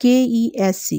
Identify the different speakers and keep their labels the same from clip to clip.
Speaker 1: KESC,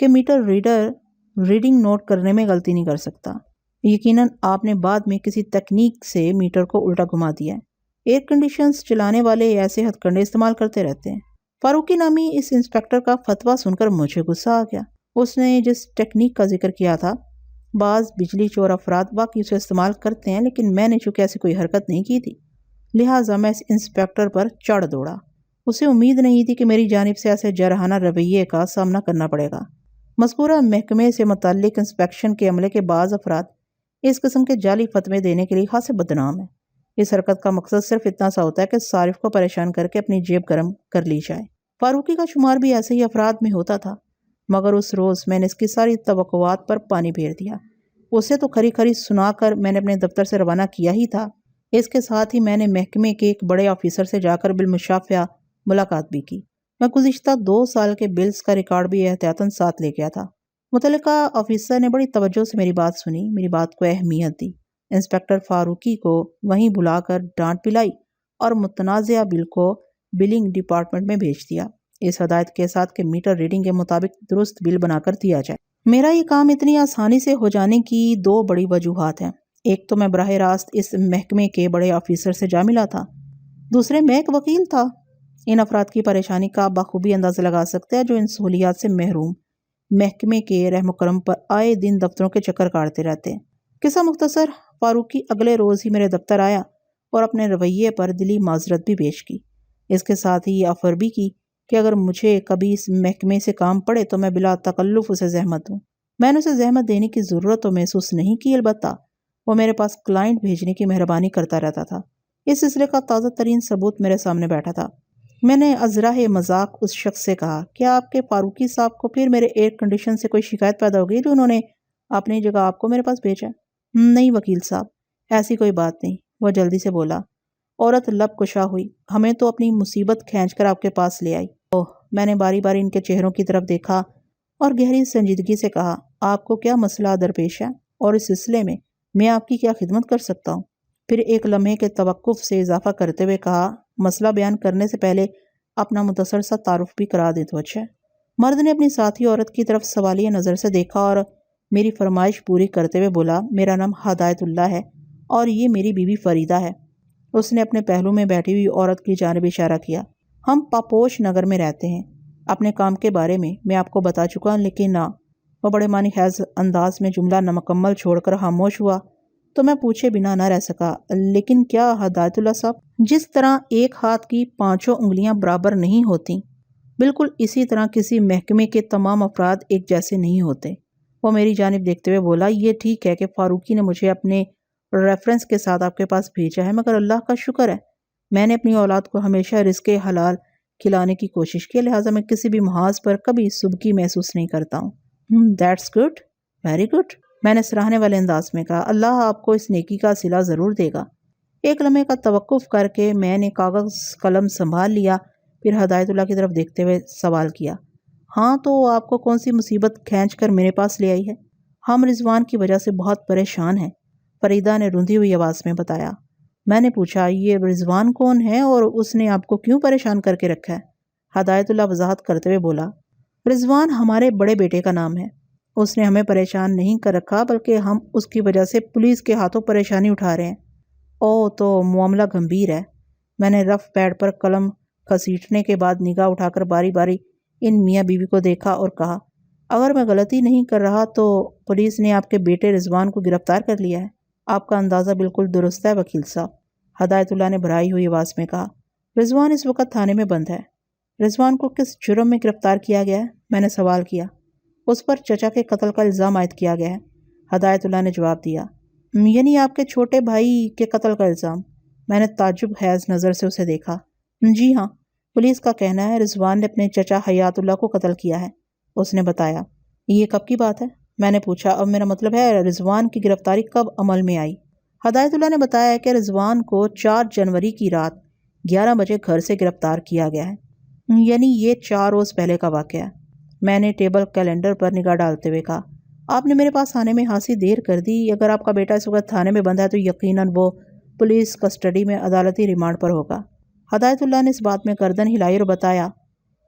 Speaker 1: کہ metre reader reading note کرنے میں غلطی نہیں کر سکتا۔ یقیناً آپ نے بعد میں کسی تکنیک سے میٹر کو الٹا گھما دیا ہے۔ ایئر کنڈیشنز چلانے والے ایسے ہتھ کنڈے استعمال کرتے رہتے ہیں۔ فاروقی نامی اس انسپیکٹر کا فتویٰ سن کر مجھے غصہ آ گیا۔ اس نے جس ٹیکنیک کا ذکر کیا تھا، بعض بجلی چور افراد واقعی اسے استعمال کرتے ہیں، لیکن میں نے چونکہ ایسی کوئی حرکت نہیں کی تھی، لہٰذا میں اس انسپیکٹر پر چڑھ دوڑا۔ اسے امید نہیں تھی کہ میری جانب سے ایسے جارحانہ رویے کا سامنا کرنا پڑے گا۔ مذکورہ محکمے سے متعلق انسپیکشن کے عملے کے بعض افراد اس قسم کے جعلی فتوے دینے کے لیے خاصے بدنام ہیں۔ اس حرکت کا مقصد صرف اتنا سا ہوتا ہے کہ صارف کو پریشان کر کے اپنی جیب گرم کر لی جائے۔ فاروقی کا شمار بھی ایسے ہی افراد میں ہوتا تھا، مگر اس روز میں نے اس کی ساری توقعات پر پانی پھیر دیا۔ اسے تو کھری کھری سنا کر میں نے اپنے دفتر سے روانہ کیا ہی تھا، اس کے ساتھ ہی میں نے محکمے کے ایک بڑے آفیسر سے جا کر بالمشافہہ ملاقات بھی کی۔ میں گزشتہ 2 سال کے بلز کا ریکارڈ بھی احتیاطاً ساتھ لے گیا تھا۔ متعلقہ آفیسر نے بڑی توجہ سے میری بات سنی، میری بات کو اہمیت دی۔ انسپیکٹر فاروقی کو وہیں بلا کر ڈانٹ پلائی اور متنازعہ بل کو بلنگ ڈپارٹمنٹ میں بھیج دیا، اس ہدایت کے ساتھ کہ میٹر ریڈنگ کے مطابق درست بل بنا کر دیا جائے۔ میرا یہ کام اتنی آسانی سے ہو جانے کی 2 بڑی وجوہات ہیں۔ ایک تو میں براہ راست اس محکمے کے بڑے آفیسر سے جا ملا تھا، دوسرے میں ایک وکیل تھا۔ ان افراد کی پریشانی کا بخوبی اندازہ لگا سکتے ہیں جو ان سہولیات سے محروم محکمے کے رحم و کرم پر آئے دن دفتروں کے چکر کاٹتے رہتے ہیں۔ قصہ مختصر، فاروقی اگلے روز ہی میرے دفتر آیا اور اپنے رویے پر دلی معذرت بھی پیش کی۔ اس کے ساتھ ہی یہ آفر بھی کی کہ اگر مجھے کبھی اس محکمے سے کام پڑے تو میں بلا تکلف اسے زحمت دوں۔ میں نے اسے زحمت دینے کی ضرورت تو محسوس نہیں کی، البتہ وہ میرے پاس کلائنٹ بھیجنے کی مہربانی کرتا رہتا تھا۔ اس سلسلے کا تازہ ترین ثبوت میرے سامنے بیٹھا تھا۔ میں نے ازراہ مذاق اس شخص سے کہا، کیا آپ کے فاروقی صاحب کو پھر میرے ایئر کنڈیشن سے کوئی شکایت پیدا ہو گئی جو انہوں نے اپنی جگہ آپ کو میرے پاس بھیجا؟ نہیں وکیل صاحب، ایسی کوئی بات نہیں، وہ جلدی سے بولا۔ عورت لب کشا ہوئی، ہمیں تو اپنی مصیبت کھینچ کر آپ کے پاس لے آئی۔ اوہ، میں نے باری باری ان کے چہروں کی طرف دیکھا اور گہری سنجیدگی سے کہا، آپ کو کیا مسئلہ درپیش ہے اور اس سلسلے میں آپ کی کیا خدمت کر سکتا ہوں؟ پھر ایک لمحے کے توقف سے اضافہ کرتے ہوئے کہا، مسئلہ بیان کرنے سے پہلے اپنا مختصر سا تعارف بھی کرا دیں تو اچھا ہے۔ مرد نے اپنی ساتھی عورت کی طرف سوالیہ نظر سے دیکھا اور میری فرمائش پوری کرتے ہوئے بولا، میرا نام ہدایت اللہ ہے اور یہ میری بیوی فریدہ ہے۔ اس نے اپنے پہلو میں بیٹھی ہوئی عورت کی جانب اشارہ کیا۔ ہم پاپوش نگر میں رہتے ہیں۔ اپنے کام کے بارے میں آپ کو بتا چکا ہوں، لیکن نہ، وہ بڑے معنی خیز انداز میں جملہ نامکمل چھوڑ کر خاموش ہوا تو میں پوچھے بنا نہ رہ سکا، لیکن کیا ہدایت اللہ صاحب؟ جس طرح ایک ہاتھ کی 5 انگلیاں برابر نہیں ہوتی، بالکل اسی طرح کسی محکمے کے تمام افراد ایک جیسے نہیں ہوتے۔ وہ میری جانب دیکھتے ہوئے بولا، یہ ٹھیک ہے کہ فاروقی نے مجھے اپنے ریفرنس کے ساتھ آپ کے پاس بھیجا ہے، مگر اللہ کا شکر ہے میں نے اپنی اولاد کو ہمیشہ رزق حلال کھلانے کی کوشش کی، لہٰذا میں کسی بھی محاذ پر کبھی سبکی محسوس نہیں کرتا ہوں۔ دیٹس گڈ، ویری گڈ، میں نے سراہنے والے انداز میں کہا، اللہ آپ کو اس نیکی کا صلہ ضرور دے گا۔ ایک لمحے کا توقف کر کے میں نے کاغذ قلم سنبھال لیا، پھر ہدایت اللہ کی طرف دیکھتے ہوئے سوال کیا، ہاں تو آپ کو کون سی مصیبت کھینچ کر میرے پاس لے آئی ہے؟ ہم رضوان کی وجہ سے بہت پریشان ہیں، فریدہ نے روندھی ہوئی آواز میں بتایا۔ میں نے پوچھا، یہ رضوان کون ہے اور اس نے آپ کو کیوں پریشان کر کے رکھا ہے؟ ہدایت اللہ وضاحت کرتے ہوئے بولا، رضوان ہمارے بڑے بیٹے کا نام ہے۔ اس نے ہمیں پریشان نہیں کر رکھا، بلکہ ہم اس کی وجہ سے پولیس کے ہاتھوں پریشانی اٹھا رہے ہیں۔ اوہ، تو معاملہ گمبھیر ہے۔ میں نے رف پیڈ پر قلم کھسیٹنے کے بعد نگاہ اٹھا کر باری باری ان میاں بیوی کو دیکھا اور کہا، اگر میں غلطی نہیں کر رہا تو پولیس نے آپ کے بیٹے رضوان کو گرفتار کر لیا ہے۔ آپ کا اندازہ بالکل درست ہے وکیل صاحب، ہدایت اللہ نے بھرائی ہوئی آواز میں کہا۔ رضوان اس وقت تھانے میں بند ہے۔ رضوان کو کس جرم میں گرفتار کیا گیا ہے؟ میں نے سوال کیا۔ اس پر چچا کے قتل کا الزام عائد کیا گیا ہے، ہدایت اللہ نے جواب دیا۔ یعنی آپ کے چھوٹے بھائی کے قتل کا الزام؟ میں نے تعجب خیز نظر سے اسے دیکھا۔ جی ہاں، پولیس کا کہنا ہے رضوان نے اپنے چچا حیات اللہ کو قتل کیا ہے، اس نے بتایا۔ یہ کب کی بات ہے؟ میں نے پوچھا۔ اب میرا مطلب ہے رضوان کی گرفتاری کب عمل میں آئی؟ ہدایت اللہ نے بتایا کہ رضوان کو 4 جنوری کی رات 11 بجے گھر سے گرفتار کیا گیا ہے، یعنی یہ 4 روز پہلے کا واقعہ ہے۔ میں نے ٹیبل کیلنڈر پر نگاہ ڈالتے ہوئے کہا، آپ نے میرے پاس آنے میں خاصی دیر کر دی۔ اگر آپ کا بیٹا اس وقت تھانے میں بند ہے تو یقیناً وہ پولیس کسٹڈی میں عدالتی ریمانڈ پر ہوگا۔ ہدایت اللہ نے اس بات میں گردن ہلائی اور بتایا،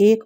Speaker 1: 1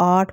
Speaker 1: 8,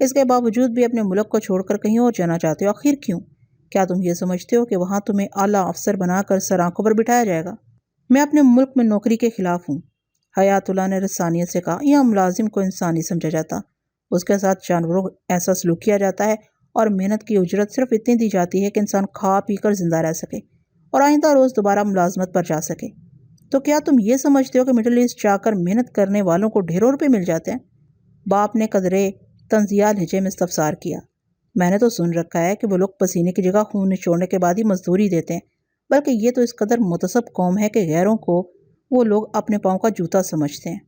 Speaker 1: اس کے باوجود بھی اپنے ملک کو چھوڑ کر کہیں اور جانا چاہتے ہو، آخر کیوں؟ کیا تم یہ سمجھتے ہو کہ وہاں تمہیں اعلیٰ افسر بنا کر سر آنکھوں پر بٹھایا جائے گا؟ میں اپنے ملک میں نوکری کے خلاف ہوں، حیات اللہ نے رسانیت سے کہا۔ یہاں ملازم کو انسان نہیں سمجھا جاتا، اس کے ساتھ جانوروں ایسا سلوک کیا جاتا ہے، اور محنت کی اجرت صرف اتنی دی جاتی ہے کہ انسان کھا پی کر زندہ رہ سکے اور آئندہ روز دوبارہ ملازمت پر جا سکے۔ تو کیا تم یہ سمجھتے ہو کہ مڈل ایسٹ جا کر محنت کرنے والوں کو ڈھیروں روپے مل جاتے ہیں؟ باپ نے قدرے طنزیہ لہجے میں استفسار کیا۔ میں نے تو سن رکھا ہے کہ وہ لوگ پسینے کی جگہ خون نچوڑنے کے بعد ہی مزدوری دیتے ہیں، بلکہ یہ تو اس قدر متعصب قوم ہے کہ غیروں کو وہ لوگ اپنے پاؤں کا جوتا سمجھتے ہیں۔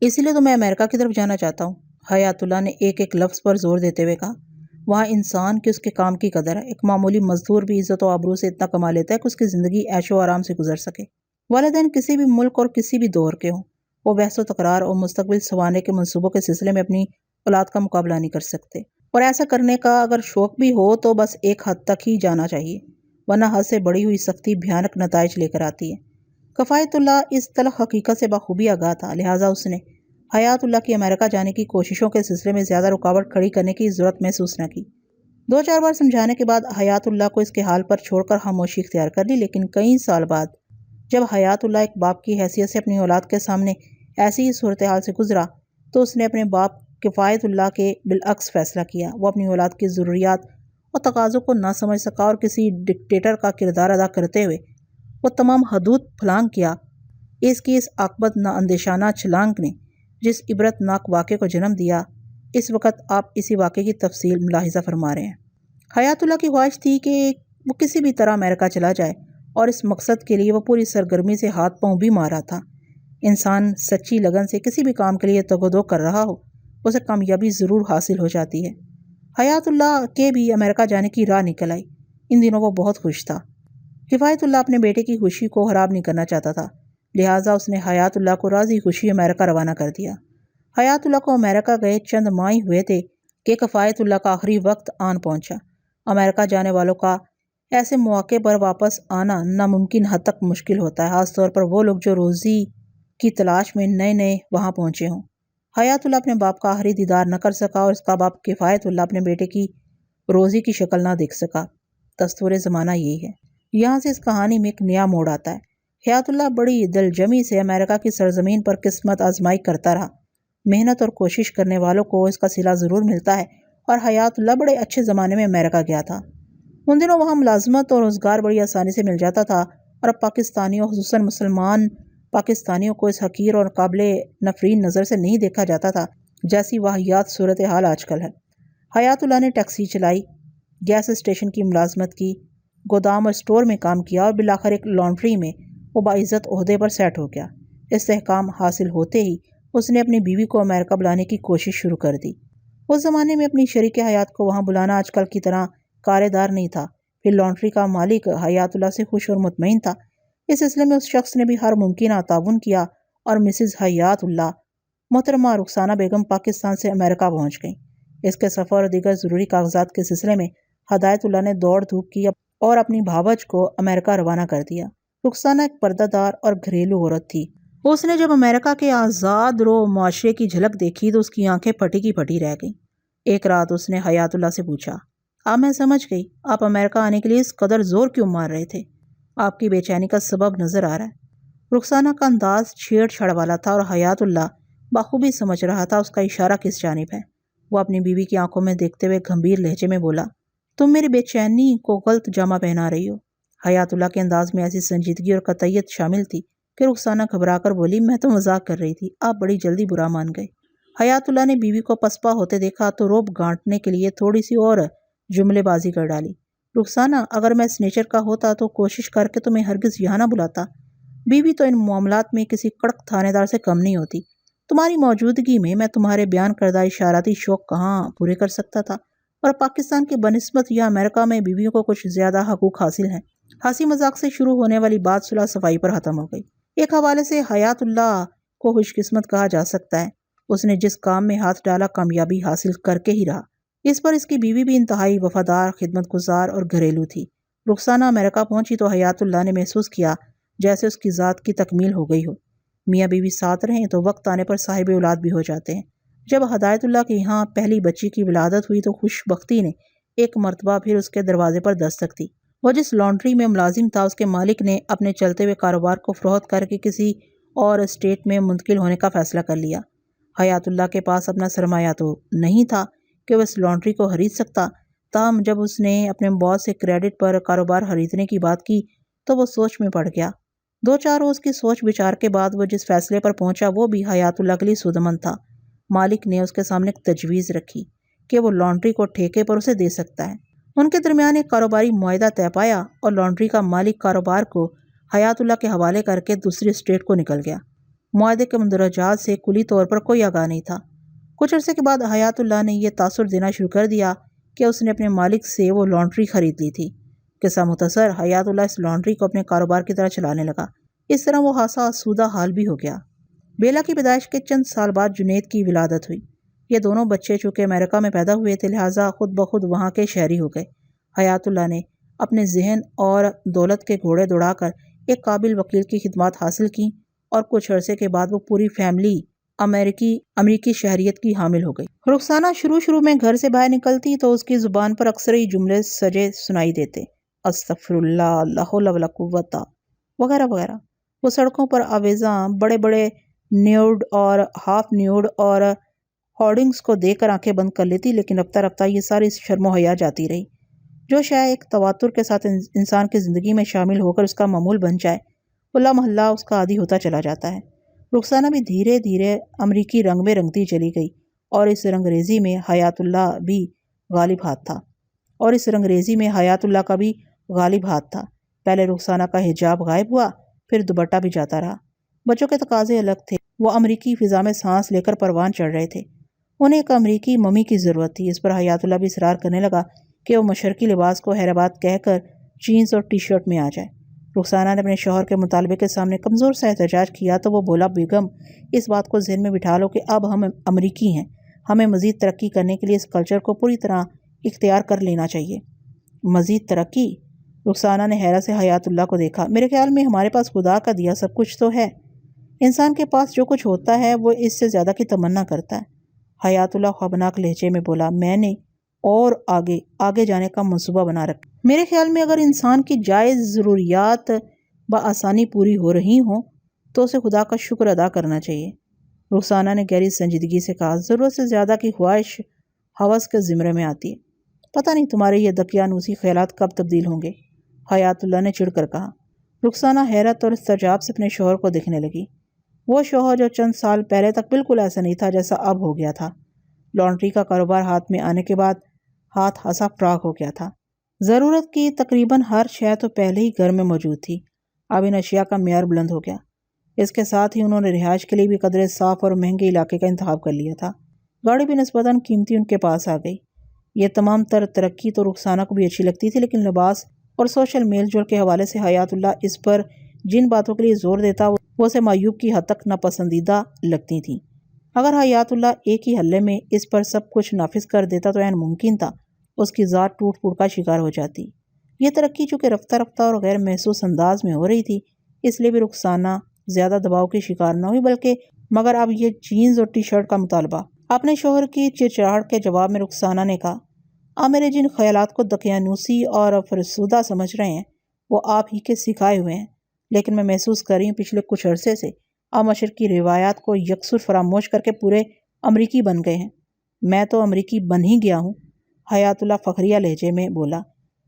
Speaker 1: اسی لیے تو میں امریکہ کی طرف جانا چاہتا ہوں، حیات اللہ نے ایک ایک لفظ پر زور دیتے ہوئے کہا۔ وہاں انسان کی اس کے کام کی قدر ہے، ایک معمولی مزدور بھی عزت و آبرو سے اتنا کما لیتا ہے کہ اس کی زندگی عیش و آرام سے گزر سکے۔ والدین کسی بھی ملک اور کسی بھی دور کے ہوں، وہ بحث و تکرار اور مستقبل سنوارنے کے منصوبوں کے سلسلے میں اپنی اولاد کا مقابلہ نہیں کر سکتے، اور ایسا کرنے کا اگر شوق بھی ہو تو بس ایک حد تک ہی جانا چاہیے، ورنہ حد سے بڑی ہوئی سختی بھیانک نتائج لے کر آتی ہے۔ کفایت اللہ اس تلخ حقیقت سے بخوبی آگاہ تھا، لہٰذا اس نے حیات اللہ کی امریکہ جانے کی کوششوں کے سلسلے میں زیادہ رکاوٹ کھڑی کرنے کی ضرورت محسوس نہ کی۔ 2-4 بار سمجھانے کے بعد حیات اللہ کو اس کے حال پر چھوڑ کر خاموشی اختیار کر لی، لیکن کئی سال بعد جب حیات اللہ ایک باپ کی حیثیت سے اپنی اولاد کے سامنے ایسی ہی صورتحال سے گزرا تو اس نے اپنے باپ کفایت اللہ کے بالعکس فیصلہ کیا۔ وہ اپنی اولاد کی ضروریات اور تقاضوں کو نہ سمجھ سکا اور کسی ڈکٹیٹر کا کردار ادا کرتے ہوئے وہ تمام حدود پھلانگ کیا۔ اس کی اس عاقبت نا اندیشانہ چھلانگ نے جس عبرت ناک واقعے کو جنم دیا، اس وقت آپ اسی واقعے کی تفصیل ملاحظہ فرما رہے ہیں۔ حیات اللہ کی خواہش تھی کہ وہ کسی بھی طرح امریکہ چلا جائے، اور اس مقصد کے لیے وہ پوری سرگرمی سے ہاتھ پاؤں بھی مارا تھا۔ انسان سچی لگن سے کسی بھی کام کے لیے تگ و دو کر رہا ہو، اسے کامیابی ضرور حاصل ہو جاتی ہے۔ حیات اللہ کے بھی امریکہ جانے کی راہ نکل آئی۔ ان دنوں وہ بہت خوش تھا۔ کفایت اللہ اپنے بیٹے کی خوشی کو خراب نہیں کرنا چاہتا تھا، لہٰذا اس نے حیات اللہ کو راضی خوشی امریکہ روانہ کر دیا۔ حیات اللہ کو امریکہ گئے چند ماہ ہوئے تھے کہ کفایت اللہ کا آخری وقت آن پہنچا۔ امریکہ جانے والوں کا ایسے مواقع پر واپس آنا ناممکن حد تک مشکل ہوتا ہے، خاص طور پر وہ لوگ جو روزی کی تلاش میں نئے وہاں پہنچے ہوں۔ حیات اللہ اپنے باپ کا آخری دیدار نہ کر سکا، اور اس کا باپ کفایت اللہ اپنے بیٹے کی روزی کی شکل نہ دیکھ سکا۔ دستور زمانہ یہی ہے۔ یہاں سے اس کہانی میں ایک نیا موڑ آتا ہے۔ حیات اللہ بڑی دلجمی سے امریکہ کی سرزمین پر قسمت آزمائی کرتا رہا۔ محنت اور کوشش کرنے والوں کو اس کا صلہ ضرور ملتا ہے، اور حیات اللہ بڑے اچھے زمانے میں امریکہ گیا تھا۔ ان دنوں وہاں ملازمت اور روزگار بڑی آسانی سے مل جاتا تھا، اور اب پاکستانیوں خصوصاً مسلمان پاکستانیوں کو اس حقیر اور قابل نفرین نظر سے نہیں دیکھا جاتا تھا جیسی واہیات صورتحال آج کل ہے۔ حیات اللہ نے ٹیکسی چلائی، گیس اسٹیشن کی ملازمت کی، گودام اور اسٹور میں کام کیا، اور بالآخر ایک لانڈری میں وہ باعزت عہدے پر سیٹ ہو گیا۔ استحکام حاصل ہوتے ہی اس نے اپنی بیوی کو امریکہ بلانے کی کوشش شروع کر دی۔ اس زمانے میں اپنی شریک حیات کو وہاں بلانا آج کل کی طرح کارے دار نہیں تھا۔ پھر لانڈری کا مالک حیات اللہ سے خوش اور مطمئن تھا۔ اس سلسلے میں اس شخص نے بھی ہر ممکنہ تعاون کیا، اور مسز حیات اللہ محترمہ رخسانہ بیگم پاکستان سے امریکہ پہنچ گئیں۔ اس کے سفر اور دیگر ضروری کاغذات کے سلسلے میں ہدایت اللہ نے دوڑ دھوپ کی اور اپنی بھاوج کو امریکہ روانہ کر دیا۔ رخسانہ ایک پردہ دار اور گھریلو عورت تھی۔ اس نے جب امریکہ کے آزاد رو معاشرے کی جھلک دیکھی تو اس کی آنکھیں پھٹی کی پھٹی رہ گئیں۔ ایک رات اس نے حیات اللہ سے پوچھا، اب میں سمجھ گئی آپ امریکہ آنے کے لیے اس قدر زور کیوں مار رہے تھے؟ آپ کی بے چینی کا سبب نظر آ رہا ہے۔ رخسانہ کا انداز چھیڑ چھاڑ والا تھا، اور حیات اللہ بخوبی سمجھ رہا تھا اس کا اشارہ کس جانب ہے۔ وہ اپنی بیوی کی آنکھوں میں دیکھتے ہوئے گمبھیر لہجے میں بولا، تم میری بے چینی کو غلط جامہ پہنا رہی ہو۔ حیات اللہ کے انداز میں ایسی سنجیدگی اور قطعیت شامل تھی کہ رخسانہ گھبرا کر بولی، میں تو مذاق کر رہی تھی، آپ بڑی جلدی برا مان گئے۔ حیات اللہ نے بیوی کو پسپا ہوتے دیکھا تو روب گانٹنے کے لیے تھوڑی سی اور جملے بازی کر ڈالی، رخسانہ اگر میں اس نیچر کا ہوتا تو کوشش کر کے تمہیں ہرگز یہاں نہ بلاتا۔ بیوی تو ان معاملات میں کسی کڑک تھانے دار سے کم نہیں ہوتی۔ تمہاری موجودگی میں تمہارے بیان کردہ اشاراتی شوق کہاں پورے کر سکتا تھا، اور پاکستان کے بنسبت یا امریکہ میں بیویوں کو کچھ زیادہ حقوق حاصل ہیں۔ ہنسی مذاق سے شروع ہونے والی بات صلح صفائی پر ختم ہو گئی۔ ایک حوالے سے حیات اللہ کو خوش قسمت کہا جا سکتا ہے، اس نے جس کام میں ہاتھ ڈالا کامیابی حاصل کر کے ہی رہا۔ اس پر اس کی بیوی بھی انتہائی وفادار، خدمت گزار اور گھریلو تھی۔ رخسانہ امریکہ پہنچی تو حیات اللہ نے محسوس کیا جیسے اس کی ذات کی تکمیل ہو گئی ہو۔ میاں بیوی ساتھ رہیں تو وقت آنے پر صاحب اولاد بھی ہو جاتے ہیں۔ جب ہدایت اللہ کے یہاں پہلی بچی کی ولادت ہوئی تو خوش بختی نے ایک مرتبہ پھر اس کے دروازے پر دستک دی۔ وہ جس لانڈری میں ملازم تھا اس کے مالک نے اپنے چلتے ہوئے کاروبار کو فروخت کر کے کسی اور اسٹیٹ میں منتقل ہونے کا فیصلہ کر لیا۔ حیات اللہ کے پاس اپنا سرمایہ تو نہیں تھا کہ وہ اس لانڈری کو خرید سکتا، تاہم جب اس نے اپنے باس سے کریڈٹ پر کاروبار خریدنے کی بات کی تو وہ سوچ میں پڑ گیا۔ 2-4 روز کی سوچ بچار کے بعد وہ جس فیصلے پر پہنچا وہ بھی حیات اللہ کے لیے سودمند تھا۔ مالک نے اس کے سامنے ایک تجویز رکھی کہ وہ لانڈری کو ٹھیکے پر اسے دے سکتا ہے۔ ان کے درمیان ایک کاروباری معاہدہ طے پایا اور لانڈری کا مالک کاروبار کو حیات اللہ کے حوالے کر کے دوسری اسٹیٹ کو نکل گیا۔ معاہدے کے مندرجات سے کلی طور پر کوئی آگاہ نہیں تھا۔ کچھ عرصے کے بعد حیات اللہ نے یہ تاثر دینا شروع کر دیا کہ اس نے اپنے مالک سے وہ لانڈری خرید لی تھی۔ قصہ مختصر، حیات اللہ اس لانڈری کو اپنے کاروبار کی طرح چلانے لگا۔ اس طرح وہ خاصا آسودہ حال بھی ہو گیا۔ بیلا کی پیدائش کے چند سال بعد جنید کی ولادت ہوئی۔ یہ دونوں بچے چونکہ امریکہ میں پیدا ہوئے تھے لہٰذا خود بخود وہاں کے شہری ہو گئے۔ حیات اللہ نے اپنے ذہن اور دولت کے گھوڑے دوڑا کر ایک قابل وکیل کی خدمات حاصل کیں اور کچھ عرصے کے بعد وہ پوری فیملی امریکی شہریت کی حامل ہو گئی۔ رخسانہ شروع میں گھر سے باہر نکلتی تو اس کی زبان پر اکثر ہی جملے سجے سنائی دیتے، استغفر اللہ، لا حول ولا قوت وغیرہ وغیرہ۔ وہ سڑکوں پر آویزاں بڑے بڑے نیوڈ اور ہاف نیوڈ اور ہارڈنگز کو دیکھ کر آنکھیں بند کر لیتی، لیکن رفتہ رفتہ یہ ساری شرم و حیا جاتی رہی۔ جو شے ایک تواتر کے ساتھ انسان کی زندگی میں شامل ہو کر اس کا معمول بن جائے وہ لامحالہ اس کا عادی ہوتا چلا جاتا ہے۔ رخسانہ بھی دھیرے دھیرے امریکی رنگ میں رنگتی چلی گئی اور اس رنگریزی میں حیات اللہ بھی غالب ہاتھ تھا۔ پہلے رخسانہ کا حجاب غائب ہوا، پھر دوپٹہ بھی جاتا رہا۔ بچوں کے تقاضے الگ تھے، وہ امریکی فضا میں سانس لے کر پروان چڑھ رہے تھے۔ انہیں ایک امریکی ممی کی ضرورت تھی۔ اس پر حیات اللہ بھی اصرار کرنے لگا کہ وہ مشرقی لباس کو حیرآباد کہہ کر جینز اور ٹی شرٹ میں آ جائے۔ رخسانہ نے اپنے شوہر کے مطالبے کے سامنے کمزور سا احتجاج کیا تو وہ بولا، بیگم اس بات کو ذہن میں بٹھا لو کہ اب ہم امریکی ہیں، ہمیں مزید ترقی کرنے کے لیے اس کلچر کو پوری طرح اختیار کر لینا چاہیے۔ مزید ترقی؟ رخسانہ نے حیرت سے حیات اللہ کو دیکھا۔ میرے خیال میں ہمارے پاس خدا کا دیا سب کچھ تو ہے، انسان کے پاس جو کچھ ہوتا ہے وہ اس سے زیادہ کی تمنا کرتا ہے۔ حیات اللہ خوابناک لہجے میں بولا، میں نے اور آگے جانے کا منصوبہ بنا رکھا۔ میرے خیال میں اگر انسان کی جائز ضروریات بآسانی پوری ہو رہی ہوں تو اسے خدا کا شکر ادا کرنا چاہیے۔ رخسانہ نے گہری سنجیدگی سے کہا، ضرورت سے زیادہ کی خواہش ہوس کے زمرے میں آتی ہے، پتہ نہیں تمہارے یہ دقیانوسی خیالات کب تبدیل ہوں گے، حیات اللہ نے چڑھ کر کہا۔ رخسانہ حیرت اور استعجاب سے اپنے شوہر کو دیکھنے لگی، وہ شوہر جو چند سال پہلے تک بالکل ایسا نہیں تھا جیسا اب ہو گیا تھا۔ لانڈری کا کاروبار ہاتھ میں آنے کے بعد ہاتھ خاصا فراغ ہو گیا تھا۔ ضرورت کی تقریباً ہر شے تو پہلے ہی گھر میں موجود تھی، اب ان اشیاء کا معیار بلند ہو گیا۔ اس کے ساتھ ہی انہوں نے رہائش کے لیے بھی قدرے صاف اور مہنگے علاقے کا انتخاب کر لیا تھا۔ گاڑی بھی نسبتاً قیمتی ان کے پاس آ گئی۔ یہ تمام تر ترقی تو رخسانہ کو بھی اچھی لگتی تھی، لیکن لباس اور سوشل میل جول کے حوالے سے حیات اللہ اس پر جن باتوں کے لیے زور دیتا وہ اسے معیوب کی حد تک ناپسندیدہ لگتی تھیں۔ اگر حیات اللہ ایک ہی حلے میں اس پر سب کچھ نافذ کر دیتا تو عین ممکن تھا اس کی ذات ٹوٹ پھوٹ کا شکار ہو جاتی۔ یہ ترقی چونکہ رفتہ رفتہ اور غیر محسوس انداز میں ہو رہی تھی، اس لیے بھی رخسانہ زیادہ دباؤ کی شکار نہ ہوئی، بلکہ مگر اب یہ جینز اور ٹی شرٹ کا مطالبہ۔ اپنے شوہر کی چڑچڑاہٹ کے جواب میں رخسانہ نے کہا، آپ میرے جن خیالات کو دقیانوسی اور فرسودہ سمجھ رہے ہیں وہ آپ ہی کے سکھائے ہوئے ہیں، لیکن میں محسوس کر رہی ہوں پچھلے کچھ عرصے سے آپ مشرقی روایات کو یکسر فراموش کر کے پورے امریکی بن گئے ہیں۔ میں تو امریکی بن ہی گیا ہوں، حیات اللہ فخریہ لہجے میں بولا،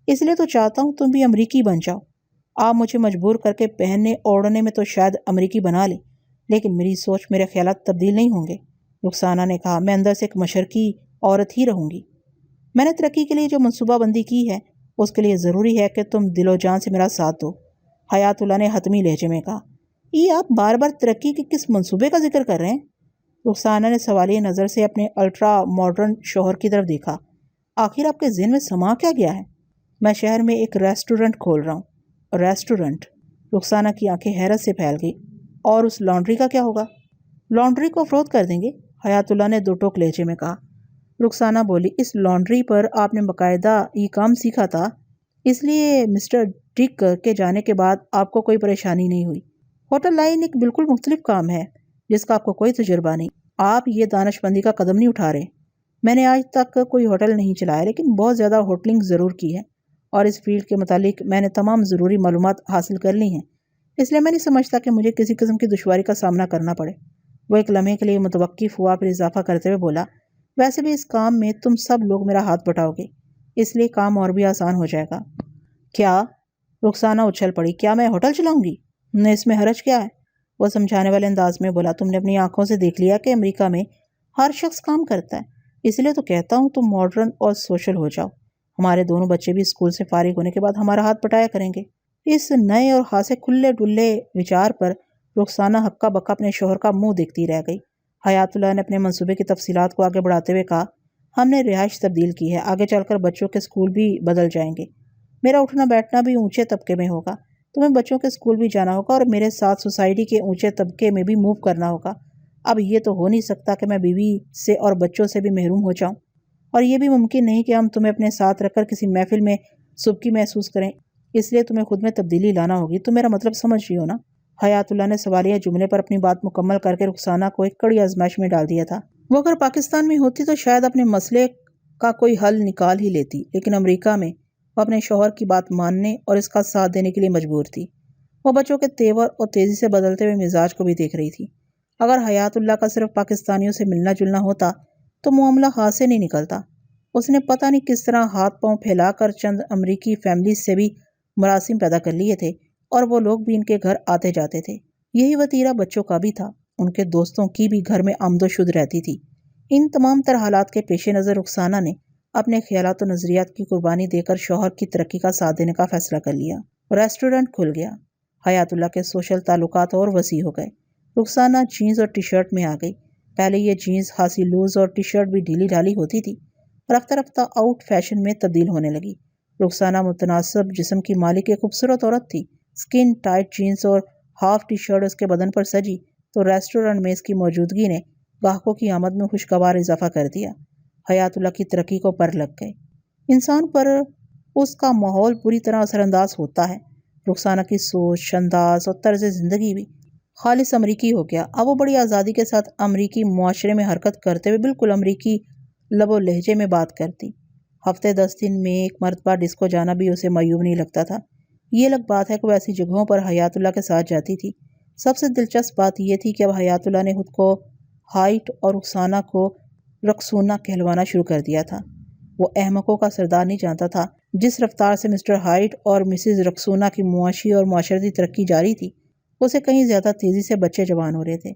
Speaker 1: اس لیے تو چاہتا ہوں تم بھی امریکی بن جاؤ۔ آپ مجھے مجبور کر کے پہننے اوڑھنے میں تو شاید امریکی بنا لیں، لیکن میری سوچ میرے خیالات تبدیل نہیں ہوں گے۔ رخسانہ نے کہا، میں اندر سے ایک مشرقی عورت ہی رہوں گی۔ میں نے ترقی کے لیے جو منصوبہ بندی کی ہے اس کے لیے ضروری ہے کہ تم دل و جان سے میرا ساتھ دو، حیات اللہ نے حتمی لہجے میں کہا۔ یہ آپ بار بار ترقی کے کس منصوبے کا ذکر کر رہے ہیں؟ رخسانہ نے سوالیہ نظر سے اپنے الٹرا ماڈرن شوہر کی طرف دیکھا۔ آخر آپ کے ذہن میں سما کیا گیا ہے؟ میں شہر میں ایک ریسٹورنٹ کھول رہا ہوں۔ ریسٹورنٹ؟ رخسانہ کی آنکھیں حیرت سے پھیل گئی۔ اور اس لانڈری کا کیا ہوگا؟ لانڈری کو فروخت کر دیں گے، حیات اللہ نے دو ٹوک لہجے میں کہا۔ رخسانہ بولی، اس لانڈری پر آپ نے باقاعدہ یہ کام سیکھا تھا، اس لیے مسٹر ڈک کے جانے کے بعد آپ کو کوئی پریشانی نہیں ہوئی۔ ہوٹل لائن ایک بالکل مختلف کام ہے جس کا آپ کو کوئی تجربہ نہیں۔ آپ یہ دانش مندی کا قدم نہیں اٹھا رہے۔ میں نے آج تک کوئی ہوٹل نہیں چلایا، لیکن بہت زیادہ ہوٹلنگ ضرور کی ہے، اور اس فیلڈ کے متعلق میں نے تمام ضروری معلومات حاصل کر لی ہیں، اس لیے میں نہیں سمجھتا کہ مجھے کسی قسم کی دشواری کا سامنا کرنا پڑے۔ وہ ایک لمحے کے لیے متوقف ہوا، پھر اضافہ کرتے ہوئے بولا، ویسے بھی اس کام میں تم سب لوگ میرا ہاتھ بٹاؤ گے، اس لیے کام اور بھی آسان ہو جائے گا۔ کیا؟ رخسانہ اچھل پڑی، کیا میں ہوٹل چلاؤں گی؟ اس میں حرج کیا ہے؟ وہ سمجھانے والے انداز میں بولا، تم نے اپنی آنکھوں سے دیکھ لیا کہ امریکہ میں ہر شخص کام کرتا ہے، اس لیے تو کہتا ہوں تم ماڈرن اور سوشل ہو جاؤ۔ ہمارے دونوں بچے بھی اسکول سے فارغ ہونے کے بعد ہمارا ہاتھ بٹایا کریں گے۔ اس نئے اور خاصے کھلے ڈلے وچار پر رخسانہ ہکا بکا اپنے شوہر کا منہ دیکھتی رہ گئی۔ حیات اللہ نے اپنے منصوبے کی تفصیلات کو آگے بڑھاتے ہوئے کہا، ہم نے رہائش تبدیل کی ہے، آگے چل کر بچوں کے اسکول بھی بدل جائیں گے، میرا اٹھنا بیٹھنا بھی اونچے طبقے میں ہوگا، تمہیں بچوں کے اسکول بھی جانا ہوگا اور میرے ساتھ سوسائٹی کے اونچے طبقے میں بھی موو کرنا ہوگا۔ اب یہ تو ہو نہیں سکتا کہ میں بیوی سے اور بچوں سے بھی محروم ہو جاؤں، اور یہ بھی ممکن نہیں کہ ہم تمہیں اپنے ساتھ رکھ کر کسی محفل میں سبکی محسوس کریں، اس لیے تمہیں خود میں تبدیلی لانا ہوگی۔ تم میرا مطلب سمجھ رہی ہو نا؟ حیات اللہ نے سوالیہ جملے پر اپنی بات مکمل کر کے رخسانہ کو ایک کڑی آزمائش میں ڈال دیا تھا۔ وہ اگر پاکستان میں ہوتی تو شاید اپنے مسئلے کا کوئی حل نکال ہی لیتی، لیکن امریکہ میں وہ اپنے شوہر کی بات ماننے اور اس کا ساتھ دینے کے لیے مجبور تھی۔ وہ بچوں کے تیور اور تیزی سے بدلتے ہوئے مزاج کو بھی دیکھ رہی تھی۔ اگر حیات اللہ کا صرف پاکستانیوں سے ملنا جلنا ہوتا تو معاملہ ہاتھ سے نہیں نکلتا۔ اس نے پتہ نہیں کس طرح ہاتھ پاؤں پھیلا کر چند امریکی فیملیز سے بھی مراسم پیدا کر لیے تھے، اور وہ لوگ بھی ان کے گھر آتے جاتے تھے۔ یہی وتیرہ بچوں کا بھی تھا، ان کے دوستوں کی بھی گھر میں آمد و شد رہتی تھی۔ ان تمام تر حالات کے پیش نظر رخسانہ نے اپنے خیالات و نظریات کی قربانی دے کر شوہر کی ترقی کا ساتھ دینے کا فیصلہ کر لیا۔ ریسٹورنٹ کھل گیا، حیات اللہ کے سوشل تعلقات اور وسیع ہو گئے۔ رخسانہ جینز اور ٹی شرٹ میں آ گئی۔ پہلے یہ جینز خاصی لوز اور ٹی شرٹ بھی ڈھیلی ڈھالی ہوتی تھی، رفتہ رفتہ آؤٹ فیشن میں تبدیل ہونے لگی۔ رخسانہ متناسب جسم کی مالک ایک خوبصورت عورت تھی۔ سکن ٹائٹ جینز اور ہاف ٹی شرٹ اس کے بدن پر سجی تو ریسٹورنٹ میں اس کی موجودگی نے گاہکوں کی آمد میں خوشگوار اضافہ کر دیا۔ حیات اللہ کی ترقی کو پر لگ گئے۔ انسان پر اس کا ماحول پوری طرح اثر انداز ہوتا ہے۔ رخسانہ کی سوچ، انداز اور طرز زندگی بھی خالص امریکی ہو گیا۔ اب وہ بڑی آزادی کے ساتھ امریکی معاشرے میں حرکت کرتے ہوئے بالکل امریکی لب و لہجے میں بات کرتی۔ ہفتے 10 دن میں ایک مرتبہ ڈسکو جانا بھی اسے معیوب نہیں لگتا تھا۔ یہ الگ بات ہے کہ وہ ایسی جگہوں پر حیات اللہ کے ساتھ جاتی تھی۔ سب سے دلچسپ بات یہ تھی کہ اب حیات اللہ نے خود کو ہائٹ اور رخسانہ کو رقصونہ کہلوانا شروع کر دیا تھا۔ وہ احمقوں کا سردار نہیں جانتا تھا۔ جس رفتار سے مسٹر ہائٹ اور مسز رقصونہ کی معاشی اور معاشرتی ترقی جاری تھی، اسے کہیں زیادہ تیزی سے بچے جوان ہو رہے تھے۔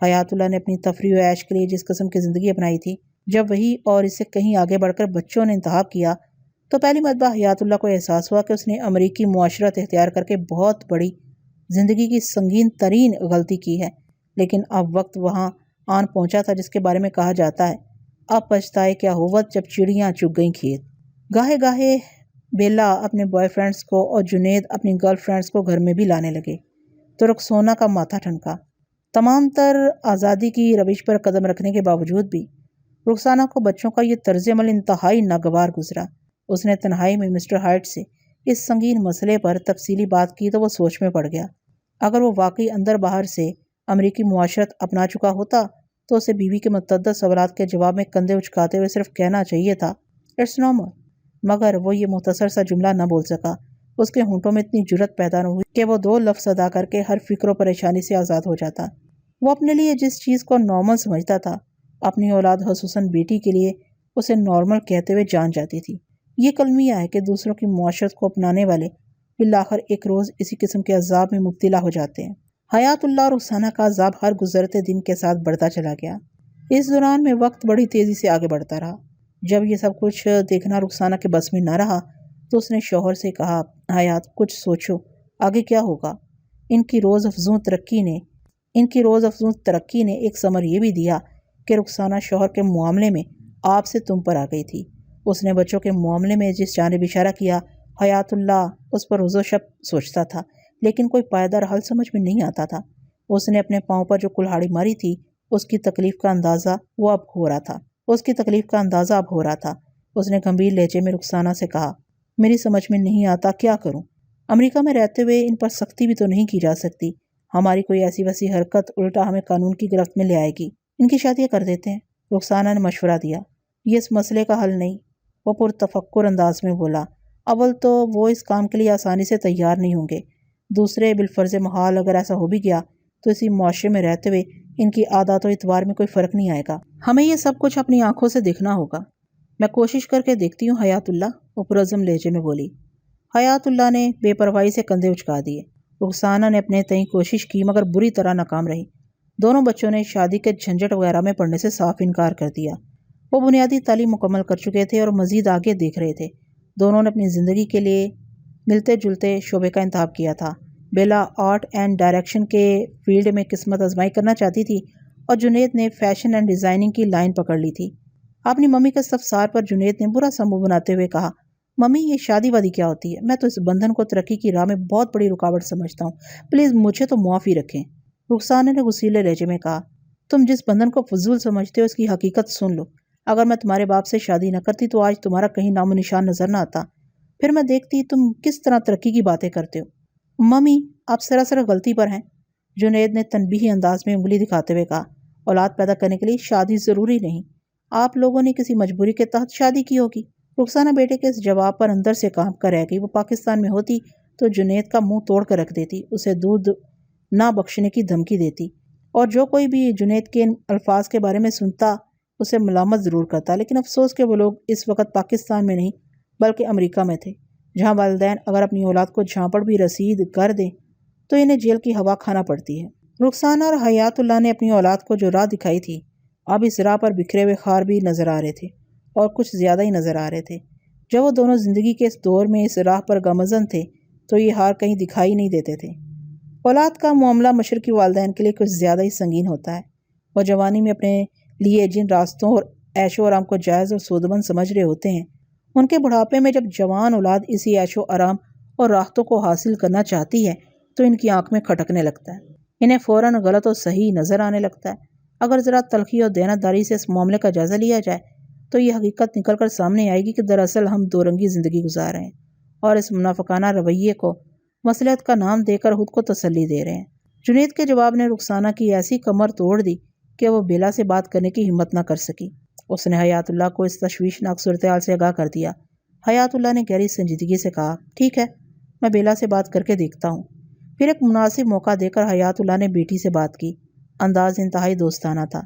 Speaker 1: حیات اللہ نے اپنی تفریح و عیش کے لیے جس قسم کی زندگی اپنائی تھی، جب وہی اور اس سے کہیں آگے بڑھ کر بچوں نے انتخاب کیا تو پہلی مرتبہ حیات اللہ کو احساس ہوا کہ اس نے امریکی معاشرت اختیار کر کے بہت بڑی زندگی کی سنگین ترین غلطی کی ہے۔ لیکن اب وقت وہاں آن پہنچا تھا جس کے بارے میں کہا جاتا ہے، اب پچھتائے کیا ہوت جب چڑیاں چگ گئیں کھیت۔ گاہے گاہے بیلا اپنے بوائے فرینڈز کو اور جنید اپنی گرل فرینڈز کو گھر میں بھی لانے لگے تو رخسونہ کا ماتھا ٹھنکا۔ تمام تر آزادی کی روش پر قدم رکھنے کے باوجود بھی رخسانہ کو بچوں کا یہ طرز عمل انتہائی ناگوار گزرا۔ اس نے تنہائی میں مسٹر ہائٹ سے اس سنگین مسئلے پر تفصیلی بات کی تو وہ سوچ میں پڑ گیا۔ اگر وہ واقعی اندر باہر سے امریکی معاشرت اپنا چکا ہوتا تو اسے بیوی کے متعدد سوالات کے جواب میں کندھے اچکاتے ہوئے صرف کہنا چاہیے تھا، اٹس نارمل، مگر وہ یہ مختصر سا جملہ نہ بول سکا۔ اس کے ہونٹوں میں اتنی جرأت پیدا نہ ہوئی کہ وہ 2 لفظ ادا کر کے ہر فکر و پریشانی سے آزاد ہو جاتا۔ وہ اپنے لیے جس چیز کو نارمل سمجھتا تھا، اپنی اولاد خصوصاً بیٹی کے لیے اسے نارمل کہتے ہوئے جان جاتی تھی۔ یہ کلمیہ ہے کہ دوسروں کی معاشرت کو اپنانے والے بالآخر ایک روز اسی قسم کے عذاب میں مبتلا ہو جاتے ہیں۔ حیات اللہ اور رخسانہ کا عذاب ہر گزرتے دن کے ساتھ بڑھتا چلا گیا۔ اس دوران میں وقت بڑی تیزی سے آگے بڑھتا رہا۔ جب یہ سب کچھ دیکھنا رخسانہ کے بس میں نہ رہا تو اس نے شوہر سے کہا، حیات کچھ سوچو، آگے کیا ہوگا؟ ان کی روز افزوں ترقی نے ایک ثمر یہ بھی دیا کہ رخسانہ شوہر کے معاملے میں آپ سے تم پر آ گئی تھی۔ اس نے بچوں کے معاملے میں جس جانب اشارہ کیا، حیات اللہ اس پر روز و شب سوچتا تھا، لیکن کوئی پائیدار حل سمجھ میں نہیں آتا تھا۔ اس نے اپنے پاؤں پر جو کلہاڑی ماری تھی، اس کی تکلیف کا اندازہ اب ہو رہا تھا۔ اس نے گمبھیر لہجے میں رخسانہ سے کہا، میری سمجھ میں نہیں آتا کیا کروں؟ امریکہ میں رہتے ہوئے ان پر سختی بھی تو نہیں کی جا سکتی۔ ہماری کوئی ایسی ویسی حرکت الٹا ہمیں قانون کی گرفت میں لے آئے گی۔ ان کی شادیاں کر دیتے ہیں، رخسانہ نے مشورہ دیا۔ یہ اس مسئلے کا حل نہیں، وہ پرتفکر انداز میں بولا۔ اول تو وہ اس کام کے لیے آسانی سے تیار نہیں ہوں گے، دوسرے بالفرض محال اگر ایسا ہو بھی گیا تو اسی معاشرے میں رہتے ہوئے ان کی عادات و اعتبار میں کوئی فرق نہیں آئے گا۔ ہمیں یہ سب کچھ اپنی آنکھوں سے دیکھنا ہوگا۔ میں کوشش کر کے دیکھتی ہوں حیات اللہ، وہ پرعزم لہجے میں بولی۔ حیات اللہ نے بے پرواہی سے کندھے اچکا دیے۔ رخسانہ نے اپنے تئیں کوشش کی مگر بری طرح ناکام رہی۔ دونوں بچوں نے شادی کے جھنجھٹ وغیرہ میں پڑھنے سے صاف انکار کر دیا۔ وہ بنیادی تعلیم مکمل کر چکے تھے اور مزید آگے دیکھ رہے تھے۔ دونوں نے اپنی زندگی کے لیے ملتے جلتے شعبے کا انتخاب کیا تھا۔ بیلا آرٹ اینڈ ڈائریکشن کے فیلڈ میں قسمت آزمائی کرنا چاہتی تھی اور جنید نے فیشن اینڈ ڈیزائننگ کی لائن پکڑ لی تھی۔ اپنی ممی کے استفسار پر جنید نے برا سا منہ بناتے ہوئے کہا، ممی یہ شادی وادی کیا ہوتی ہے؟ میں تو اس بندھن کو ترقی کی راہ میں بہت بڑی رکاوٹ سمجھتا ہوں، پلیز مجھے تو معاف ہی رکھیں۔ رخسانہ نے غصیلے لہجے میں کہا، تم جس بندھن کو فضول سمجھتے ہو اس کی حقیقت سن لو۔ اگر میں تمہارے باپ سے شادی نہ کرتی تو آج تمہارا کہیں نام و نشان نظر نہ آتا، پھر میں دیکھتی تم کس طرح ترقی کی باتیں کرتے ہو۔ ممی آپ سراسر غلطی پر ہیں، جنید نے تنبیہی انداز میں انگلی دکھاتے ہوئے کہا۔ اولاد پیدا کرنے کے لیے شادی ضروری نہیں، آپ لوگوں نے کسی مجبوری کے تحت شادی کی ہوگی۔ رخسانہ بیٹے کے اس جواب پر اندر سے کانپ کر رہ گئی۔ وہ پاکستان میں ہوتی تو جنید کا منہ توڑ کر رکھ دیتی، اسے دودھ نہ بخشنے کی دھمکی دیتی، اور جو کوئی بھی جنید کے ان الفاظ کے بارے میں سنتا اسے ملامت ضرور کرتا۔ لیکن افسوس کہ وہ لوگ اس وقت پاکستان میں نہیں بلکہ امریکہ میں تھے، جہاں والدین اگر اپنی اولاد کو جھانپڑ بھی رسید کر دیں تو انہیں جیل کی ہوا کھانا پڑتی ہے۔ رخسانہ اور حیات اللہ نے اپنی اولاد کو جو راہ دکھائی تھی، اب اس راہ پر بکھرے ہوئے خار بھی نظر آ رہے تھے، اور کچھ زیادہ ہی نظر آ رہے تھے۔ جب وہ دونوں زندگی کے اس دور میں اس راہ پر گامزن تھے تو یہ ہار کہیں دکھائی نہیں دیتے تھے۔ اولاد کا معاملہ مشرقی والدین کے لیے کچھ زیادہ ہی سنگین ہوتا ہے۔ وہ جوانی میں اپنے لیے جن راستوں اور عیش و آرام کو جائز اور سودمند سمجھ رہے ہوتے ہیں، ان کے بڑھاپے میں جب جوان اولاد اسی عیش و آرام اور راحتوں کو حاصل کرنا چاہتی ہے تو ان کی آنکھ میں کھٹکنے لگتا ہے، انہیں فوراً غلط و صحیح نظر آنے لگتا ہے۔ اگر ذرا تلخی اور دیانتداری سے اس معاملے کا جائزہ لیا جائے تو یہ حقیقت نکل کر سامنے آئے گی کہ دراصل ہم دو رنگی زندگی گزار رہے ہیں اور اس منافقانہ رویے کو مصلحت کا نام دے کر خود کو تسلی دے رہے ہیں۔ جنید کے جواب نے رخسانہ کی ایسی کمر توڑ دی کہ وہ بیلا سے بات کرنے کی ہمت نہ کر سکی۔ اس نے حیات اللہ کو اس تشویشناک صورتحال سے آگاہ کر دیا۔ حیات اللہ نے گہری سنجیدگی سے کہا، ٹھیک ہے، میں بیلا سے بات کر کے دیکھتا ہوں۔ پھر ایک مناسب موقع دے کر حیات اللہ نے بیٹی سے بات کی۔ انداز انتہائی دوستانہ تھا۔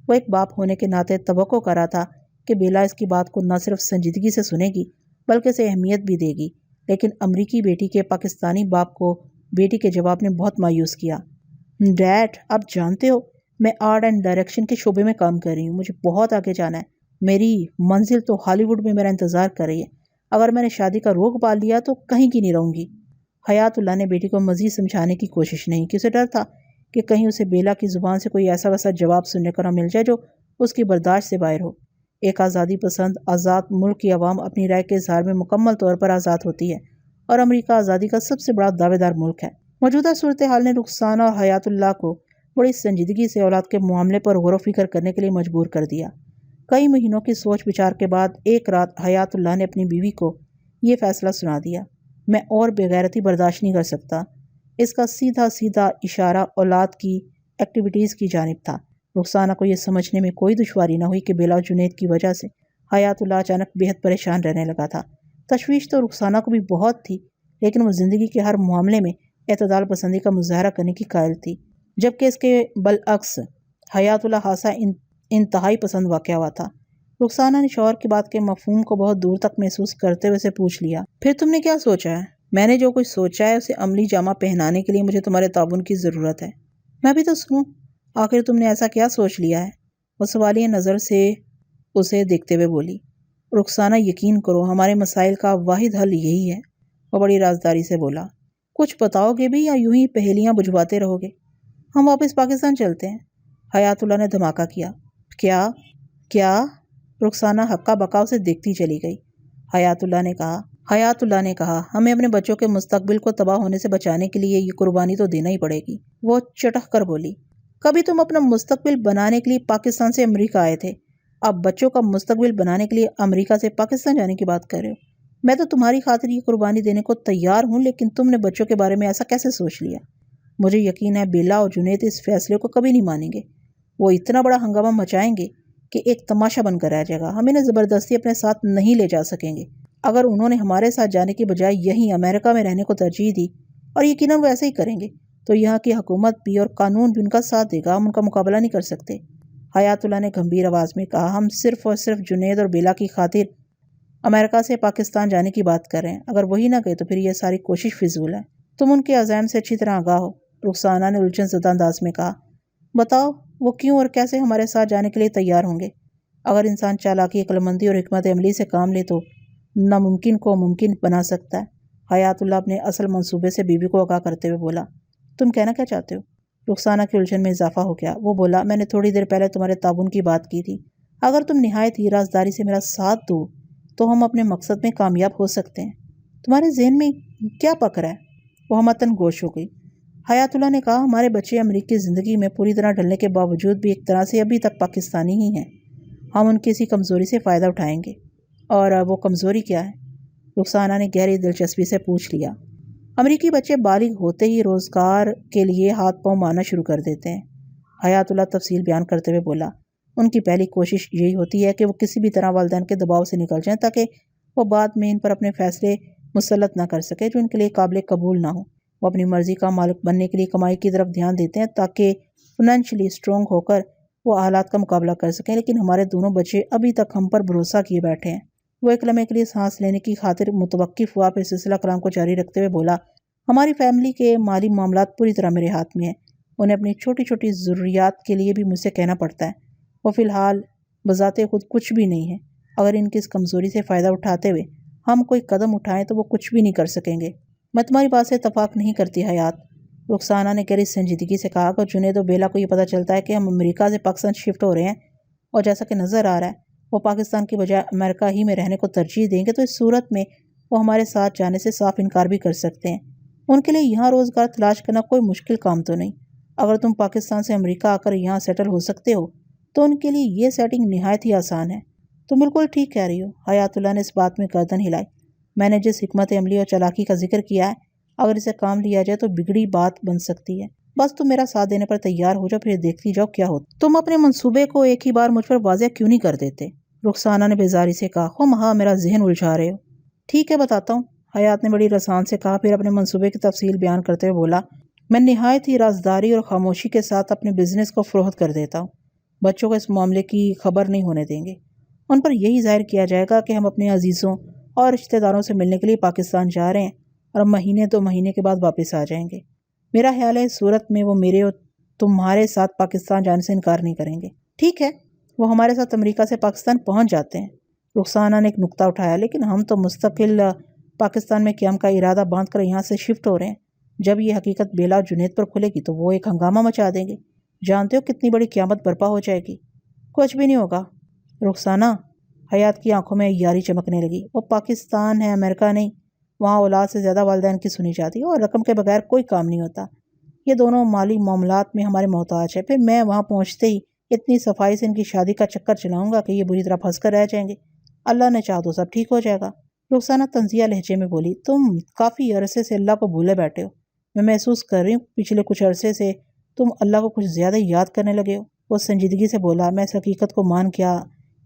Speaker 1: وہ ایک باپ ہونے کے ناطے توقع کر رہا تھا کہ بیلا اس کی بات کو نہ صرف سنجیدگی سے سنے گی بلکہ اسے اہمیت بھی دے گی، لیکن امریکی بیٹی کے پاکستانی باپ کو بیٹی کے جواب نے بہت مایوس کیا۔ ڈیڈ، آپ جانتے ہو میں آرٹ اینڈ ڈائریکشن کے شعبے میں کام کر رہی ہوں، مجھے بہت آگے جانا ہے، میری منزل تو ہالی ووڈ میں میرا انتظار کر رہی ہے، اگر میں نے شادی کا روک پال لیا تو کہیں کی نہیں رہوں گی۔ حیات اللہ نے بیٹی کو مزید سمجھانے کی کوشش نہیں کی، اسے ڈر تھا کہ کہیں اسے بیلا کی زبان سے کوئی ایسا ویسا جواب سننے کو نہ مل جائے جو اس کی برداشت سے باہر ہو۔ ایک آزادی پسند آزاد ملک کی عوام اپنی رائے کے اظہار میں مکمل طور پر آزاد ہوتی ہے، اور امریکہ آزادی کا سب سے بڑا دعوے دار ملک ہے۔ موجودہ صورتحال نے رخسانہ اور حیات اللہ کو بڑی سنجیدگی سے اولاد کے معاملے پر غور و فکر کرنے کے لیے مجبور کر دیا۔ کئی مہینوں کی سوچ بچار کے بعد ایک رات حیات اللہ نے اپنی بیوی کو یہ فیصلہ سنا دیا، میں اور بےغیرتی برداشت نہیں کر سکتا۔ اس کا سیدھا سیدھا اشارہ اولاد کی ایکٹیویٹیز کی جانب تھا۔ رخسانہ کو یہ سمجھنے میں کوئی دشواری نہ ہوئی کہ بیلا اور جنید کی وجہ سے حیات اللہ اچانک بہت پریشان رہنے لگا تھا۔ تشویش تو رخسانہ کو بھی بہت تھی، لیکن وہ زندگی کے ہر معاملے میں اعتدال پسندی کا مظاہرہ کرنے کی قائل تھی، جبکہ اس کے بالعکس حیات اللہ حادثہ انتہائی پسند واقع ہوا تھا۔ رخسانہ نے شوہر کی بات کے مفہوم کو بہت دور تک محسوس کرتے ہوئے سے پوچھ لیا، پھر تم نے کیا سوچا ہے؟ میں نے جو کچھ سوچا ہے اسے عملی جامہ پہنانے کے لیے مجھے تمہارے تعاون کی ضرورت ہے۔ میں بھی تو سنوں، آخر تم نے ایسا کیا سوچ لیا ہے؟ وہ سوالیہ نظر سے اسے دیکھتے ہوئے بولی۔ رخسانہ، یقین کرو ہمارے مسائل کا واحد حل یہی ہے، وہ بڑی رازداری سے بولا۔ کچھ بتاؤ گے بھی یا یوں ہی پہیلیاں بجھواتے رہو گے؟ ہم واپس پاکستان چلتے ہیں، حیات اللہ نے دھماکہ کیا۔ کیا؟ رخسانہ ہکا بکا اسے دیکھتی چلی گئی۔ حیات اللہ نے کہا ہمیں اپنے بچوں کے مستقبل کو تباہ ہونے سے بچانے کے لیے یہ قربانی تو دینا ہی پڑے گی۔ وہ چٹخ کر بولی، کبھی تم اپنا مستقبل بنانے کے لیے پاکستان سے امریکہ آئے تھے، اب بچوں کا مستقبل بنانے کے لیے امریکہ سے پاکستان جانے کی بات کر رہے ہو۔ میں تو تمہاری خاطر یہ قربانی دینے کو تیار ہوں، لیکن تم نے بچوں کے بارے میں ایسا کیسے سوچ لیا؟ مجھے یقین ہے بیلا اور جنید اس فیصلے کو کبھی نہیں مانیں گے، وہ اتنا بڑا ہنگامہ مچائیں گے کہ ایک تماشا بن کر رہ جائے گا۔ ہم انہیں زبردستی اپنے ساتھ نہیں لے جا سکیں گے۔ اگر انہوں نے ہمارے ساتھ جانے کی بجائے یہیں امریکہ میں رہنے کو ترجیح دی، اور یقیناً وہ ایسے ہی کریں گے، تو یہاں کی حکومت بھی اور قانون بھی ان کا ساتھ دے گا۔ ہم ان کا مقابلہ نہیں کر سکتے۔ حیات اللہ نے گمبھیر آواز میں کہا، ہم صرف اور صرف جنید اور بیلا کی خاطر امریکہ سے پاکستان جانے کی بات کر رہے ہیں۔ اگر وہی نہ گئے تو پھر یہ ساری کوشش فضول ہے۔ تم ان کے عزائم سے اچھی طرح آگاہ ہو، رخسانہ نے الجھن زدہ انداز میں کہا۔ بتاؤ وہ کیوں اور کیسے ہمارے ساتھ جانے کے لیے تیار ہوں گے؟ اگر انسان چالاکی، عقلمندی اور حکمت عملی سے کام لے تو ناممکن کو ممکن بنا سکتا ہے۔ حیات اللہ اپنے اصل منصوبے سے بیوی کو آگاہ کرتے ہوئے بولا، تم کہنا کیا چاہتے ہو؟ رخسانہ کی الجھن میں اضافہ ہو گیا۔ وہ بولا، میں نے تھوڑی دیر پہلے تمہارے تعاون کی بات کی تھی۔ اگر تم نہایت ہی رازداری سے میرا ساتھ دو تو ہم اپنے مقصد میں کامیاب ہو سکتے ہیں۔ تمہارے ذہن میں کیا پک رہا ہے؟ وہ ہمتن گوش ہو گئی۔ حیات اللہ نے کہا، ہمارے بچے امریکی زندگی میں پوری طرح ڈھلنے کے باوجود بھی ایک طرح سے ابھی تک پاکستانی ہی ہیں۔ ہم ان کی اسی کمزوری سے فائدہ اٹھائیں گے۔ اور وہ کمزوری کیا ہے؟ رخسانہ نے گہری دلچسپی سے پوچھ لیا۔ امریکی بچے بالغ ہوتے ہی روزگار کے لیے ہاتھ پاؤں مارنا شروع کر دیتے ہیں۔ حیات اللہ تفصیل بیان کرتے ہوئے بولا، ان کی پہلی کوشش یہی ہوتی ہے کہ وہ کسی بھی طرح والدین کے دباؤ سے نکل جائیں تاکہ وہ بعد میں ان پر اپنے فیصلے مسلط نہ کر سکے جو ان کے لیے قابل قبول نہ ہو۔ وہ اپنی مرضی کا مالک بننے کے لیے کمائی کی طرف دھیان دیتے ہیں تاکہ فنانشلی اسٹرانگ ہو کر وہ حالات کا مقابلہ کر سکیں، لیکن ہمارے دونوں بچے ابھی تک ہم پر بھروسہ کیے بیٹھے ہیں۔ وہ ایک لمحے کے لیے سانس لینے کی خاطر متوقف ہوا، پھر سلسلہ کلام کو جاری رکھتے ہوئے بولا، ہماری فیملی کے مالی معاملات پوری طرح میرے ہاتھ میں ہیں۔ انہیں اپنی چھوٹی چھوٹی ضروریات کے لیے بھی مجھ سے کہنا پڑتا ہے۔ وہ فی الحال بذات خود کچھ بھی نہیں ہے۔ اگر ان کی اس کمزوری سے فائدہ اٹھاتے ہوئے ہم کوئی قدم اٹھائیں تو وہ کچھ بھی نہیں کر سکیں گے۔ میں تمہاری بات سے اتفاق نہیں کرتی حیات، رخسانہ نے گہری سنجیدگی سے کہا۔ اگر جنید و بیلا کو یہ پتہ چلتا ہے کہ ہم امریکہ سے پاکستان شفٹ ہو رہے ہیں، اور جیسا کہ نظر آ رہا ہے وہ پاکستان کی بجائے امریکہ ہی میں رہنے کو ترجیح دیں گے، تو اس صورت میں وہ ہمارے ساتھ جانے سے صاف انکار بھی کر سکتے ہیں۔ ان کے لیے یہاں روزگار تلاش کرنا کوئی مشکل کام تو نہیں۔ اگر تم پاکستان سے امریکہ آ کر یہاں سیٹل ہو سکتے ہو تو ان کے لیے یہ سیٹنگ نہایت ہی آسان ہے۔ تم بالکل ٹھیک کہہ رہی ہو، حیات اللہ نے اس بات میں گردن ہلائی۔ میں نے جس حکمت عملی اور چالاکی کا ذکر کیا ہے، اگر اسے کام لیا جائے تو بگڑی بات بن سکتی ہے۔ بس تم میرا ساتھ دینے پر تیار ہو جاؤ، پھر دیکھتی جاؤ کیا ہوتا۔ تم اپنے منصوبے کو ایک ہی بار مجھ پر واضح کیوں نہیں کر دیتے؟ رخسانہ نے بیزاری سے کہا، خواہ مخواہ میرا ذہن الجھا رہے ہو۔ ٹھیک ہے بتاتا ہوں، حیات نے بڑی رسان سے کہا، پھر اپنے منصوبے کی تفصیل بیان کرتے ہوئے بولا، میں نہایت ہی رازداری اور خاموشی کے ساتھ اپنے بزنس کو فروخت کر دیتا ہوں۔ بچوں کو اس معاملے کی خبر نہیں ہونے دیں گے۔ ان پر یہی ظاہر کیا جائے گا کہ ہم اپنے عزیزوں اور رشتہ داروں سے ملنے کے لیے پاکستان جا رہے ہیں اور مہینے 2 مہینے کے بعد واپس آ جائیں گے۔ میرا خیال ہے اس صورت میں وہ میرے اور تمہارے ساتھ پاکستان جانے سے انکار نہیں کریں گے۔ ٹھیک ہے، وہ ہمارے ساتھ امریکہ سے پاکستان پہنچ جاتے ہیں۔ رخسانہ نے ایک نکتہ اٹھایا، لیکن ہم تو مستقل پاکستان میں قیام کا ارادہ باندھ کر یہاں سے شفٹ ہو رہے ہیں۔ جب یہ حقیقت بیلا اور جنید پر کھلے گی تو وہ ایک ہنگامہ مچا دیں گے۔ جانتے ہو کتنی بڑی قیامت برپا ہو جائے گی۔ کچھ بھی نہیں ہوگا رخسانہ، حیات کی آنکھوں میں یاری چمکنے لگی۔ وہ پاکستان ہے، امریکہ نہیں۔ وہاں اولاد سے زیادہ والدین کی سنی جاتی ہے اور رقم کے بغیر کوئی کام نہیں ہوتا۔ یہ دونوں مالی معاملات میں ہمارے محتاج ہیں۔ پھر میں وہاں پہنچتے ہی اتنی صفائی سے ان کی شادی کا چکر چلاؤں گا کہ یہ بری طرح پھنس کر رہ جائیں گے۔ اللہ نے چاہا تو سب ٹھیک ہو جائے گا۔ رخسانہ طنزیہ لہجے میں بولی، تم کافی عرصے سے اللہ کو بھولے بیٹھے ہو۔ میں محسوس کر رہی ہوں پچھلے کچھ عرصے سے تم اللہ کو کچھ زیادہ یاد کرنے لگے ہو۔ وہ سنجیدگی سے بولا، میں اس حقیقت کو مان گیا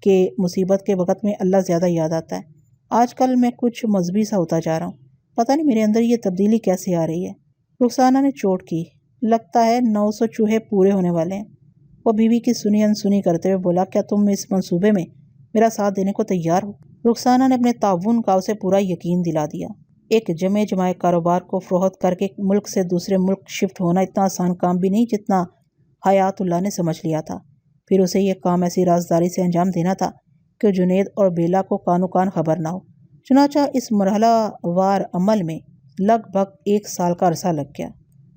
Speaker 1: کہ مصیبت کے وقت میں اللہ زیادہ یاد آتا ہے۔ آج کل میں کچھ مذہبی سا ہوتا جا رہا ہوں۔ پتہ نہیں میرے اندر یہ تبدیلی کیسے آ رہی ہے۔ رخسانہ نے چوٹ کی، لگتا ہے 900 چوہے پورے ہونے والے ہیں۔ وہ بیوی کی سنی انسنی کرتے ہوئے بولا، کیا تم اس منصوبے میں میرا ساتھ دینے کو تیار ہو؟ رخسانہ نے اپنے تعاون کا اسے پورا یقین دلا دیا۔ ایک جمع جمائے کاروبار کو فروخت کر کے ملک سے دوسرے ملک شفٹ ہونا اتنا آسان کام بھی نہیں جتنا حیات اللہ نے سمجھ لیا تھا۔ پھر اسے یہ کام ایسی رازداری سے انجام دینا تھا کہ جنید اور بیلا کو کانو کان خبر نہ ہو۔ چنانچہ اس مرحلہ وار عمل میں لگ بھگ 1 سال کا عرصہ لگ گیا۔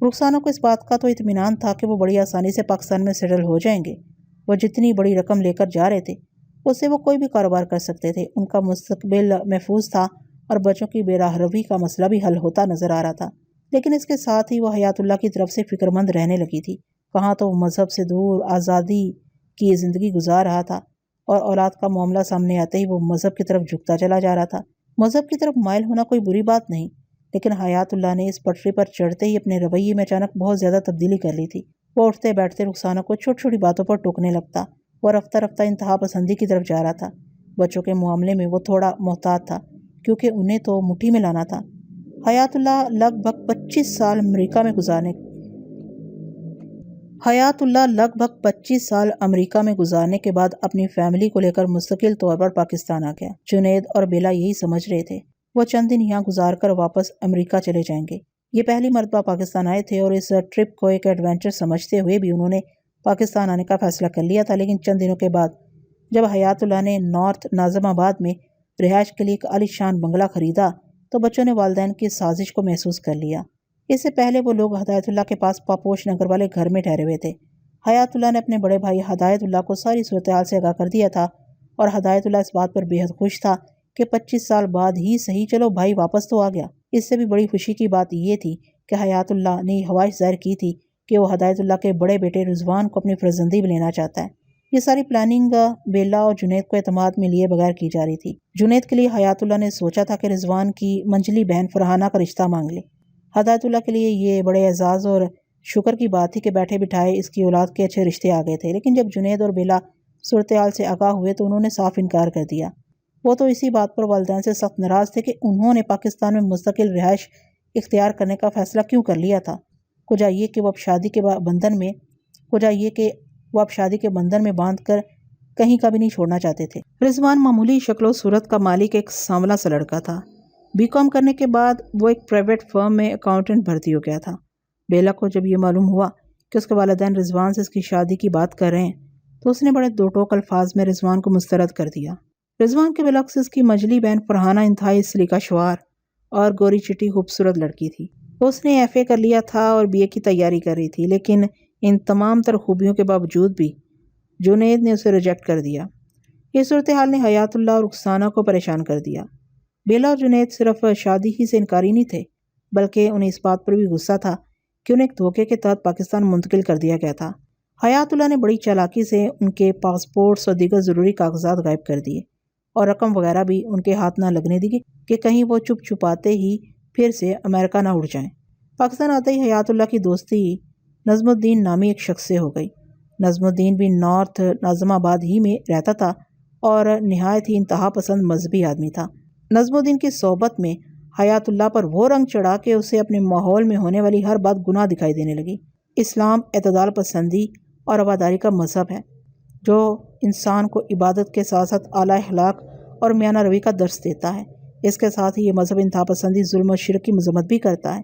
Speaker 1: رخسانہ کو اس بات کا تو اطمینان تھا کہ وہ بڑی آسانی سے پاکستان میں سیٹل ہو جائیں گے۔ وہ جتنی بڑی رقم لے کر جا رہے تھے اس سے وہ کوئی بھی کاروبار کر سکتے تھے۔ ان کا مستقبل محفوظ تھا اور بچوں کی بے راہ روی کا مسئلہ بھی حل ہوتا نظر آ رہا تھا۔ لیکن اس کے ساتھ ہی وہ حیات اللہ کی طرف سے فکر مند رہنے لگی تھی۔ کہاں تو وہ مذہب سے دور آزادی کی زندگی گزار رہا تھا اور اولاد کا معاملہ سامنے آتے ہی وہ مذہب کی طرف جھکتا چلا جا رہا تھا۔ مذہب کی طرف مائل ہونا کوئی بری بات نہیں، لیکن حیات اللہ نے اس پٹری پر چڑھتے ہی اپنے رویے میں اچانک بہت زیادہ تبدیلی کر لی تھی۔ وہ اٹھتے بیٹھتے رخسانہ کو چھوٹی چھوٹی باتوں پر ٹوکنے لگتا اور رفتہ رفتہ انتہا پسندی کی طرف جا رہا تھا۔ بچوں کے معاملے میں وہ تھوڑا محتاط تھا کیونکہ انہیں تو مٹھی میں لانا تھا۔ حیات اللہ لگ بھگ 25 سال امریکہ میں گزارنے کے بعد اپنی فیملی کو لے کر مستقل طور پر پاکستان آ گیا۔ جنید اور بیلا یہی سمجھ رہے تھے وہ چند دن یہاں گزار کر واپس امریکہ چلے جائیں گے۔ یہ پہلی مرتبہ پاکستان آئے تھے اور اس ٹرپ کو ایک ایڈونچر سمجھتے ہوئے بھی انہوں نے پاکستان آنے کا فیصلہ کر لیا تھا، لیکن چند دنوں کے بعد جب حیات اللہ نے نارتھ ناظم آباد میں رہائش کے لیے ایک عالی شان بنگلہ خریدا تو بچوں نے والدین کی سازش کو محسوس کر لیا۔ اس سے پہلے وہ لوگ ہدایت اللہ کے پاس پاپوش نگر والے گھر میں ٹھہرے ہوئے تھے۔ حیات اللہ نے اپنے بڑے بھائی ہدایت اللہ کو ساری صورتحال سے آگاہ کر دیا تھا اور ہدایت اللہ اس بات پر بے حد خوش تھا کہ 25 سال بعد ہی صحیح چلو بھائی واپس تو آ گیا۔ اس سے بھی بڑی خوشی کی بات یہ تھی کہ حیات اللہ نے خواہش ظاہر کی تھی کہ وہ ہدایت اللہ کے بڑے بیٹے رضوان کو اپنی فرزندی میں لینا چاہتا ہے۔ یہ ساری پلاننگ بیلا اور جنید کو اعتماد میں لیے بغیر کی جا رہی تھی۔ جنید کے لیے حیات اللہ نے سوچا تھا کہ رضوان کی منجلی بہن فرحانہ کا رشتہ مانگ لے۔ ہدایت اللہ کے لیے یہ بڑے اعزاز اور شکر کی بات تھی کہ بیٹھے بٹھائے اس کی اولاد کے اچھے رشتے آ گئے تھے، لیکن جب جنید اور بیلا صورتحال سے آگاہ ہوئے تو انہوں نے صاف انکار کر دیا۔ وہ تو اسی بات پر والدین سے سخت ناراض تھے کہ انہوں نے پاکستان میں مستقل رہائش اختیار کرنے کا فیصلہ کیوں کر لیا تھا۔ کجا یہ کہ وہ اب شادی کے بندھن میں باندھ کر کہیں کا بھی نہیں چھوڑنا چاہتے تھے۔ رضوان معمولی شکل و صورت کا مالک ایک سانولا سا لڑکا تھا۔ BCom کرنے کے بعد وہ ایک پرائیویٹ فرم میں اکاؤنٹنٹ بھرتی ہو گیا تھا۔ بیلا کو جب یہ معلوم ہوا کہ اس کے والدین رضوان سے اس کی شادی کی بات کر رہے ہیں تو اس نے بڑے دو ٹوک الفاظ میں رضوان کو مسترد کر دیا۔ رضوان کے برعکس اس کی مجلی بہن فرحانہ انتہائی سلیقہ شعار اور گوری چٹی خوبصورت لڑکی تھی۔ اس نے FA کر لیا تھا اور BA کی تیاری کر رہی تھی، لیکن ان تمام تر خوبیوں کے باوجود بھی جنید نے اسے ریجیکٹ کر دیا۔ یہ صورتحال نے حیات اللہ اور رخسانہ کو پریشان کر دیا۔ بیلا اور جنید صرف شادی ہی سے انکاری نہیں تھے بلکہ انہیں اس بات پر بھی غصہ تھا کہ انہیں ایک دھوکے کے تحت پاکستان منتقل کر دیا گیا تھا۔ حیات اللہ نے بڑی چالاکی سے ان کے پاسپورٹس اور دیگر ضروری کاغذات غائب کر دیے اور رقم وغیرہ بھی ان کے ہاتھ نہ لگنے دی کہ کہیں وہ چپ چھپاتے ہی پھر سے امریکہ نہ اڑ جائیں۔ پاکستان آتے ہی حیات اللہ کی دوستی نظم الدین نامی ایک شخص سے ہو گئی۔ نظم الدین بھی نارتھ ناظم آباد ہی میں رہتا تھا اور نہایت ہی انتہا پسند مذہبی آدمی تھا۔ نظم الدین کی صحبت میں حیات اللہ پر وہ رنگ چڑھا کہ اسے اپنے ماحول میں ہونے والی ہر بات گناہ دکھائی دینے لگی۔ اسلام اعتدال پسندی اور رواداری کا مذہب ہے جو انسان کو عبادت کے ساتھ ساتھ اعلیٰ اخلاق اور میانہ روی کا درس دیتا ہے۔ اس کے ساتھ ہی یہ مذہب انتہا پسندی، ظلم و شرک کی مذمت بھی کرتا ہے،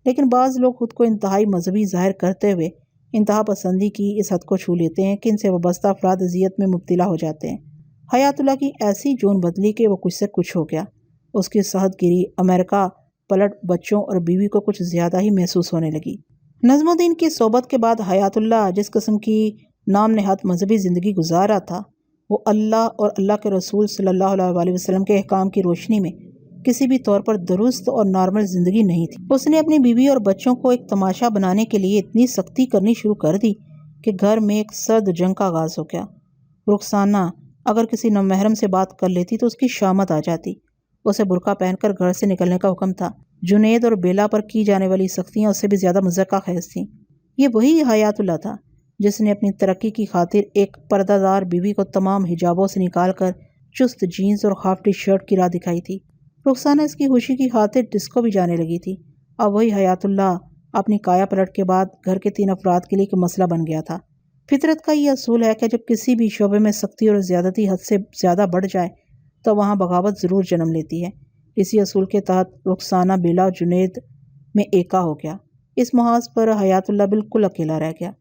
Speaker 1: لیکن بعض لوگ خود کو انتہائی مذہبی ظاہر کرتے ہوئے انتہا پسندی کی اس حد کو چھو لیتے ہیں کہ ان سے وابستہ افراد اذیت میں مبتلا ہو جاتے ہیں۔ حیات اللہ کی ایسی جون بدلی کہ وہ کچھ سے کچھ ہو گیا۔ اس کی صحت گیری امریکہ پلٹ بچوں اور بیوی کو کچھ زیادہ ہی محسوس ہونے لگی۔ نظم الدین کی صحبت کے بعد حیات اللہ جس قسم کی نام نہاد مذہبی زندگی گزار رہا تھا وہ اللہ اور اللہ کے رسول صلی اللہ علیہ وسلم کے احکام کی روشنی میں کسی بھی طور پر درست اور نارمل زندگی نہیں تھی۔ اس نے اپنی بیوی اور بچوں کو ایک تماشا بنانے کے لیے اتنی سختی کرنی شروع کر دی کہ گھر میں ایک سرد جنگ کا آغاز ہو گیا۔ رخسانہ اگر کسی نامحرم سے بات کر لیتی تو اس کی شامت آ جاتی۔ اسے برقع پہن کر گھر سے نکلنے کا حکم تھا۔ جنید اور بیلا پر کی جانے والی سختیاں اس سے بھی زیادہ مضحکہ خیز تھیں۔ یہ وہی حیات اللہ تھا جس نے اپنی ترقی کی خاطر ایک پردہ دار بیوی کو تمام حجابوں سے نکال کر چست جینز اور ہاف ٹی شرٹ کی راہ دکھائی تھی۔ رخسانہ اس کی خوشی کی خاطر ڈسکو بھی جانے لگی تھی۔ اب وہی حیات اللہ اپنی کایا پلٹ کے بعد گھر کے 3 افراد کے لیے ایک مسئلہ بن گیا تھا۔ فطرت کا یہ اصول ہے کہ جب کسی بھی شعبے میں سختی اور زیادتی حد سے زیادہ بڑھ جائے تو وہاں بغاوت ضرور جنم لیتی ہے۔ اسی اصول کے تحت رخسانہ بیلا اور جنید میں ایکا ہو گیا۔ اس محاذ پر حیات اللہ بالکل اکیلا رہ گیا۔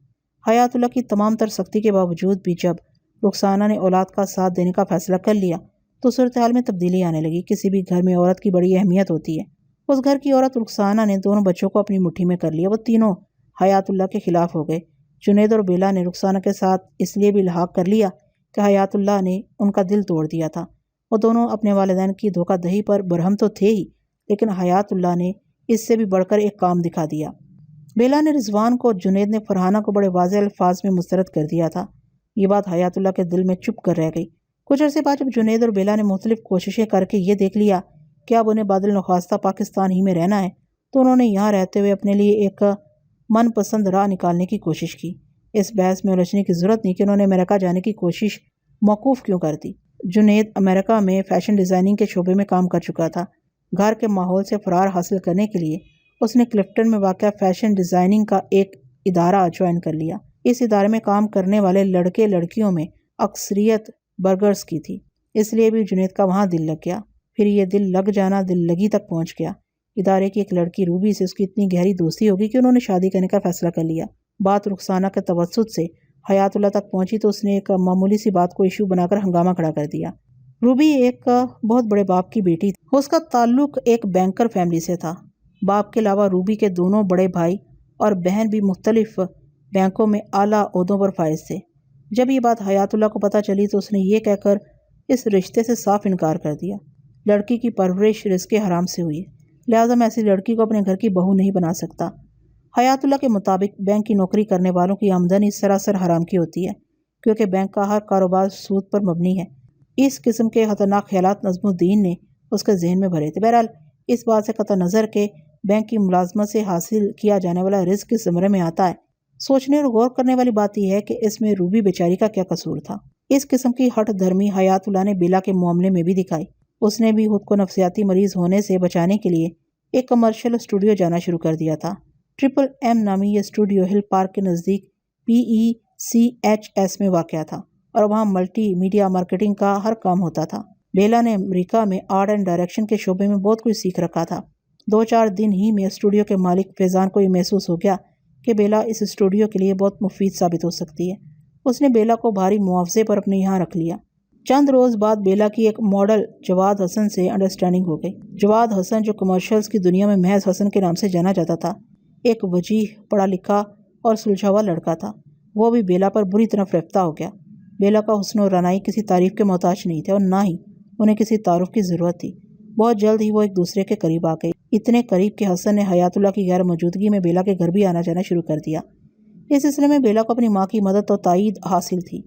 Speaker 1: حیات اللہ کی تمام تر سختی کے باوجود بھی جب رخسانہ نے اولاد کا ساتھ دینے کا فیصلہ کر لیا تو صورتحال میں تبدیلی آنے لگی۔ کسی بھی گھر میں عورت کی بڑی اہمیت ہوتی ہے۔ اس گھر کی عورت رخسانہ نے دونوں بچوں کو اپنی مٹھی میں کر لیا۔ وہ تینوں حیات اللہ کے خلاف ہو گئے۔ جنید اور بیلا نے رخسانہ کے ساتھ اس لیے بھی الحاق کر لیا کہ حیات اللہ نے ان کا دل توڑ دیا تھا۔ وہ دونوں اپنے والدین کی دھوکہ دہی پر برہم تو تھے ہی، لیکن حیات اللہ نے اس سے بھی بڑھ کر ایک کام دکھا دیا۔ بیلا نے رضوان کو اور جنید نے فرحانہ کو بڑے واضح الفاظ میں مسترد کر دیا تھا۔ یہ بات حیات اللہ کے دل میں چپ کر رہ گئی۔ کچھ عرصے بعد جب جنید اور بیلا نے مختلف کوششیں کر کے یہ دیکھ لیا کہ اب انہیں بادل نخواستہ پاکستان ہی میں رہنا ہے تو انہوں نے یہاں رہتے ہوئے اپنے لیے ایک من پسند راہ نکالنے کی کوشش کی۔ اس بحث میں الجھنے کی ضرورت نہیں کہ انہوں نے امریکہ جانے کی کوشش موقوف کیوں کر دی۔ جنید امریکہ میں فیشن ڈیزائننگ کے شعبے میں کام کر چکا تھا۔ گھر کے ماحول سے فرار حاصل کرنے کے لیے اس نے کلفٹن میں واقع فیشن ڈیزائننگ کا ایک ادارہ جوائن کر لیا۔ اس ادارے میں کام کرنے والے لڑکے لڑکیوں میں اکثریت برگرز کی تھی، اس لیے بھی جنید کا وہاں دل لگ گیا۔ پھر یہ دل لگ جانا دل لگی تک پہنچ گیا۔ ادارے کی ایک لڑکی روبی سے اس کی اتنی گہری دوستی ہوگی کہ انہوں نے شادی کرنے کا فیصلہ کر لیا۔ بات رخسانہ کے توسط سے حیات اللہ تک پہنچی تو اس نے ایک معمولی سی بات کو ایشو بنا کر ہنگامہ کھڑا کر دیا۔ روبی ایک بہت بڑے باپ کی بیٹی تھی۔ اس کا تعلق ایک بینکر فیملی سے تھا۔ باپ کے علاوہ روبی کے دونوں بڑے بھائی اور بہن بھی مختلف بینکوں میں اعلیٰ عہدوں پر فائز تھے۔ جب یہ بات حیات اللہ کو پتہ چلی تو اس نے یہ کہہ کر اس رشتے سے صاف انکار کر دیا۔ لڑکی کی پرورش رزق حرام سے ہوئی، لہٰذا میں ایسی لڑکی کو اپنے گھر کی بہو نہیں بنا سکتا۔ حیات اللہ کے مطابق بینک کی نوکری کرنے والوں کی آمدنی سراسر حرام کی ہوتی ہے، کیونکہ بینک کا ہر کاروبار سود پر مبنی ہے۔ اس قسم کے خطرناک خیالات نظم الدین نے اس کے ذہن میں بھرے تھے۔ بہرحال اس بات سے قطع نظر کہ بینک کی ملازمت سے حاصل کیا جانے والا رزق کس زمرے میں آتا ہے، سوچنے اور غور کرنے والی بات یہ ہے کہ اس میں روبی بیچاری کا کیا قصور تھا۔ اس قسم کی ہٹ دھرمی حیات اللہ نے بیلا کے معاملے میں بھی دکھائی۔ اس نے بھی خود کو نفسیاتی مریض ہونے سے بچانے کے لیے ایک کمرشل اسٹوڈیو جانا شروع کر دیا تھا۔ ٹرپل ایم نامی یہ اسٹوڈیو ہل پارک کے نزدیک PECHS میں واقع تھا اور وہاں ملٹی میڈیا مارکیٹنگ کا ہر کام ہوتا تھا۔ بیلا نے امریکہ میں آرٹ اینڈ ڈائریکشن کے شعبے میں بہت کچھ سیکھ رکھا تھا۔ 2-4 دن ہی میں اسٹوڈیو کے مالک فیضان کو یہ محسوس ہو گیا کہ بیلا اس اسٹوڈیو کے لیے بہت مفید ثابت ہو سکتی ہے۔ اس نے بیلا کو بھاری معاوضے پر اپنے یہاں رکھ لیا۔ چند روز بعد بیلا کی ایک ماڈل جواد حسن سے انڈرسٹینڈنگ ہو گئی۔ جواد حسن، جو کمرشلز کی دنیا میں محض حسن کے نام سے جانا جاتا تھا، ایک وجیح، پڑھا لکھا اور سلجھا ہوا لڑکا تھا۔ وہ بھی بیلا پر بری طرح فریفتہ ہو گیا۔ بیلا کا حسن و رعنائی کسی تعریف کے محتاج نہیں تھے اور نہ ہی انہیں کسی تعارف کی ضرورت تھی۔ بہت جلد ہی وہ ایک دوسرے کے قریب آ گئے، اتنے قریب کہ حسن نے حیات اللہ کی غیر موجودگی میں بیلا کے گھر بھی آنا جانا شروع کر دیا۔ اس سلسلے میں بیلا کو اپنی ماں کی مدد اور تائید حاصل تھی۔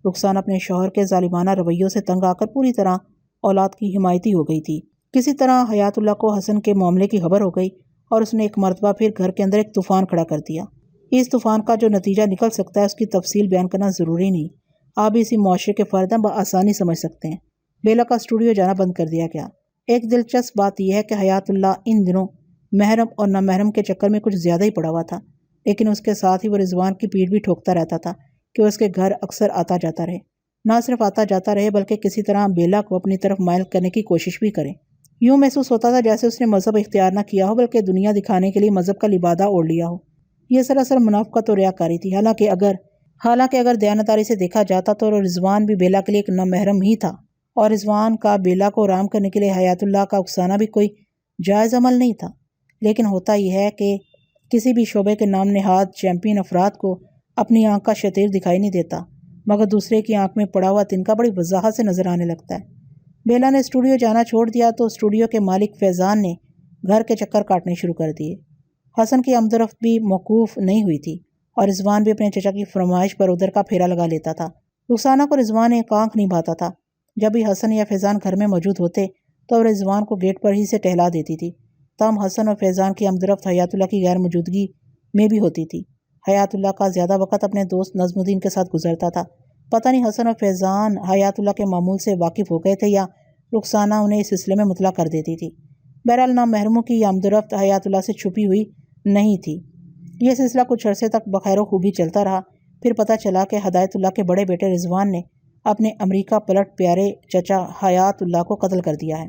Speaker 1: رخسانہ اپنے شوہر کے ظالمانہ رویوں سے تنگ آ کر پوری طرح اولاد کی حمایتی ہو گئی تھی۔ کسی طرح حیات اللہ کو حسن کے معاملے کی خبر ہو گئی اور اس نے ایک مرتبہ پھر گھر کے اندر ایک طوفان کھڑا کر دیا۔ اس طوفان کا جو نتیجہ نکل سکتا ہے اس کی تفصیل بیان کرنا ضروری نہیں، آپ بھی اسی معاشرے کے فرد ہیں، بآسانی سمجھ سکتے ہیں۔ بیلا کا اسٹوڈیو جانا بند کر دیا گیا۔ ایک دلچسپ بات یہ ہے کہ حیات اللہ ان دنوں محرم اور نامحرم کے چکر میں کچھ زیادہ ہی پڑا ہوا تھا، لیکن اس کے ساتھ ہی وہ رضوان کی پیٹھ بھی ٹھوکتا رہتا تھا کہ وہ اس کے گھر اکثر آتا جاتا رہے۔ نہ صرف آتا جاتا رہے بلکہ کسی طرح بیلا کو اپنی طرف مائل کرنے کی کوشش بھی کرے۔ یوں محسوس ہوتا تھا جیسے اس نے مذہب اختیار نہ کیا ہو بلکہ دنیا دکھانے کے لیے مذہب کا لبادہ اوڑھ لیا ہو۔ یہ سراسر منافقت اور ریاکاری تھی۔ حالانکہ اگر دیانتداری سے دیکھا جاتا تو رضوان بھی بیلا کے لیے ایک نامحرم ہی تھا، اور رضوان کا بیلا کو رام کرنے کے لیے حیات اللہ کا اکسانا بھی کوئی جائز عمل نہیں تھا۔ لیکن ہوتا یہ ہے کہ کسی بھی شعبے کے نام نہاد چیمپئن افراد کو اپنی آنکھ کا شتیر دکھائی نہیں دیتا، مگر دوسرے کی آنکھ میں پڑا ہوا تنکا بڑی وضاحت سے نظر آنے لگتا ہے۔ بیلا نے اسٹوڈیو جانا چھوڑ دیا تو اسٹوڈیو کے مالک فیضان نے گھر کے چکر کاٹنے شروع کر دیے۔ حسن کی آمدورفت بھی موقوف نہیں ہوئی تھی اور رضوان بھی اپنے چچا کی فرمائش پر ادھر کا پھیرا لگا لیتا تھا۔ رخسانہ کو رضوان ایک آنکھ نہیں بھاتا تھا۔ جب بھی حسن یا فیضان گھر میں موجود ہوتے تو رضوان کو گیٹ پر ہی سے ٹہلا دیتی تھی۔ تاہم حسن اور فیضان کی آمدورفت حیات اللہ کی غیر موجودگی میں بھی ہوتی تھی۔ حیات اللہ کا زیادہ وقت اپنے دوست نظم الدین کے ساتھ گزرتا تھا۔ پتہ نہیں حسن اور فیضان حیات اللہ کے معمول سے واقف ہو گئے تھے یا رخسانہ انہیں اس سلسلے میں مطلع کر دیتی تھی۔ بہرحال نامحرموں کی یہ آمدورفت حیات اللہ سے چھپی ہوئی نہیں تھی۔ یہ سلسلہ کچھ عرصے تک بخیر و خوبی چلتا رہا۔ پھر پتہ چلا کہ ہدایت اللہ کے بڑے بیٹے رضوان نے اپنے امریکہ پلٹ پیارے چچا حیات اللہ کو قتل کر دیا ہے۔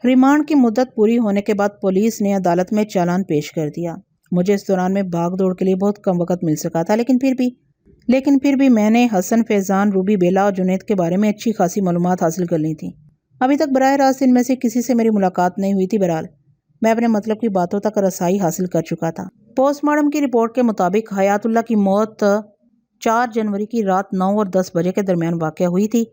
Speaker 1: ریمانڈ کی مدت پوری ہونے کے بعد پولیس نے عدالت میں چالان پیش کر دیا۔ مجھے اس دوران میں بھاگ دوڑ کے لیے بہت کم وقت مل سکا تھا، لیکن پھر بھی میں نے حسن، فیضان، روبی، بیلا اور جنید کے بارے میں اچھی خاصی معلومات حاصل کر لی تھی۔ ابھی تک براہ راست ان میں سے کسی سے میری ملاقات نہیں ہوئی تھی۔ بہرحال میں اپنے مطلب کی باتوں تک رسائی حاصل کر چکا تھا۔ پوسٹ مارٹم کی رپورٹ کے مطابق حیات اللہ کی موت 4 جنوری کی رات 9 اور 10 بجے کے درمیان واقع ہوئی تھی۔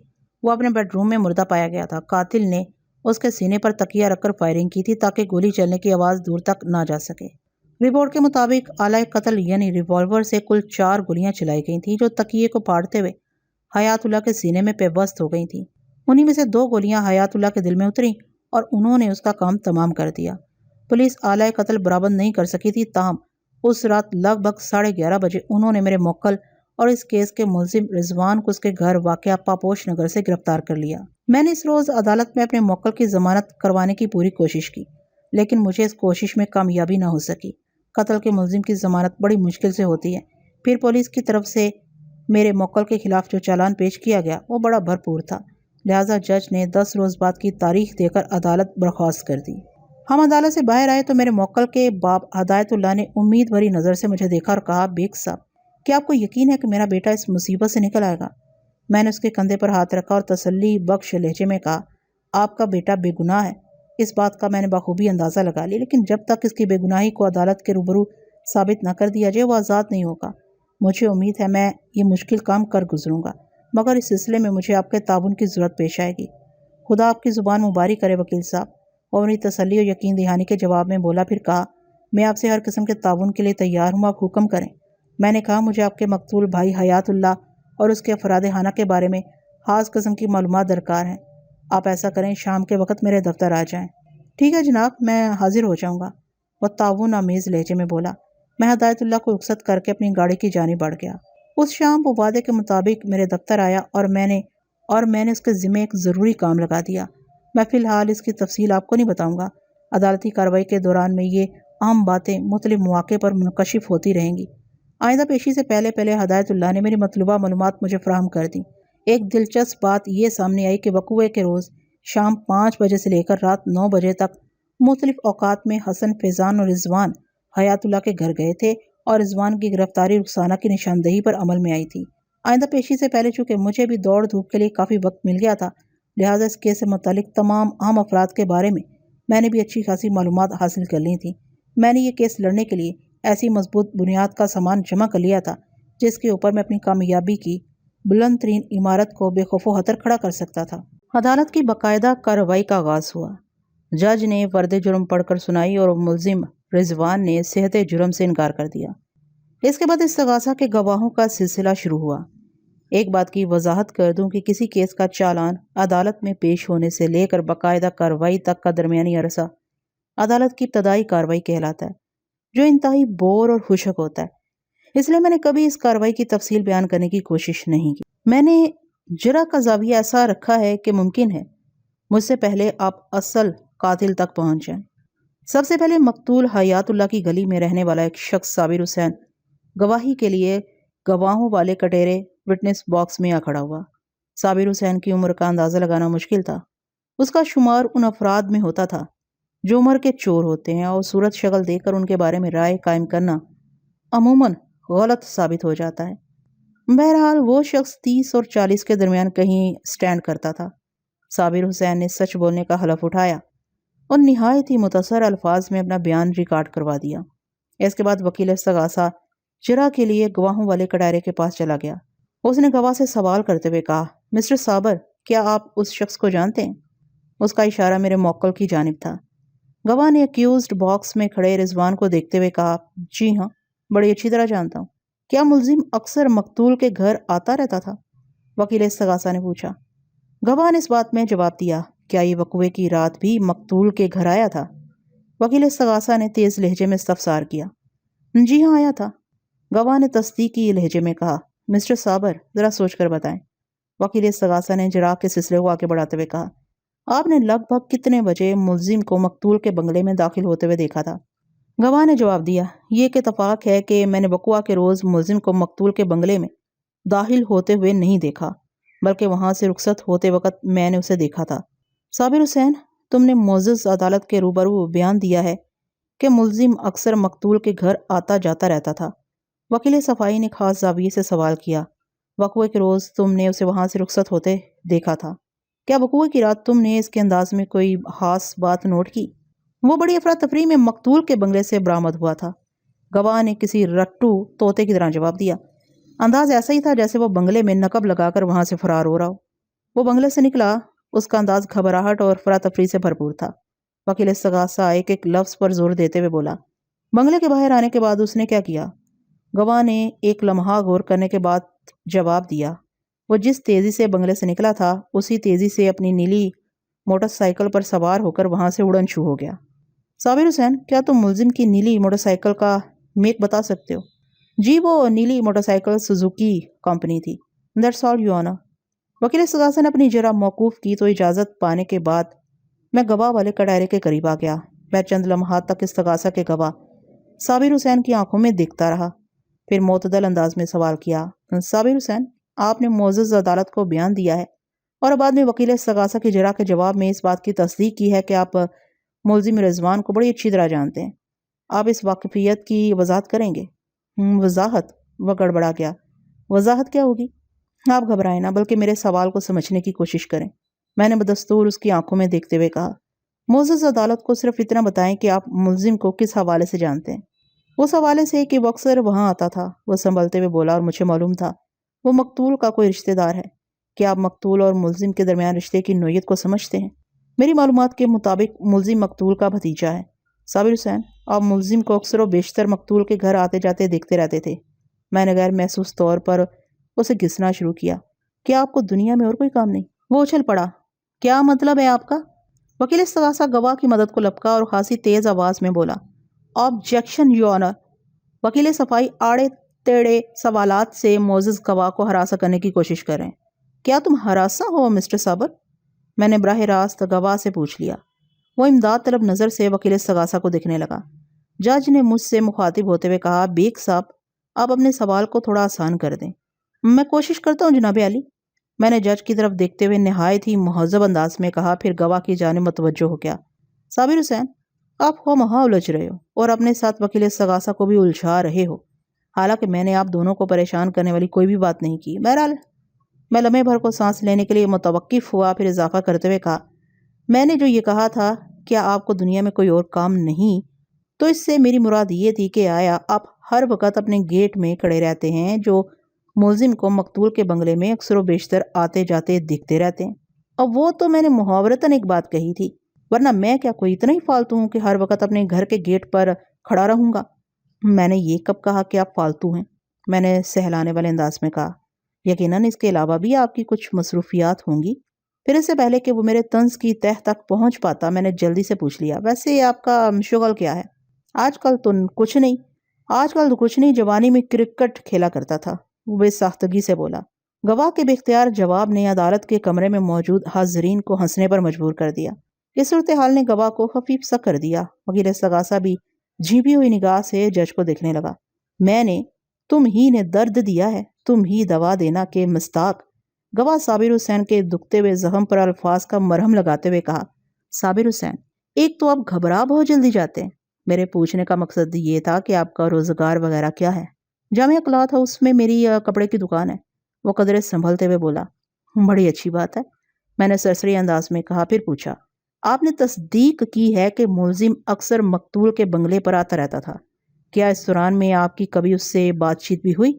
Speaker 1: وہ اپنے بیڈ روم میں مردہ پایا گیا تھا۔ قاتل نے اس کے سینے پر تکیہ رکھ کر فائرنگ کی تھی تاکہ گولی چلنے کی آواز دور تک نہ جا سکے۔ رپورٹ کے مطابق آلہ قتل یعنی ریوالور سے کل 4 گولیاں چلائی گئی تھیں جو تکیے کو پھاڑتے ہوئے حیات اللہ کے سینے میں پیوست ہو گئی تھیں۔ انہی میں سے 2 گولیاں حیات اللہ کے دل میں اتریں اور انہوں نے اس کا کام تمام کر دیا۔ پولیس آلہ قتل برآمد نہیں کر سکی تھی، تاہم اس رات لگ بھگ 11:30 بجے انہوں نے میرے موکل اور اس کیس کے ملزم رضوان کو اس کے گھر واقع پاپوش نگر سے گرفتار کر لیا۔ میں نے اس روز عدالت میں اپنے موکل کی ضمانت کروانے کی پوری کوشش کی، لیکن مجھے اس کوشش میں کامیابی نہ ہو سکی۔ قتل کے ملزم کی ضمانت بڑی مشکل سے ہوتی ہے۔ پھر پولیس کی طرف سے میرے موکل کے خلاف جو چالان پیش کیا گیا وہ بڑا بھرپور تھا، لہٰذا جج نے 10 روز بعد کی تاریخ دے کر عدالت برخاست کر دی۔ ہم عدالت سے باہر آئے تو میرے موکل کے باپ ہدایت اللہ نے امید بھری نظر سے مجھے دیکھا اور کہا، بیگ صاحب، کیا آپ کو یقین ہے کہ میرا بیٹا اس مصیبت سے نکل آئے گا؟ میں نے اس کے کندھے پر ہاتھ رکھا اور تسلی بخش لہجے میں کہا، آپ کا بیٹا بے گناہ ہے۔ اس بات کا میں نے بخوبی اندازہ لگا لیا، لیکن جب تک اس کی بے گناہی کو عدالت کے روبرو ثابت نہ کر دیا جائے وہ آزاد نہیں ہوگا۔ مجھے امید ہے میں یہ مشکل کام کر گزروں گا، مگر اس سلسلے میں مجھے آپ کے تعاون کی ضرورت پیش آئے گی۔ خدا آپ کی زبان مبارک کرے وکیل صاحب۔ اور میری تسلی اور یقین دہانی کے جواب میں بولا، پھر کہا، میں آپ سے ہر قسم کے تعاون کے لیے تیار ہوں، آپ حکم کریں۔ میں نے کہا، مجھے آپ کے مقتول بھائی حیات اللہ اور اس کے افراد خانہ کے بارے میں خاص قسم کی معلومات درکار ہیں۔ آپ ایسا کریں، شام کے وقت میرے دفتر آ جائیں۔ ٹھیک ہے جناب، میں حاضر ہو جاؤں گا، وہ تعاون آمیز لہجے میں بولا۔ میں ہدایت اللہ کو رخصت کر کے اپنی گاڑی کی جانب بڑھ گیا۔ اس شام وہ وعدے کے مطابق میرے دفتر آیا اور میں نے اس کے ذمے ایک ضروری کام لگا دیا۔ میں فی الحال اس کی تفصیل آپ کو نہیں بتاؤں گا۔ عدالتی کارروائی کے دوران میں یہ عام باتیں مختلف مواقع پر منکشف ہوتی رہیں گی۔ آئندہ پیشی سے پہلے ہدایت اللہ نے میری مطلوبہ معلومات مجھے فراہم کر دیں۔ ایک دلچسپ بات یہ سامنے آئی کہ وقوعے کے روز شام 5 بجے سے لے کر رات 9 بجے تک مختلف اوقات میں حسن، فیضان اور رضوان حیات اللہ کے گھر گئے تھے اور رضوان کی گرفتاری رخسانہ کی نشاندہی پر عمل میں آئی تھی۔ آئندہ پیشی سے پہلے چونکہ مجھے بھی دوڑ دھوپ کے لیے کافی وقت مل گیا تھا، لہٰذا اس کیس سے متعلق تمام اہم افراد کے بارے میں نے بھی اچھی خاصی معلومات حاصل کر لی تھیں۔ میں نے یہ کیس لڑنے کے لیے ایسی مضبوط بنیاد کا سامان جمع کر لیا تھا جس کے اوپر میں اپنی کامیابی کی بلند ترین عمارت کو بے خوف و خطر کھڑا کر سکتا تھا۔ عدالت کی باقاعدہ کارروائی کا آغاز ہوا۔ جج نے فرد جرم پڑھ کر سنائی اور ملزم رضوان نے صحت جرم سے انکار کر دیا۔ اس کے بعد استغاثہ کے گواہوں کا سلسلہ شروع ہوا۔ ایک بات کی وضاحت کر دوں کہ کسی کیس کا چالان عدالت میں پیش ہونے سے لے کر باقاعدہ کارروائی تک کا درمیانی عرصہ عدالت کی ابتدائی کارروائی کہلاتا ہے، جو انتہائی بور اور خشک ہوتا ہے۔ اس لیے میں نے کبھی اس کارروائی کی تفصیل بیان کرنے کی کوشش نہیں کی۔ میں نے جرح کا زاویہ ایسا رکھا ہے کہ ممکن ہے مجھ سے پہلے آپ اصل قاتل تک پہنچ جائیں۔ سب سے پہلے مقتول حیات اللہ کی گلی میں رہنے والا ایک شخص صابر حسین گواہی کے لیے گواہوں والے کٹہرے وٹنس باکس میں آ کھڑا ہوا۔ صابر حسین کی عمر کا اندازہ لگانا مشکل تھا۔ اس کا شمار ان افراد میں ہوتا تھا جو عمر کے چور ہوتے ہیں، اور صورت شکل دیکھ کر ان کے بارے میں رائے قائم کرنا عموماً غلط ثابت ہو جاتا ہے۔ بہرحال وہ شخص 30 اور 40 کے درمیان کہیں سٹینڈ کرتا تھا۔ صابر حسین نے سچ بولنے کا حلف اٹھایا اور نہایت ہی مختصر الفاظ میں اپنا بیان ریکارڈ کروا دیا۔ اس کے بعد وکیل استغاثہ جرح کے لیے گواہوں والے کٹہرے کے پاس چلا گیا۔ اس نے گواہ سے سوال کرتے ہوئے کہا، مسٹر صابر، کیا آپ اس شخص کو جانتے ہیں؟ اس کا اشارہ میرے موکل کی جانب تھا۔ گواہ نے ایکیوزڈ باکس میں کھڑے رضوان کو دیکھتے ہوئے کہا، جی ہاں، بڑی اچھی طرح جانتا ہوں۔ کیا ملزم اکثر مقتول کے گھر آتا رہتا تھا؟ وکیل استغاثہ نے پوچھا۔ گواہ نے اس بات میں جواب دیا، کیا یہ وقوعے کی رات بھی مقتول کے گھر آیا تھا؟ وکیل استغاثہ نے تیز لہجے میں استفسار کیا۔ جی ہاں، آیا تھا۔ گواہ نے تصدیقی لہجے میں کہا، مسٹر صابر، ذرا سوچ کر بتائیں۔ وکیل استغاثہ نے جرح کے سلسلے کو آگے بڑھاتے ہوئے کہا، آپ نے لگ بھگ کتنے بجے ملزم کو مقتول کے بنگلے میں داخل ہوتے ہوئے دیکھا تھا؟ گواہ نے جواب دیا، یہ ایک اتفاق ہے کہ میں نے وقوعہ کے روز ملزم کو مقتول کے بنگلے میں داخل ہوتے ہوئے نہیں دیکھا، بلکہ وہاں سے رخصت ہوتے وقت میں نے اسے دیکھا تھا۔ صابر حسین، تم نے معزز عدالت کے روبرو بیان دیا ہے کہ ملزم اکثر مقتول کے گھر آتا جاتا رہتا تھا۔ وکیل صفائی نے خاص زاویے سے سوال کیا، وقوعے کے روز تم نے اسے وہاں سے رخصت ہوتے دیکھا تھا، کیا وقوعے کی رات تم نے اس کے انداز میں کوئی خاص بات نوٹ کی؟ وہ بڑی افراتفری میں مقتول کے بنگلے سے برآمد ہوا تھا۔ گواہ نے کسی رٹو طوطے کی طرح جواب دیا، انداز ایسا ہی تھا جیسے وہ بنگلے میں نقب لگا کر وہاں سے فرار ہو رہا ہو۔ وہ بنگلے سے نکلا، اس کا انداز گھبراہٹ اور افراتفری سے بھرپور تھا۔ وکیل استغاثہ ایک ایک لفظ پر زور دیتے ہوئے بولا، بنگلے کے باہر آنے کے بعد اس نے کیا کیا؟ گواہ نے ایک لمحہ غور کرنے کے بعد جواب دیا، وہ جس تیزی سے بنگلے سے نکلا تھا اسی تیزی سے اپنی نیلی موٹر سائیکل پر سوار ہو کر وہاں سے اڑن چھو ہو گیا۔ صابر حسین، کیا تم ملزم کی نیلی موٹر سائیکل کا میک بتا سکتے ہو؟ جی وہ نیلی موٹر سائیکل سوزوکی کمپنی تھی۔ That's all you owner. وکیل استغاثہ نے اپنی جرح موقوف کی تو اجازت پانے کے بعد میں گواہ والے کٹہرے کے قریب آ گیا۔ میں چند لمحات تک استغاثہ کے گواہ صابر حسین کی آنکھوں میں دیکھتا رہا، پھر معتدل انداز میں سوال کیا، صابر حسین، آپ نے معزز عدالت کو بیان دیا ہے اور بعد میں وکیل استغاثہ کی جرح کے جواب میں اس بات کی تصدیق کی ہے کہ آپ ملزم رضوان کو بڑی اچھی طرح جانتے ہیں۔ آپ اس واقفیت کی وضاحت کریں گے؟ وضاحت؟ وہ گڑبڑا گیا۔ وضاحت کیا ہوگی؟ آپ گھبرائیں نہ، بلکہ میرے سوال کو سمجھنے کی کوشش کریں۔ میں نے بدستور اس کی آنکھوں میں دیکھتے ہوئے کہا، معزز عدالت کو صرف اتنا بتائیں کہ آپ ملزم کو کس حوالے سے جانتے ہیں۔ اس حوالے سے کہ وہ اکثر وہاں آتا تھا، وہ سنبھلتے ہوئے بولا، اور مجھے معلوم تھا وہ مقتول کا کوئی رشتہ دار ہے۔ کیا آپ مقتول اور ملزم کے درمیان رشتے کی نوعیت کو سمجھتے ہیں؟ میری معلومات کے مطابق ملزم مقتول کا بھتیجا ہے۔ صابر حسین، آپ ملزم کو اکثر و بیشتر مقتول کے گھر آتے جاتے دیکھتے رہتے تھے۔ میں نے غیر محسوس طور پر اسے گھسنا شروع کیا۔ کیا آپ کو دنیا میں اور کوئی کام نہیں؟ وہ اچھل پڑا۔ کیا مطلب ہے آپ کا؟ وکیل استغاثہ گواہ کی مدد کو لپکا اور خاصی تیز آواز میں بولا، آبجیکشن یور آنر۔ وکیل صفائی آڑے تیڑے سوالات سے معزز گواہ کو ہراساں کرنے کی کوشش کر رہے ہیں۔ کیا تم ہراساں ہو مسٹر صابر؟ میں نے براہ راست گواہ سے پوچھ لیا۔ وہ امداد طلب نظر سے وکیل استغاثہ کو دیکھنے لگا۔ جج نے مجھ سے مخاطب ہوتے ہوئے کہا، بیگ صاحب، آپ اپنے سوال کو تھوڑا آسان کر دیں۔ میں کوشش کرتا ہوں جناب عالی۔ میں نے جج کی طرف دیکھتے ہوئے نہایت ہی مہذب انداز میں کہا، پھر گواہ کی جانب متوجہ ہو گیا۔ صابر حسین، آپ خواہ مخواہ الجھ رہے ہو اور اپنے ساتھ وکیل استغاثہ کو بھی الجھا رہے ہو، حالانکہ میں نے آپ دونوں کو پریشان کرنے والی کوئی بھی بات نہیں کی۔ بہرحال میں لمحے بھر کو سانس لینے کے لیے متوقف ہوا، پھر اضافہ کرتے ہوئے کہا، میں نے جو یہ کہا تھا کیا آپ کو دنیا میں کوئی اور کام نہیں، تو اس سے میری مراد یہ تھی کہ آیا آپ ہر وقت اپنے گیٹ میں کھڑے رہتے ہیں جو ملزم کو مقتول کے بنگلے میں اکثر و بیشتر آتے جاتے دکھتے رہتے ہیں؟ اب وہ تو میں نے محاورتاً ایک بات کہی تھی، ورنہ میں کیا کوئی اتنا ہی فالتو ہوں کہ ہر وقت اپنے گھر کے گیٹ پر کھڑا رہوں گا؟ میں نے یہ کب کہا کہ آپ فالتو ہیں؟ میں نے سہلانے والے انداز میں کہا، یقیناً اس کے علاوہ بھی آپ کی کچھ مصروفیات ہوں گی۔ پھر اس سے پہلے کہ وہ میرے طنز کی تہ تک پہنچ پاتا، میں نے جلدی سے پوچھ لیا، ویسے آپ کا شغل کیا ہے؟ آج کل تو کچھ نہیں، جوانی میں کرکٹ کھیلا کرتا تھا، وہ بے ساختگی سے بولا۔ گواہ کے بے اختیار جواب نے عدالت کے کمرے میں موجود حاضرین کو ہنسنے پر مجبور کر دیا۔ اس صورتحال نے گواہ کو خفیف سا کر دیا۔ وکیل استغاثہ بھی جھیپی ہوئی نگاہ سے جج کو دیکھنے لگا۔ تم ہی نے درد دیا ہے، تم ہی دوا دینا کہ مستاق۔ گواہ صابر حسین کے دکھتے ہوئے زخم پر الفاظ کا مرہم لگاتے ہوئے کہا، صابر حسین، ایک تو آپ گھبرا بہت جلدی جاتے ہیں۔ میرے پوچھنے کا مقصد یہ تھا کہ آپ کا روزگار وغیرہ کیا ہے؟ جامعہ کلاتھ ہاؤس میں میری کپڑے کی دکان ہے، وہ قدرے سنبھلتے ہوئے بولا۔ بڑی اچھی بات ہے، میں نے سرسری انداز میں کہا، پھر پوچھا، آپ نے تصدیق کی ہے کہ ملزم اکثر مقتول کے بنگلے پر آتا رہتا تھا؟ کیا اس دوران میں آپ کی کبھی اس سے بات چیت بھی ہوئی؟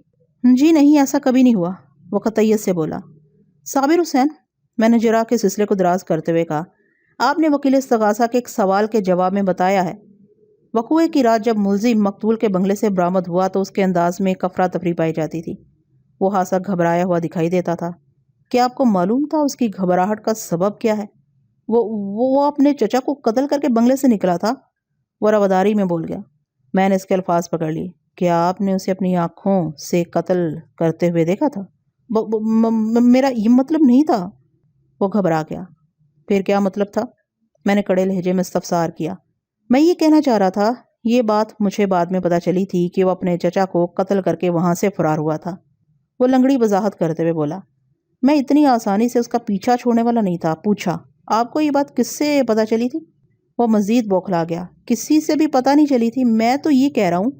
Speaker 1: جی نہیں، ایسا کبھی نہیں ہوا، وہ قطعیت سے بولا۔ صابر حسین، میں نے جرح کے سلسلے کو دراز کرتے ہوئے کہا، آپ نے وکیل استغاثہ کے ایک سوال کے جواب میں بتایا ہے وقوعے کی رات جب ملزم مقتول کے بنگلے سے برآمد ہوا تو اس کے انداز میں افراتفری پائی جاتی تھی، وہ خاصا گھبرایا ہوا دکھائی دیتا تھا۔ کیا آپ کو معلوم تھا اس کی گھبراہٹ کا سبب کیا ہے؟ وہ اپنے چچا کو قتل کر کے بنگلے سے نکلا تھا، وہ رواداری میں بول گیا۔ میں نے اس کے الفاظ پکڑ لیے۔ کیا آپ نے اسے اپنی آنکھوں سے قتل کرتے ہوئے دیکھا تھا؟ میرا یہ مطلب نہیں تھا، وہ گھبرا گیا۔ پھر کیا مطلب تھا؟ میں نے کڑے لہجے میں استفسار کیا۔ میں یہ کہنا چاہ رہا تھا، یہ بات مجھے بعد میں پتہ چلی تھی کہ وہ اپنے چچا کو قتل کر کے وہاں سے فرار ہوا تھا، وہ لنگڑی وضاحت کرتے ہوئے بولا۔ میں اتنی آسانی سے اس کا پیچھا چھوڑنے والا نہیں تھا۔ پوچھا، آپ کو یہ بات کس سے پتہ چلی تھی؟ وہ مزید بوکھلا گیا۔ کسی سے بھی پتہ نہیں چلی تھی، میں تو یہ کہہ رہا ہوں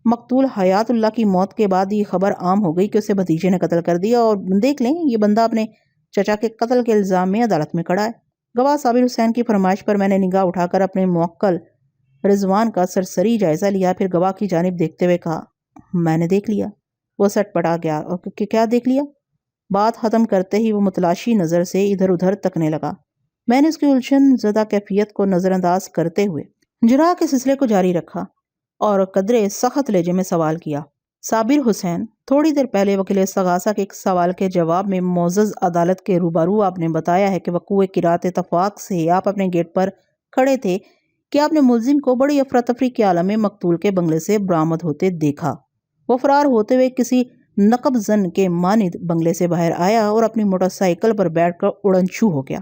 Speaker 1: مقتول حیات اللہ کی موت کے بعد یہ خبر عام ہو گئی کہ اسے بھتیجے نے قتل کر دیا، اور دیکھ لیں یہ بندہ اپنے چچا کے قتل کے الزام میں عدالت میں کھڑا ہے۔ گواہ صابر حسین کی فرمائش پر میں نے نگاہ اٹھا کر اپنے موکل رضوان کا سرسری جائزہ لیا، پھر گواہ کی جانب دیکھتے ہوئے کہا، میں نے دیکھ لیا۔ وہ سٹ پٹا گیا۔ کیا دیکھ لیا؟ بات ختم کرتے ہی وہ متلاشی نظر سے ادھر ادھر تکنے لگا۔ میں نے اس کی الجھن زدہ کیفیت کو نظر انداز کرتے ہوئے جرح کے سلسلے کو جاری رکھا اور قدرے سخت لہجے میں سوال کیا، صابر حسین، تھوڑی دیر پہلے وکیل استغاثہ کے ایک سوال کے جواب میں معزز عدالت کے روبرو آپ نے بتایا ہے کہ وقوعے کی رات اتفاق سے آپ اپنے گیٹ پر کھڑے تھے۔ کہ آپ نے ملزم کو بڑی افراتفری کے عالم میں مقتول کے بنگلے سے برآمد ہوتے دیکھا۔ وہ فرار ہوتے ہوئے کسی نقب زن کے مانند بنگلے سے باہر آیا اور اپنی موٹر سائیکل پر بیٹھ کر اڑن چھو ہو گیا۔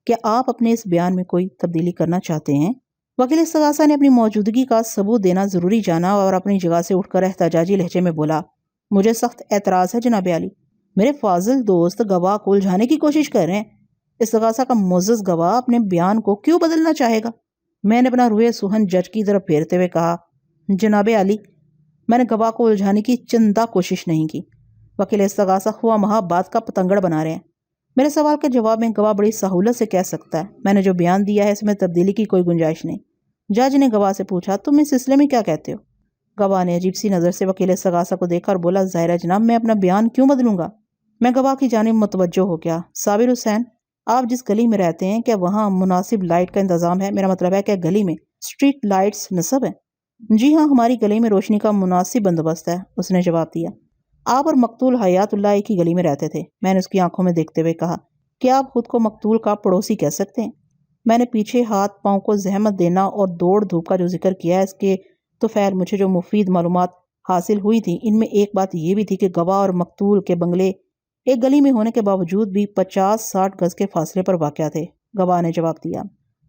Speaker 1: کیا آپ اپنے اس بیان میں کوئی تبدیلی کرنا چاہتے ہیں؟ وکیل استغاثہ نے اپنی موجودگی کا ثبوت دینا ضروری جانا اور اپنی جگہ سے اٹھ کر احتجاجی لہجے میں بولا، مجھے سخت اعتراض ہے جناب عالی، میرے فاضل دوست گواہ کو الجھانے کی کوشش کر رہے ہیں۔ استغاثہ کا معزز گواہ اپنے بیان کو کیوں بدلنا چاہے گا؟ میں نے اپنا روئے سوہن جج کی طرف پھیرتے ہوئے کہا، جناب عالی، میں نے گواہ کو الجھانے کی چندہ کوشش نہیں کی۔ وکیل استغاثہ خواہ مہا بات کا پتنگڑ بنا رہے ہیں۔ میرے سوال کے جواب میں گواہ بڑی سہولت سے کہہ سکتا ہے، میں نے جو بیان دیا ہے اس میں تبدیلی کی کوئی گنجائش نہیں۔ جج نے گواہ سے پوچھا، تم اس سلسلے میں کیا کہتے ہو؟ گواہ نے عجیب سی نظر سے وکیل استغاثہ کو دیکھا اور بولا، ظاہر ہے جناب، میں اپنا بیان کیوں بدلوں گا؟ میں گواہ کی جانب متوجہ ہو گیا۔ صابر حسین، آپ جس گلی میں رہتے ہیں کیا وہاں مناسب لائٹ کا انتظام ہے؟ میرا مطلب ہے کہ گلی میں اسٹریٹ لائٹس نصب ہیں؟ جی ہاں، ہماری گلی میں روشنی کا مناسب بندوبست ہے، اس نے جواب دیا۔ آپ اور مقتول حیات اللہ ایک ہی گلی میں رہتے تھے؟ میں نے اس کی آنکھوں میں دیکھتے ہوئے کہا، کیا آپ خود کو مقتول کا پڑوسی کہہ سکتے ہیں؟ میں نے پیچھے ہاتھ پاؤں کو زحمت دینا اور دوڑ دھوپ کا جو ذکر کیا ہے، اس کے توفیل مجھے جو مفید معلومات حاصل ہوئی تھی ان میں ایک بات یہ بھی تھی کہ گواہ اور مقتول کے بنگلے ایک گلی میں ہونے کے باوجود بھی 50-60 گز کے فاصلے پر واقع تھے۔ گواہ نے جواب دیا،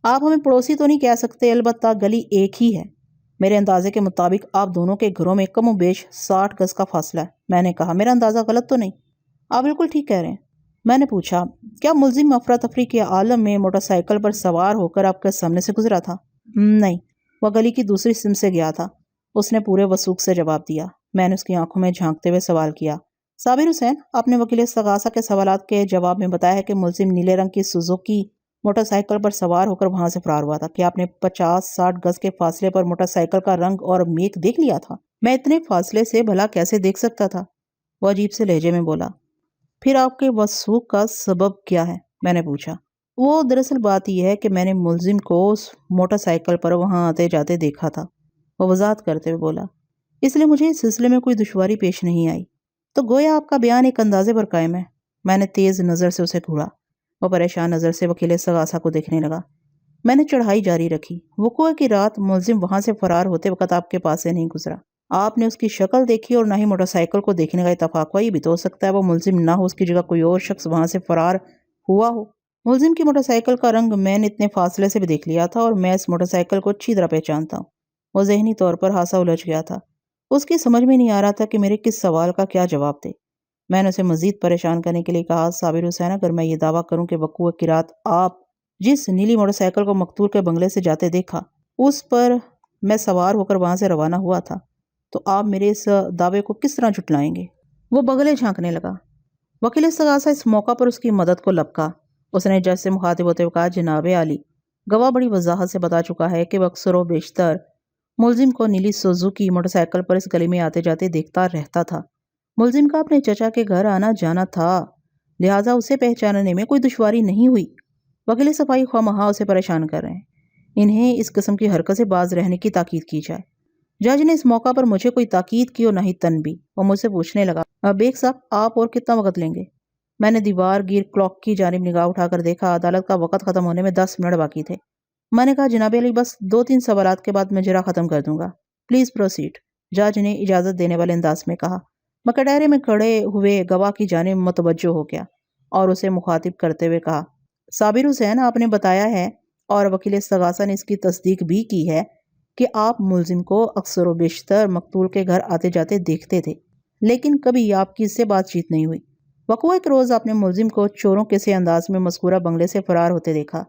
Speaker 1: آپ ہمیں پڑوسی تو نہیں کہہ سکتے، البتہ گلی ایک ہی ہے۔ میرے اندازے کے مطابق آپ دونوں کے گھروں میں کم و بیش 60 گز کا فاصلہ ہے۔ میں نے کہا، میرا اندازہ غلط تو نہیں؟ آپ بالکل ٹھیک کہہ رہے ہیں۔ میں نے پوچھا، کیا ملزم افراتفری کے عالم میں موٹر سائیکل پر سوار ہو کر آپ کے سامنے سے گزرا تھا؟ نہیں، وہ گلی کی دوسری سمت سے گیا تھا، اس نے پورے وثوق سے جواب دیا۔ میں نے اس کی آنکھوں میں جھانکتے ہوئے سوال کیا، صابر حسین، آپ نے وکیل استغاثہ کے سوالات کے جواب میں بتایا ہے کہ ملزم نیلے رنگ کی سوزوکی موٹر سائیکل پر سوار ہو کر وہاں سے فرار ہوا تھا۔ کیا آپ نے 50-60 گز کے فاصلے پر موٹر سائیکل کا رنگ اور میک دیکھ لیا تھا؟ میں اتنے فاصلے سے بھلا کیسے دیکھ سکتا تھا؟ وہ عجیب سے لہجے میں بولا۔ پھر آپ کے وثوق کا سبب کیا ہے؟ میں نے پوچھا۔ وہ دراصل بات یہ ہے کہ میں نے ملزم کو اس موٹر سائیکل پر وہاں آتے جاتے دیکھا تھا، وہ وضاحت کرتے ہوئے بولا، اس لیے مجھے اس سلسلے میں کوئی دشواری پیش نہیں آئی۔ تو گویا آپ کا بیان ایک اندازے پر قائم ہے۔ میں نے تیز نظر سے اسے گھورا۔ وہ پریشان نظر سے وکیل استغاثہ کو دیکھنے لگا۔ میں نے چڑھائی جاری رکھی۔ وقوع کی رات ملزم وہاں سے فرار ہوتے وقت آپ کے پاس سے نہیں گزرا۔ آپ نے اس کی شکل دیکھی اور نہ ہی موٹر سائیکل کو دیکھنے کا اتفاق ہوا۔ یہ بھی تو ہو سکتا ہے وہ ملزم نہ ہو، اس کی جگہ کوئی اور شخص وہاں سے فرار ہوا ہو۔ ملزم کی موٹر سائیکل کا رنگ میں نے اتنے فاصلے سے بھی دیکھ لیا تھا اور میں اس موٹر سائیکل کو اچھی طرح پہچانتا ہوں۔ وہ ذہنی طور پر ہاسا الجھ گیا تھا۔ اس کی سمجھ میں نہیں آ رہا تھا کہ میرے کس سوال کا کیا جواب دے۔ میں نے اسے مزید پریشان کرنے کے لیے کہا، صابر حسین، اگر میں یہ دعویٰ کروں کہ وقوع کی رات آپ جس نیلی موٹر سائیکل کو مقتول کے بنگلے سے جاتے دیکھا اس پر میں سوار ہو کر وہاں سے روانہ ہوا تھا، تو آپ میرے اس دعوے کو کس طرح جھٹلائیں گے؟ وہ بغلے جھانکنے لگا۔ وکیل استغاثہ اس موقع پر اس کی مدد کو لپکا۔ اس نے جج سے مخاطب ہوتے ہوئے کہا، جناب عالی، گواہ بڑی وضاحت سے بتا چکا ہے کہ وہ اکثر و بیشتر ملزم کو نیلی سوزوکی موٹر سائیکل پر اس گلی میں آتے جاتے دیکھتا رہتا تھا۔ ملزم کا اپنے چچا کے گھر آنا جانا تھا، لہٰذا اسے پہچاننے میں کوئی دشواری نہیں ہوئی۔ وکیل صفائی خواہ مہا اسے پریشان کر رہے ہیں، انہیں اس قسم کی حرکت سے باز رہنے کی تاکید کی جائے۔ جج نے اس موقع پر مجھے کوئی تاکید کی اور نہ ہی تنبیہ۔ وہ مجھ سے پوچھنے لگا، بیگ صاحب، آپ اور کتنا وقت لیں گے؟ میں نے دیوار گیر کلاک کی جانب نگاہ اٹھا کر دیکھا، عدالت کا وقت ختم ہونے میں 10 منٹ باقی تھے۔ میں نے کہا، جناب علی، بس 2-3 سوالات کے بعد میں اجرا ختم کر دوں گا، پلیز پروسیڈ۔ جج نے اجازت دینے والے انداز میں کہا۔ میں کٹہرے میں کھڑے ہوئے گواہ کی جانب متوجہ ہو گیا اور اسے مخاطب کرتے ہوئے کہا، صابر حسین، آپ نے بتایا ہے اور وکیل استغاثہ نے اس کی تصدیق بھی کی ہے کہ آپ ملزم کو اکثر و بیشتر مقتول کے گھر آتے جاتے دیکھتے تھے، لیکن کبھی آپ کی اس سے بات چیت نہیں ہوئی۔ وقوع کے روز آپ نے ملزم کو چوروں کے سے انداز میں مذکورہ بنگلے سے فرار ہوتے دیکھا۔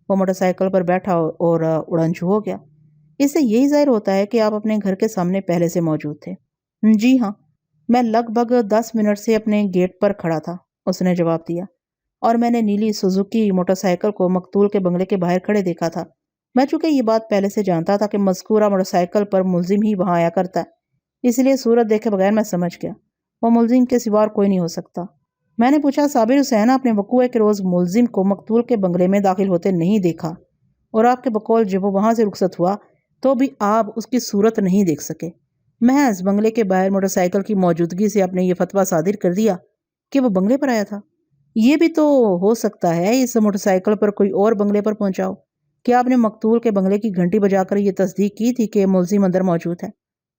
Speaker 1: وہ موٹر سائیکل پر بیٹھا اور اڑن چھو ہو گیا۔ اس سے یہی ظاہر ہوتا ہے کہ آپ اپنے گھر کے سامنے پہلے سے موجود تھے۔ جی ہاں، میں لگ بھگ 10 منٹ سے اپنے گیٹ پر کھڑا تھا، اس نے جواب دیا، اور میں نے نیلی سوزوکی موٹر سائیکل کو مقتول کے بنگلے کے باہر کھڑے دیکھا تھا۔ میں چونکہ یہ بات پہلے سے جانتا تھا کہ مذکورہ موٹر سائیکل پر ملزم ہی وہاں آیا کرتا ہے، اس لیے صورت دیکھے بغیر میں سمجھ گیا وہ ملزم کے سوا کوئی نہیں ہو سکتا۔ میں نے پوچھا، صابر حسین، آپ نے وقوع کے روز ملزم کو مقتول کے بنگلے میں داخل ہوتے نہیں دیکھا، اور آپ کے بقول جب وہ وہاں سے رخصت ہوا تو بھی آپ اس کی صورت نہیں دیکھ سکے، محض بنگلے کے باہر موٹر سائیکل کی موجودگی سے آپ نے یہ فتویٰ صادر کر دیا کہ وہ بنگلے پر آیا تھا۔ یہ بھی تو ہو سکتا ہے اس موٹر سائیکل پر کوئی اور بنگلے پر پہنچا ہو، کیا آپ نے مقتول کے بنگلے کی گھنٹی بجا کر یہ تصدیق کی تھی کہ ملزم اندر موجود ہے؟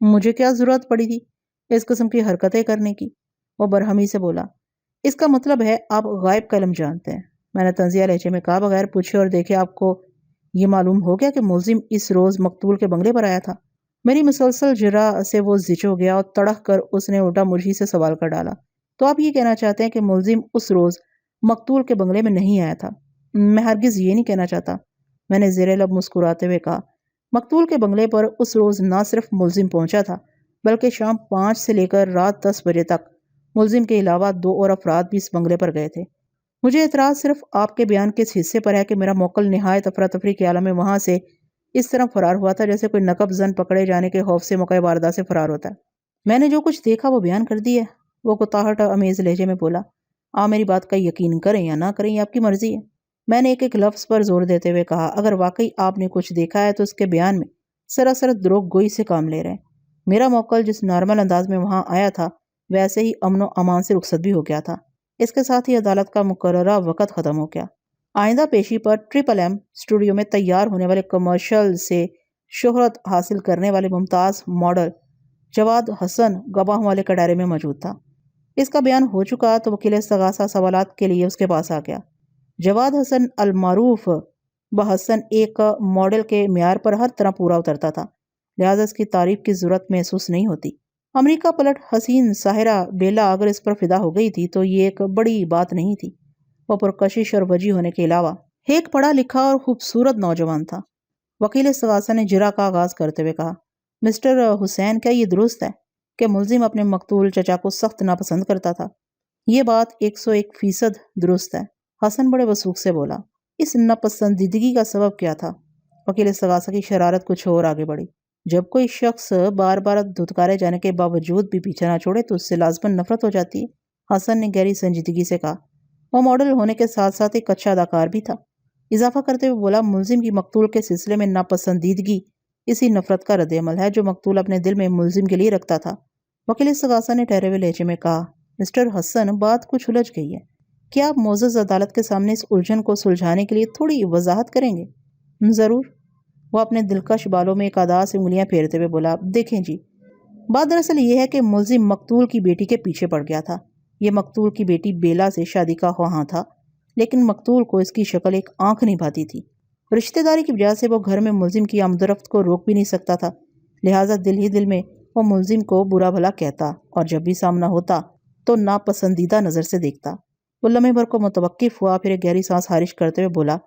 Speaker 1: مجھے کیا ضرورت پڑی تھی اس قسم کی حرکتیں کرنے کی؟ وہ برہمی سے بولا۔ اس کا مطلب ہے آپ غائب کا علم جانتے ہیں، میں نے طنزیہ لہجے میں کہا۔ بغیر پوچھے اور دیکھے آپ کو یہ معلوم ہو گیا کہ ملزم اس روز مقتول کے بنگلے پر آیا تھا؟ میری مسلسل جرا سے وہ زچ ہو گیا اور تڑک کر اس نے الٹا مجھی سے سوال کر ڈالا۔ تو آپ یہ کہنا چاہتے ہیں کہ ملزم اس روز مقتول کے بنگلے میں نہیں آیا تھا؟ میں ہرگز یہ نہیں کہنا چاہتا، میں نے زیر لب مسکراتے ہوئے کہا۔ مقتول کے بنگلے پر اس روز نہ صرف ملزم پہنچا تھا بلکہ شام 5 سے لے کر رات 10 بجے تک ملزم کے علاوہ 2 اور افراد بھی اس بنگلے پر گئے تھے۔ مجھے اعتراض صرف آپ کے بیان کے اس حصے پر ہے کہ میرا موکل نہایت افراتفری کے عالم میں وہاں سے اس طرح فرار ہوا تھا جیسے کوئی نقب زن پکڑے جانے کے خوف سے موقع واردات سے فرار ہوتا ہے۔ میں نے جو کچھ دیکھا وہ بیان کر دی ہے، وہ کوتاہٹ امیز لہجے میں بولا۔ آپ میری بات کا یقین کریں یا نہ کریں یہ آپ کی مرضی ہے، میں نے ایک لفظ پر زور دیتے ہوئے کہا۔ اگر واقعی آپ نے کچھ دیکھا ہے تو اس کے بیان میں سراسر دروغ گوئی سے کام لے رہے ہیں۔ میرا موکل جس نارمل انداز میں وہاں آیا تھا ویسے ہی امن و امان سے رخصت بھی ہو گیا تھا۔ اس کے ساتھ ہی عدالت کا مقررہ وقت ختم ہو گیا۔ آئندہ پیشی پر ٹرپل ایم اسٹوڈیو میں تیار ہونے والے کمرشل سے شہرت حاصل کرنے والے ممتاز ماڈل جواد حسن گواہوں والے کٹہرے میں موجود تھا۔ اس کا بیان ہو چکا تو وکیل استغاثہ سوالات کے لیے اس کے پاس آ گیا۔ جواد حسن المعروف بحسن ایک ماڈل کے معیار پر ہر طرح پورا اترتا تھا، لہذا اس کی تعریف کی ضرورت محسوس نہیں ہوتی۔ امریکہ پلٹ حسین ساحرہ بیلا اگر اس پر فدا ہو گئی تھی تو یہ ایک بڑی بات نہیں تھی۔ وہ پرکشش اور وجی ہونے کے علاوہ ایک پڑھا لکھا اور خوبصورت نوجوان تھا۔ وکیل استغاثہ نے جرا کا آغاز کرتے ہوئے کہا، مسٹر حسین، کیا یہ درست ہے کہ ملزم اپنے مقتول چچا کو سخت ناپسند کرتا تھا؟ یہ بات 101% درست ہے، حسن بڑے وثوق سے بولا۔ اس ناپسندیدگی کا سبب کیا تھا؟ وکیل استغاثہ کی شرارت کچھ اور آگے بڑھی۔ جب کوئی شخص بار بار دھتکارے جانے کے باوجود بھی پیچھے نہ چھوڑے تو اس سے لازماً نفرت ہو جاتی ہے، حسن نے گہری سنجیدگی سے کہا۔ وہ ماڈل ہونے کے ساتھ ساتھ ایک اچھا اداکار بھی تھا، اضافہ کرتے ہوئے بولا۔ ملزم کی مقتول کے سلسلے میں ناپسندیدگی اسی نفرت کا رد عمل ہے جو مقتول اپنے دل میں ملزم کے لیے رکھتا تھا۔ وکیل استغاثہ نے ٹھہرے ہوئے لہجے میں کہا، مسٹر حسن، بات کچھ الجھ گئی ہے، کیا آپ معزز عدالت کے سامنے اس الجھن کو سلجھانے کے لیے تھوڑی وضاحت کریں گے؟ ضرور، وہ اپنے دلکش بالوں میں ایک ادا سے انگلیاں پھیرتے ہوئے بولا۔ دیکھیں جی، بات دراصل یہ ہے کہ ملزم مقتول کی بیٹی کے پیچھے پڑ گیا تھا۔ یہ مقتول کی بیٹی بیلا سے شادی کا خواہاں تھا، لیکن مقتول کو اس کی شکل ایک آنکھ نہیں بھاتی تھی۔ رشتہ داری کی وجہ سے وہ گھر میں ملزم کی آمد و رفت کو روک بھی نہیں سکتا تھا، لہٰذا دل ہی دل میں وہ ملزم کو برا بھلا کہتا اور جب بھی سامنا ہوتا تو ناپسندیدہ نظر سے دیکھتا۔ وہ لمحے بھر کو متوقف ہوا، پھر ایک گہری سانس خارج کرتے ہوئے بولا،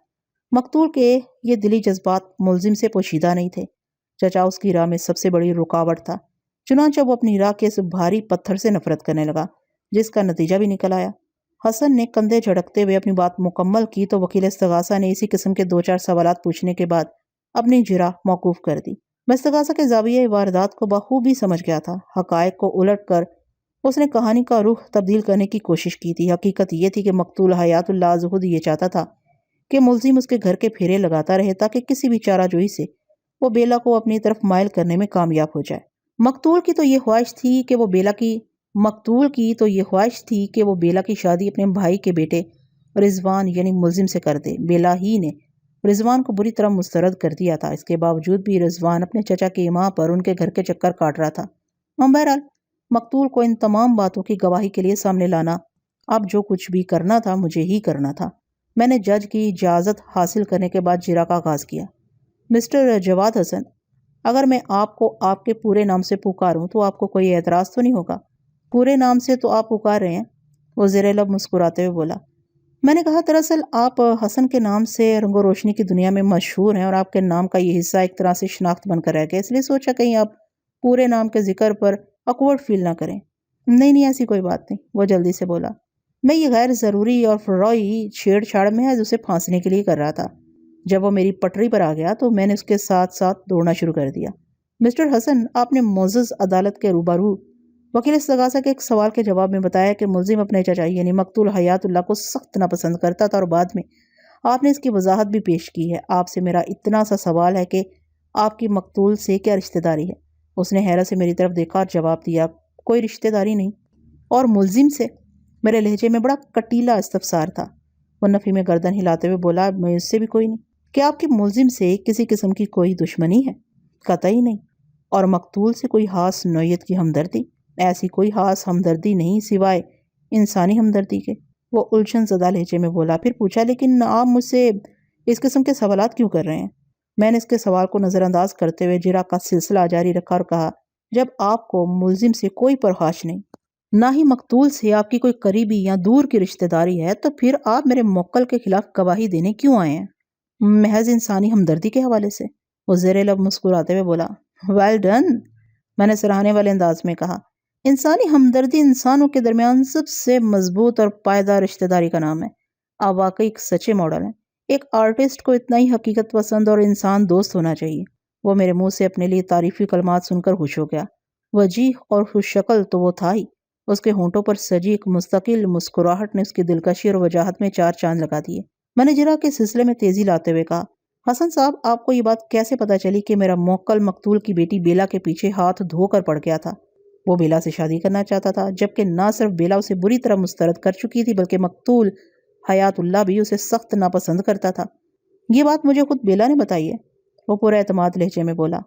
Speaker 1: مقتول کے یہ دلی جذبات ملزم سے پوشیدہ نہیں تھے۔ چچا اس کی راہ میں سب سے بڑی رکاوٹ تھا، چنانچہ وہ اپنی راہ کے اس بھاری پتھر سے نفرت کرنے لگا، جس کا نتیجہ بھی نکل آیا۔ حسن نے کندھے جھٹکتے ہوئے اپنی بات مکمل کی تو وکیل استغاثہ نے اسی قسم کے 2-4 سوالات پوچھنے کے بعد اپنی جرا موقوف کر دی۔ میں استغاثہ کے زاویہ واردات کو بخوبی سمجھ گیا تھا۔ حقائق کو الٹ کر اس نے کہانی کا رخ تبدیل کرنے کی کوشش کی تھی۔ حقیقت یہ تھی کہ مقتول حیات اللہ زہد یہ چاہتا تھا کہ ملزم اس کے گھر کے پھیرے لگاتا رہے تاکہ کسی بھی چارہ جوئی سے وہ بیلا کو اپنی طرف مائل کرنے میں کامیاب ہو جائے۔ مقتول کی تو یہ خواہش تھی کہ وہ بیلا کی شادی اپنے بھائی کے بیٹے رضوان یعنی ملزم سے کر دے۔ بیلا ہی نے رضوان کو بری طرح مسترد کر دیا تھا، اس کے باوجود بھی رضوان اپنے چچا کی ماں پر ان کے گھر کے چکر کاٹ رہا تھا۔ بہرحال مقتول کو ان تمام باتوں کی گواہی کے لیے سامنے لانا، اب جو کچھ بھی کرنا تھا مجھے ہی کرنا تھا۔ میں نے جج کی اجازت حاصل کرنے کے بعد جرا کا آغاز کیا۔ مسٹر جواد حسن، اگر میں آپ کو آپ کے پورے نام سے پکاروں تو آپ کو کوئی اعتراض تو نہیں ہوگا؟ پورے نام سے تو آپ پکار رہے ہیں، وہ زیر لب مسکراتے ہوئے بولا۔ میں نے کہا، دراصل آپ حسن کے نام سے رنگ و روشنی کی دنیا میں مشہور ہیں اور آپ کے نام کا یہ حصہ ایک طرح سے شناخت بن کر رہ گیا، اس لیے سوچا کہیں آپ پورے نام کے ذکر پر آکورڈ فیل نہ کریں۔ نہیں، ایسی کوئی بات نہیں، وہ جلدی سے بولا۔ میں یہ غیر ضروری اور فروئی چھیڑ چھاڑ محض اسے پھانسنے کے لیے کر رہا تھا۔ جب وہ میری پٹری پر آ گیا تو میں نے اس کے ساتھ ساتھ دوڑنا شروع کر دیا۔ مسٹر حسن، آپ نے معزز عدالت کے روبرو وکیل استغاثہ کے ایک سوال کے جواب میں بتایا کہ ملزم اپنے چچا یعنی مقتول حیات اللہ کو سخت ناپسند کرتا تھا، اور بعد میں آپ نے اس کی وضاحت بھی پیش کی ہے۔ آپ سے میرا اتنا سا سوال ہے کہ آپ کی مقتول سے کیا رشتہ داری ہے؟ اس نے حیرت سے میری طرف دیکھا اور جواب دیا، کوئی رشتہ داری نہیں۔ اور ملزم سے؟ میرے لہجے میں بڑا کٹیلا استفسار تھا۔ وہ نفی میں گردن ہلاتے ہوئے بولا، میں اس سے بھی کوئی نہیں۔ کیا آپ کے ملزم سے کسی قسم کی کوئی دشمنی ہے؟ قطعی نہیں۔ اور مقتول سے کوئی خاص نوعیت کی ہمدردی؟ ایسی کوئی خاص ہمدردی نہیں سوائے انسانی ہمدردی کے۔ وہ الجھن زدہ لہجے میں بولا، پھر پوچھا، لیکن آپ مجھ سے اس قسم کے سوالات کیوں کر رہے ہیں؟ میں نے اس کے سوال کو نظر انداز کرتے ہوئے جرا کا سلسلہ جاری رکھا اور کہا، جب آپ کو ملزم سے کوئی پرخاش نہیں، نہ ہی مقتول سے آپ کی کوئی قریبی یا دور کی رشتہ داری ہے، تو پھر آپ میرے موکل کے خلاف گواہی دینے کیوں آئے ہیں؟ محض انسانی ہمدردی کے حوالے سے۔ وہ زیر لب مسکراتے ہوئے بولا، ویل ڈن، میں نے سراہنے والے انداز میں کہا۔ انسانی ہمدردی انسانوں کے درمیان سب سے مضبوط اور پائیدار رشتہ داری کا نام ہے۔ آپ واقعی ایک سچے ماڈل ہیں۔ ایک آرٹسٹ کو اتنا ہی حقیقت پسند اور انسان دوست ہونا چاہیے۔ وہ میرے منہ سے اپنے لیے تعریفی کلمات سن کر خوش ہو گیا۔ وجیح اور خوش شکل تو وہ تھا ہی، اس کے ہونٹوں پر سجی ایک مستقل مسکراہٹ نے اس کی دلکشی اور وجاہت میں چار چاند لگا دیے۔ میں نے جرا کے سلسلے میں تیزی لاتے ہوئے کہا، حسن صاحب، آپ کو یہ بات کیسے پتہ چلی کہ میرا موکل مقتول کی بیٹی بیلا کے پیچھے ہاتھ دھو کر پڑ گیا تھا؟ وہ بیلا سے شادی کرنا چاہتا تھا، جبکہ نہ صرف بیلا اسے بری طرح مسترد کر چکی تھی بلکہ مقتول حیات اللہ بھی اسے سخت ناپسند کرتا تھا۔ یہ بات مجھے خود بیلا نے بتائی ہے، وہ پورے اعتماد لہجے میں بولا۔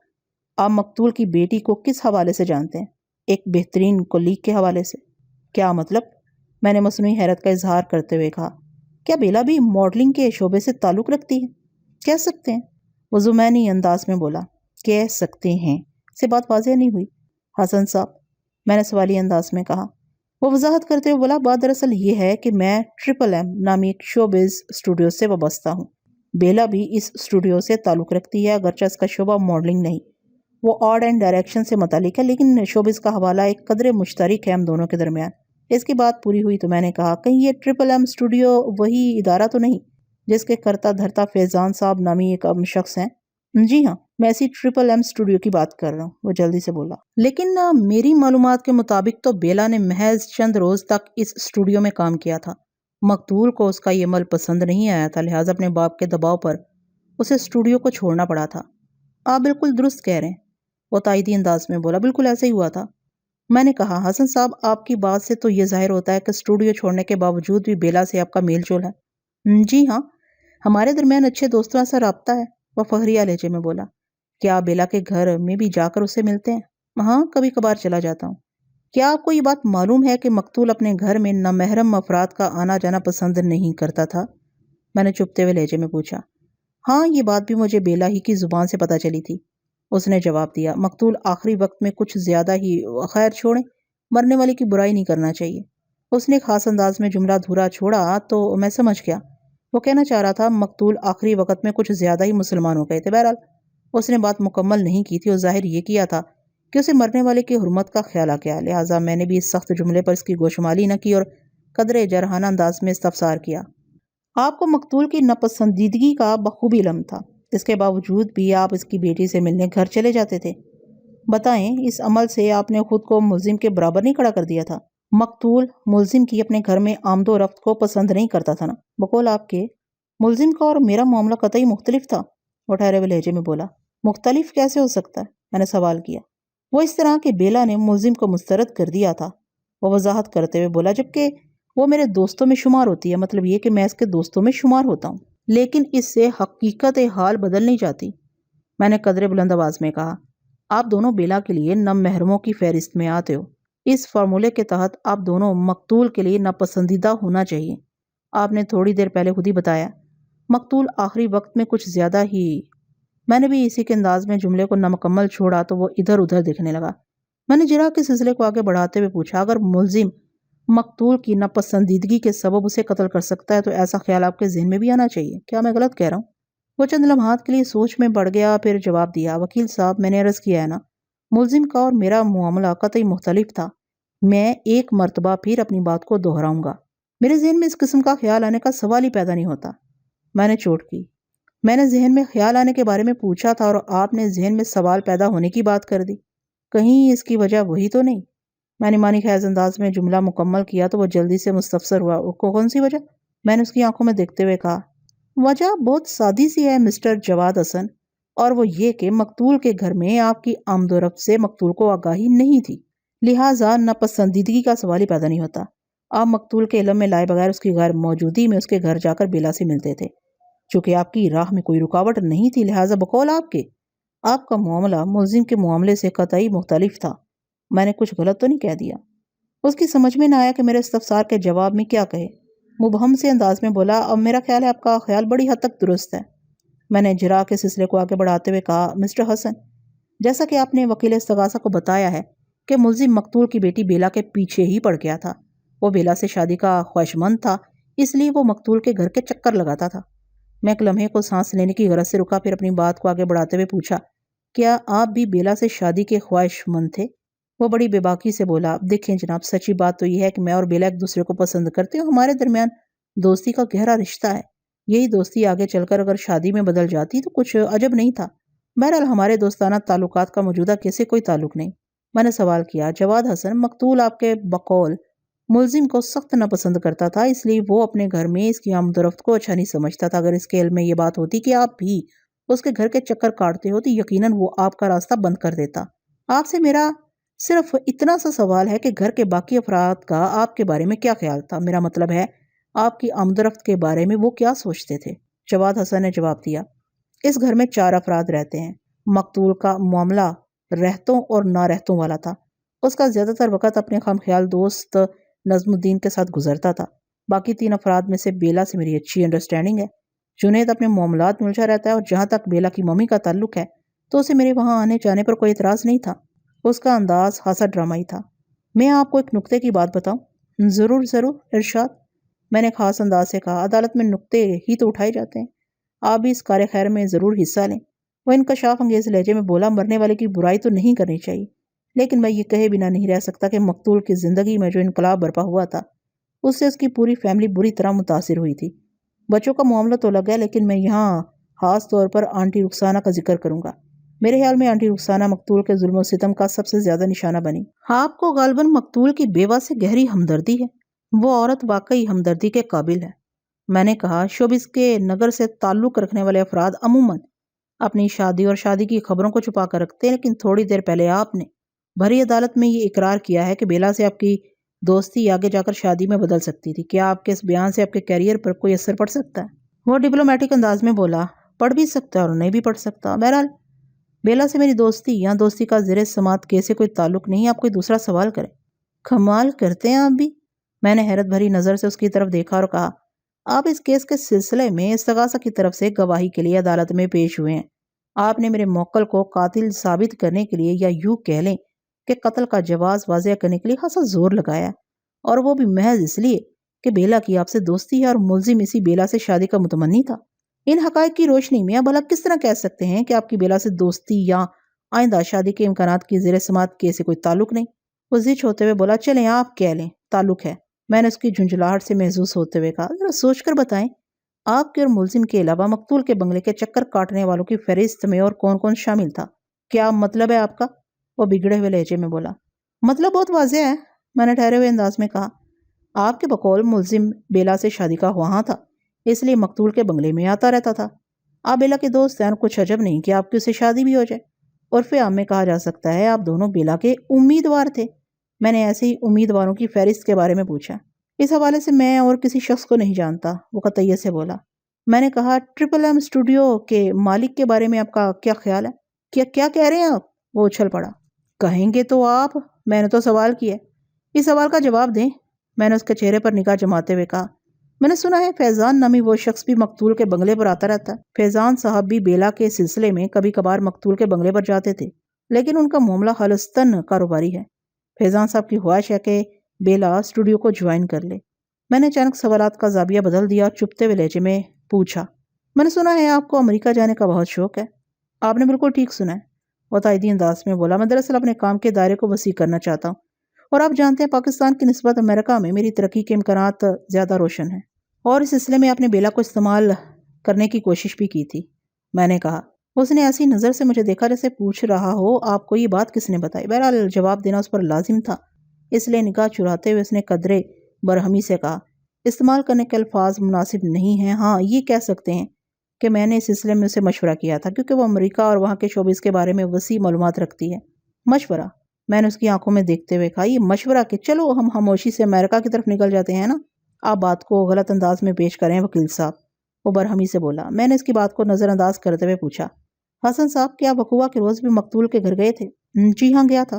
Speaker 1: آپ مقتول کی بیٹی کو کس حوالے سے جانتے ہیں؟ ایک بہترین کولیگ کے حوالے سے۔ کیا مطلب؟ میں نے مصنوعی حیرت کا اظہار کرتے ہوئے کہا، کیا بیلا بھی ماڈلنگ کے شعبے سے تعلق رکھتی ہے؟ کہہ سکتے ہیں، وہ زمینی انداز میں بولا۔ کہہ سکتے ہیں سے بات واضح نہیں ہوئی حسن صاحب، میں نے سوالی انداز میں کہا۔ وہ وضاحت کرتے ہوئے بولا، بات دراصل یہ ہے کہ میں ٹرپل ایم نامی ایک شوبز اسٹوڈیو سے وابستہ ہوں۔ بیلا بھی اس اسٹوڈیو سے تعلق رکھتی ہے، اگرچہ اس کا شعبہ ماڈلنگ نہیں، وہ آرٹ اینڈ ڈائریکشن سے متعلق ہے، لیکن شوبز کا حوالہ ایک قدر مشترک ہے ہم دونوں کے درمیان۔ اس کی بات پوری ہوئی تو میں نے کہا، کہیں یہ ٹرپل ایم اسٹوڈیو وہی ادارہ تو نہیں جس کے کرتا دھرتا فیضان صاحب نامی ایک شخص ہیں؟ جی ہاں، میں اسی ٹرپل ایم اسٹوڈیو کی بات کر رہا ہوں، وہ جلدی سے بولا۔ لیکن میری معلومات کے مطابق تو بیلا نے محض چند روز تک اس اسٹوڈیو میں کام کیا تھا۔ مقتول کو اس کا یہ عمل پسند نہیں آیا تھا، لہٰذا اپنے باپ کے دباؤ پر اسے اسٹوڈیو کو چھوڑنا پڑا تھا۔ آپ بالکل درست کہہ رہے ہیں، وہ تائیدی انداز میں بولا، بالکل ایسا ہی ہوا تھا۔ میں نے کہا، حسن صاحب، آپ کی بات سے تو یہ ظاہر ہوتا ہے کہ اسٹوڈیو چھوڑنے کے باوجود بھی بیلا سے آپ کا میل جول ہے۔ جی ہاں، ہمارے درمیان اچھے دوستوں ایسا رابطہ ہے، وہ فخریہ لہجے میں بولا۔ کیا آپ بیلا کے گھر میں بھی جا کر اسے ملتے ہیں؟ ہاں، کبھی کبھار چلا جاتا ہوں۔ کیا آپ کو یہ بات معلوم ہے کہ مقتول اپنے گھر میں نامحرم افراد کا آنا جانا پسند نہیں کرتا تھا؟ میں نے چپتے ہوئے لہجے میں پوچھا۔ ہاں، یہ بات بھی مجھے بیلا ہی کی زبان سے پتہ چلی تھی، اس نے جواب دیا۔ مقتول آخری وقت میں کچھ زیادہ ہی، خیر چھوڑیں، مرنے والے کی برائی نہیں کرنا چاہیے۔ اس نے خاص انداز میں جملہ دھورا چھوڑا تو میں سمجھ گیا وہ کہنا چاہ رہا تھا مقتول آخری وقت میں کچھ زیادہ ہی مسلمان ہو گئے تھے۔ بہرحال اس نے بات مکمل نہیں کی تھی اور ظاہر یہ کیا تھا کہ اسے مرنے والے کی حرمت کا خیال آ گیا، لہٰذا میں نے بھی اس سخت جملے پر اس کی گوشمالی نہ کی اور قدرے جرحانہ انداز میں استفسار کیا۔ آپ کو مقتول کی ناپسندیدگی کا بخوبی علم تھا، اس کے باوجود بھی آپ اس کی بیٹی سے ملنے گھر چلے جاتے تھے۔ بتائیں، اس عمل سے آپ نے خود کو ملزم کے برابر نہیں کھڑا کر دیا تھا؟ مقتول ملزم کی اپنے گھر میں آمد و رفت کو پسند نہیں کرتا تھا نا؟ بقول آپ کے ملزم کا اور میرا معاملہ قطعی مختلف تھا، وہ ٹھہرے ہوئے لہجے میں بولا۔ مختلف کیسے ہو سکتا ہے؟ میں نے سوال کیا۔ وہ اس طرح کہ بیلا نے ملزم کو مسترد کر دیا تھا، وہ وضاحت کرتے ہوئے بولا، جبکہ وہ میرے دوستوں میں شمار ہوتی ہے، مطلب یہ کہ میں اس کے دوستوں میں شمار ہوتا ہوں، لیکن اس سے حقیقت حال بدل نہیں جاتی۔ میں نے قدرے بلند آواز میں کہا، آپ دونوں بیلا کے لیے نام محرموں کی فہرست میں آتے ہو۔ اس فارمولے کے تحت آپ دونوں مقتول کے لیے ناپسندیدہ ہونا چاہیے۔ آپ نے تھوڑی دیر پہلے خود ہی بتایا مقتول آخری وقت میں کچھ زیادہ ہی۔ میں نے بھی اسی کے انداز میں جملے کو نامکمل چھوڑا تو وہ ادھر ادھر دیکھنے لگا۔ میں نے جرا کے سلسلے کو آگے بڑھاتے ہوئے پوچھا، اگر ملزم مقتول کی ناپسندیدگی کے سبب اسے قتل کر سکتا ہے تو ایسا خیال آپ کے ذہن میں بھی آنا چاہیے، کیا میں غلط کہہ رہا ہوں؟ وہ چند لمحات کے لیے سوچ میں پڑ گیا، پھر جواب دیا، وکیل صاحب، میں نے عرض کیا ہے نا، ملزم کا اور میرا معاملہ قطعی مختلف تھا۔ میں ایک مرتبہ پھر اپنی بات کو دہراؤں گا، میرے ذہن میں اس قسم کا خیال آنے کا سوال ہی پیدا نہیں ہوتا۔ میں نے چوٹ کی۔ میں نے ذہن میں خیال آنے کے بارے میں پوچھا تھا اور آپ نے ذہن میں سوال پیدا ہونے کی بات کر دی، کہیں اس کی وجہ وہی تو نہیں؟ میں نے معنی خیز انداز میں جملہ مکمل کیا تو وہ جلدی سے مستفسر ہوا، کون سی وجہ؟ میں نے اس کی آنکھوں میں دیکھتے ہوئے کہا، وجہ بہت سادی سی ہے مسٹر جواد حسن، اور وہ یہ کہ مقتول کے گھر میں آپ کی آمد و رفت سے مقتول کو آگاہی نہیں تھی، لہٰذا ناپسندیدگی کا سوال ہی پیدا نہیں ہوتا۔ آپ مقتول کے علم میں لائے بغیر اس کی غیر موجودی میں اس کے گھر جا کر بیلا سے ملتے تھے، چونکہ آپ کی راہ میں کوئی رکاوٹ نہیں تھی، لہٰذا بقول آپ کا معاملہ ملزم کے معاملے سے قطعی مختلف تھا۔ میں نے کچھ غلط تو نہیں کہہ دیا؟ اس کی سمجھ میں نہ آیا کہ میرے استفسار کے جواب میں کیا کہے۔ مبہم سے انداز میں بولا، اب میرا خیال ہے آپ کا خیال بڑی حد تک درست ہے۔ میں نے جرا کے سلسلے کو آگے بڑھاتے ہوئے کہا، مسٹر حسن، جیسا کہ آپ نے وکیل استغاثہ کو بتایا ہے کہ ملزم مقتول کی بیٹی بیلا کے پیچھے ہی پڑ گیا تھا۔ وہ بیلا سے شادی کا خواہشمند تھا، اس لیے وہ مقتول کے گھر کے چکر لگاتا تھا۔ میں ایک لمحے کو سانس لینے کی غرض سے رکا، پھر اپنی بات کو آگے بڑھاتے ہوئے پوچھا، کیا آپ بھی بیلا سے شادی کے خواہشمند تھے؟ وہ بڑی بے باکی سے بولا، دیکھیں جناب، سچی بات تو یہ ہے کہ میں اور بیلا ایک دوسرے کو پسند کرتے ہیں، ہمارے درمیان دوستی کا گہرا رشتہ ہے۔ یہی دوستی آگے چل کر اگر شادی میں بدل جاتی تو کچھ عجب نہیں تھا۔ بہرحال ہمارے دوستانہ تعلقات کا موجودہ کیسے کوئی تعلق نہیں۔ میں نے سوال کیا، جواد حسن، مقتول آپ کے بقول ملزم کو سخت ناپسند کرتا تھا، اس لیے وہ اپنے گھر میں اس کی آمد و رفت کو اچھا نہیں سمجھتا تھا۔ اگر اس کے علم میں یہ بات ہوتی کہ آپ بھی اس کے گھر کے چکر کاٹتے ہو تو یقیناً وہ آپ کا راستہ بند کر دیتا۔ آپ سے میرا صرف اتنا سا سوال ہے کہ گھر کے باقی افراد کا آپ کے بارے میں کیا خیال تھا؟ میرا مطلب ہے آپ کی آمد و رفت کے بارے میں وہ کیا سوچتے تھے؟ جواد حسن نے جواب دیا، اس گھر میں 4 افراد رہتے ہیں۔ مقتول کا معاملہ رہتوں اور نہ رہتوں والا تھا۔ اس کا زیادہ تر وقت اپنے خام خیال دوست نظم الدین کے ساتھ گزرتا تھا۔ باقی 3 افراد میں سے بیلا سے میری اچھی انڈرسٹینڈنگ ہے۔ جنید اپنے معاملات میں الجھا رہتا ہے، اور جہاں تک بیلا کی ممی کا تعلق ہے تو اسے میرے وہاں آنے جانے پر کوئی اعتراض نہیں تھا۔ اس کا انداز خاصا ڈرامائی تھا۔ میں آپ کو ایک نکتے کی بات بتاؤں؟ ضرور ضرور، ارشاد۔ میں نے خاص انداز سے کہا، عدالت میں نکتے ہی تو اٹھائے جاتے ہیں، آپ بھی اس کار خیر میں ضرور حصہ لیں۔ وہ انکشاف انگیز لہجے میں بولا، مرنے والے کی برائی تو نہیں کرنی چاہیے، لیکن میں یہ کہے بنا نہیں رہ سکتا کہ مقتول کی زندگی میں جو انقلاب برپا ہوا تھا اس سے اس کی پوری فیملی بری طرح متاثر ہوئی تھی۔ بچوں کا معاملہ تو الگ ہے، لیکن میں یہاں خاص طور پر آنٹی رخسانہ کا ذکر کروں گا۔ میرے خیال میں آنٹی رخسانہ مقتول کے ظلم و ستم کا سب سے زیادہ نشانہ بنی۔ آپ کو غالباً مقتول کی بیوہ سے گہری ہمدردی ہے۔ وہ عورت واقعی ہمدردی کے قابل ہے۔ میں نے کہا، شوبز کے نگر سے تعلق رکھنے والے افراد عموماً اپنی شادی اور شادی کی خبروں کو چھپا کر رکھتے ہیں، لیکن تھوڑی دیر پہلے آپ نے بھری عدالت میں یہ اقرار کیا ہے کہ بیلا سے آپ کی دوستی آگے جا کر شادی میں بدل سکتی تھی۔ کیا آپ کے اس بیان سے آپ کے کیریئر پر کوئی اثر پڑ سکتا ہے؟ وہ ڈپلومیٹک انداز میں بولا، پڑھ بھی سکتا ہے اور نہیں بھی پڑھ سکتا۔ بہرحال بیلا سے میری دوستی یا دوستی کا زیر سماعت کیس سے کوئی تعلق نہیں۔ آپ کوئی دوسرا سوال کریں۔ کمال کرتے ہیں آپ بھی۔ میں نے حیرت بھری نظر سے اس کی طرف دیکھا اور کہا، آپ اس کیس کے سلسلے میں استغاثہ کی طرف سے گواہی کے لیے عدالت میں پیش ہوئے ہیں۔ آپ نے میرے موکل کو قاتل ثابت کرنے کے لیے، یا یوں کہہ لیں کہ قتل کا جواز واضح کرنے کے لیے خاصا زور لگایا، اور وہ بھی محض اس لیے کہ بیلا کی آپ سے دوستی ہے اور ملزم اسی بیلا سے شادی کا متمنی تھا۔ ان حقائق کی روشنی میں اب کس طرح کہہ سکتے ہیں کہ آپ کی بیلا سے دوستی یا آئندہ شادی کے امکانات کی زیر سماعت کیس سے کوئی تعلق نہیں؟ وہ زچ ہوتے ہوئے بولا، چلیں آپ کہہ لیں تعلق ہے۔ میں نے اس کی جھنجھلاہٹ سے محسوس ہوتے ہوئے کہا، ذرا سوچ کر بتائیں، آپ کے اور ملزم کے علاوہ مقتول کے بنگلے کے چکر کاٹنے والوں کی فہرست میں اور کون کون شامل تھا؟ کیا مطلب ہے آپ کا؟ وہ بگڑے ہوئے لہجے میں بولا۔ مطلب بہت واضح ہے، میں نے ٹھہرے ہوئے انداز میں کہا۔ آپ کے بقول ملزم بیلا سے شادی کا خواہاں تھا، اس لیے مقتول کے بنگلے میں آتا رہتا تھا۔ آپ بیلا کے دوست ہیں، کچھ عجب نہیں کہ آپ کی اسے شادی بھی ہو جائے۔ عرف عام میں کہا جا سکتا ہے آپ دونوں بیلا کے امیدوار تھے۔ میں نے ایسے ہی امیدواروں کی فہرست کے بارے میں پوچھا۔ اس حوالے سے میں اور کسی شخص کو نہیں جانتا، وہ قطعیت سے بولا۔ میں نے کہا، ٹرپل ایم اسٹوڈیو کے مالک کے بارے میں آپ کا کیا خیال ہے؟ کیا کہہ رہے ہیں آپ؟ وہ اچھل پڑا۔ کہیں گے تو آپ، میں نے تو سوال کیا، اس سوال کا جواب دیں۔ میں نے اس کے چہرے پر نگاہ جماتے ہوئے کہا، میں نے سنا ہے فیضان نامی وہ شخص بھی مقتول کے بنگلے پر آتا رہتا ہے۔ فیضان صاحب بھی بیلا کے سلسلے میں کبھی کبھار مقتول کے بنگلے پر جاتے تھے، لیکن ان کا معاملہ خالصتاً کاروباری ہے۔ فیضان صاحب کی خواہش ہے کہ بیلا اسٹوڈیو کو جوائن کر لے۔ میں نے اچانک سوالات کا زاویہ بدل دیا اور چپتے ہوئے لہجے میں پوچھا، میں نے سنا ہے آپ کو امریکہ جانے کا بہت شوق ہے۔ آپ نے بالکل ٹھیک سنا ہے، وہ تائیدی انداز میں بولا۔ میں دراصل اپنے کام کے دائرے کو وسیع کرنا چاہتا ہوں، اور آپ جانتے ہیں پاکستان کی نسبت امریکہ میں میری ترقی کے امکانات زیادہ روشن ہیں، اور اس سلسلے میں آپ نے بیلا کو استعمال کرنے کی کوشش بھی کی تھی۔ میں نے کہا۔ اس نے ایسی نظر سے مجھے دیکھا جیسے پوچھ رہا ہو، آپ کو یہ بات کس نے بتائی؟ بہرحال جواب دینا اس پر لازم تھا، اس لیے نگاہ چراتے ہوئے اس نے قدرے برہمی سے کہا، استعمال کرنے کے الفاظ مناسب نہیں ہیں۔ ہاں، یہ کہہ سکتے ہیں کہ میں نے اس سلسلے میں اسے مشورہ کیا تھا، کیونکہ وہ امریکہ اور وہاں کے شوبز کے بارے میں وسیع معلومات رکھتی ہے۔ مشورہ؟ میں نے اس کی آنکھوں میں دیکھتے ہوئے کہا، یہ مشورہ کہ چلو ہم خاموشی سے امریکہ کی طرف نکل جاتے ہیں نا؟ آپ بات کو غلط انداز میں پیش کریں وکیل صاحب۔ وہ برہمی سے بولا۔ میں نے اس کی بات کو نظر انداز کرتے ہوئے پوچھا، حسن صاحب کیا وقوع کے روز بھی مقتول کے گھر گئے تھے؟ جی ہاں گیا تھا،